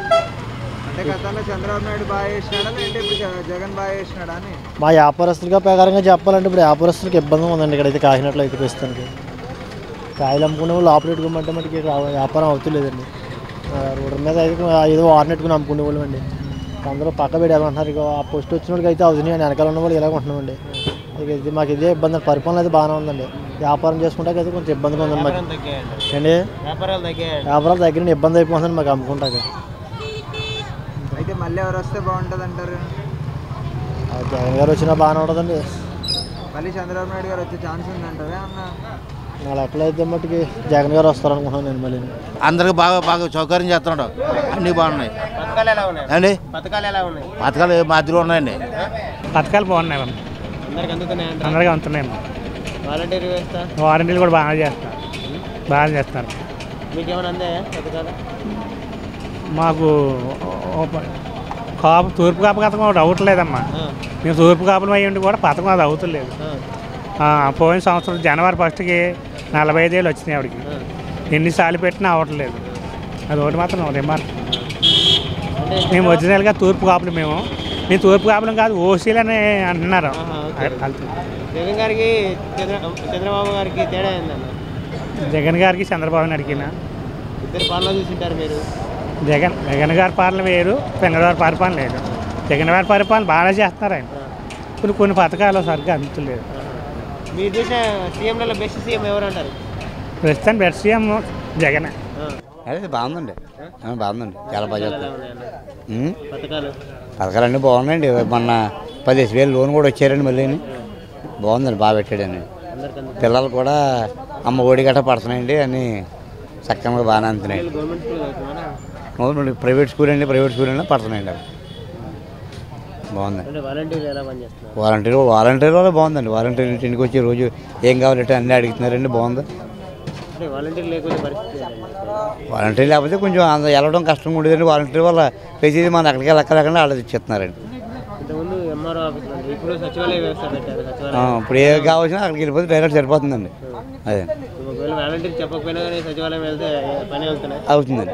అంటే గతంలో చంద్రబాబు నాయుడు బాగా చేసినాడా అంటే ఇప్పుడు జగన్ బాగా చేసినాడా అని? మా వ్యాపారస్తులుగా ప్రకారంగా చెప్పాలంటే ఇప్పుడు వ్యాపారస్తులకు ఇబ్బంది ఉందండి. ఇక్కడైతే కాకినాడలో అయితే ప్రస్తుతానికి కాయలు అమ్ముకునే వాళ్ళు లోపల పెట్టుకోమంటే మనకి వ్యాపారం అవుతలేదండి. రోడ్డు మీద అయితే ఏదో వారిని పెట్టుకుని అమ్ముకునే వాళ్ళు అండి. అందరూ పక్క పెట్టాలంటున్నారు. ఇక ఆ పోస్ట్ వచ్చిన వాళ్ళకి అయితే అవుతున్నాయి అని వెనకాల ఉన్న వాళ్ళు ఇలాగ ఉంటున్నామండి. ఇది మాకు ఇదే ఇబ్బంది. పరిపాలన అయితే బాగానే ఉందండి. వ్యాపారం చేసుకుంటాక అయితే కొంచెం ఇబ్బందిగా ఉందండి మాకు అండి. వ్యాపారాలు దగ్గర ఇబ్బంది అయిపోతుందండి మాకు అమ్ముకుంటాక. అయితే మళ్ళీ ఎవరు వస్తే బాగుంటుంది అంటారు? జగన్ గారు వచ్చినా బాగానే ఉంటుందండి. మళ్ళీ చంద్రబాబు నాయుడు గారు వచ్చే ఛాన్స్ ఉందంటారా అన్న? నా లెక్కలు అయితే మట్టుకి జగన్ గారు వస్తారనుకుంటున్నాను నేను. మళ్ళీ అందరికి బాగా సౌకర్యం చేస్తున్నాడు, అన్నీ బాగున్నాయి పథకాలు ఎలా ఉన్నాయి అండి. పథకాలు ఎలా ఉన్నాయి? పథకాలు మధ్యలో ఉన్నాయండి. పథకాలు బాగున్నాయి, అందరికి అందుతున్నాయి. అందరికీ అందుతున్నాయి. వాలంటీర్ వ్యవస్థ, వారంటీలు కూడా బాగా చేస్తారు. మీకు ఏమైనా అందాయా పథకాలు? మాకు తూర్పు కాపు పథకం ఒకటి అవ్వట్లేదమ్మా. మేము తూర్పు కాపులు అయ్యి కూడా పథకం అది అవుతలేదు. పోయిన సంవత్సరం జనవరి 1కి 45 ఏళ్ళు వచ్చినాయి ఆవిడకి. ఎన్నిసార్లు పెట్టినా అవ్వట్లేదు. అది ఒకటి మాత్రం రిమార్క్. మేము ఒరిజినల్గా తూర్పు కాపులు. మేము తూర్పు కాపులం కాదు, ఓసీలు అని అంటున్నారు. జగన్ గారికి చంద్రబాబు గారికి తేడా ఏందన్న? జగన్ గారికి చంద్రబాబు నాయుడుకి ఇద్దరు పాలన చూసింటారు మీరు. జగన్ గారి పాలన వేరు, చంద్రబాబు పరిపాలన లేదు. జగన్ గారి పరిపాలన బాగా చేస్తున్నారు ఆయన. కొన్ని పథకాలు సరిగ్గా అందుతలేదు. మీరు చూసిన సీఎంలలో బెస్ట్ సీఎం ఎవరు అంటారు? ప్రస్తుతం బెస్ట్ సీఎం జగన్. అదే బాగుందండి, బాగుందండి, చాలా బాగా చేస్తారు. పథకాలు అన్నీ బాగున్నాయండి. మొన్న 15,000 లోన్ కూడా వచ్చారండి. మళ్ళీ బాగుందండి, బాగా పెట్టాడండి. పిల్లలు కూడా అమ్మ ఒడి గట్ట పడుతున్నాయండి, అన్నీ చక్కగా బాగానే అందుతున్నాయి. ప్రైవేట్ స్కూల్ అండి పడుతున్నాయండి. అవి బాగుందండి. వాలంటీర్ కూడా బాగుందండి. వాలంటీర్ ఇంటికి వచ్చి రోజు ఏం కావాలంటే అన్నీ అడుగుతున్నారండి. బాగుంది. వాలంటీర్ లేకపోతే కొంచెం వెళ్ళడం కష్టంగా ఉండేదండి. వాలంటీర్ వల్ల ప్రతిదీ మన ఎక్కడికి వెళ్ళక్కలేకుండా వాళ్ళు ఇచ్చేస్తున్నారండి. ఇప్పుడు ఏ కావాల్సినా అక్కడికి వెళ్ళిపోతే డైరెక్ట్ సరిపోతుందండి. అదే అవుతుందండి.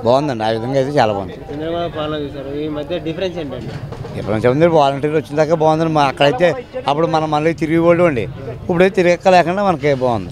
బాగుందండి, ఆ విధంగా అయితే చాలా బాగుంది. డిఫరెన్స్ ఉంది. వాలంటీర్ వచ్చిన దాకా బాగుందండి. అక్కడైతే అప్పుడు మనం మళ్ళీ తిరిగి వాళ్ళు అండి, ఇప్పుడైతే తిరగలేకుండా మనకి బాగుంది.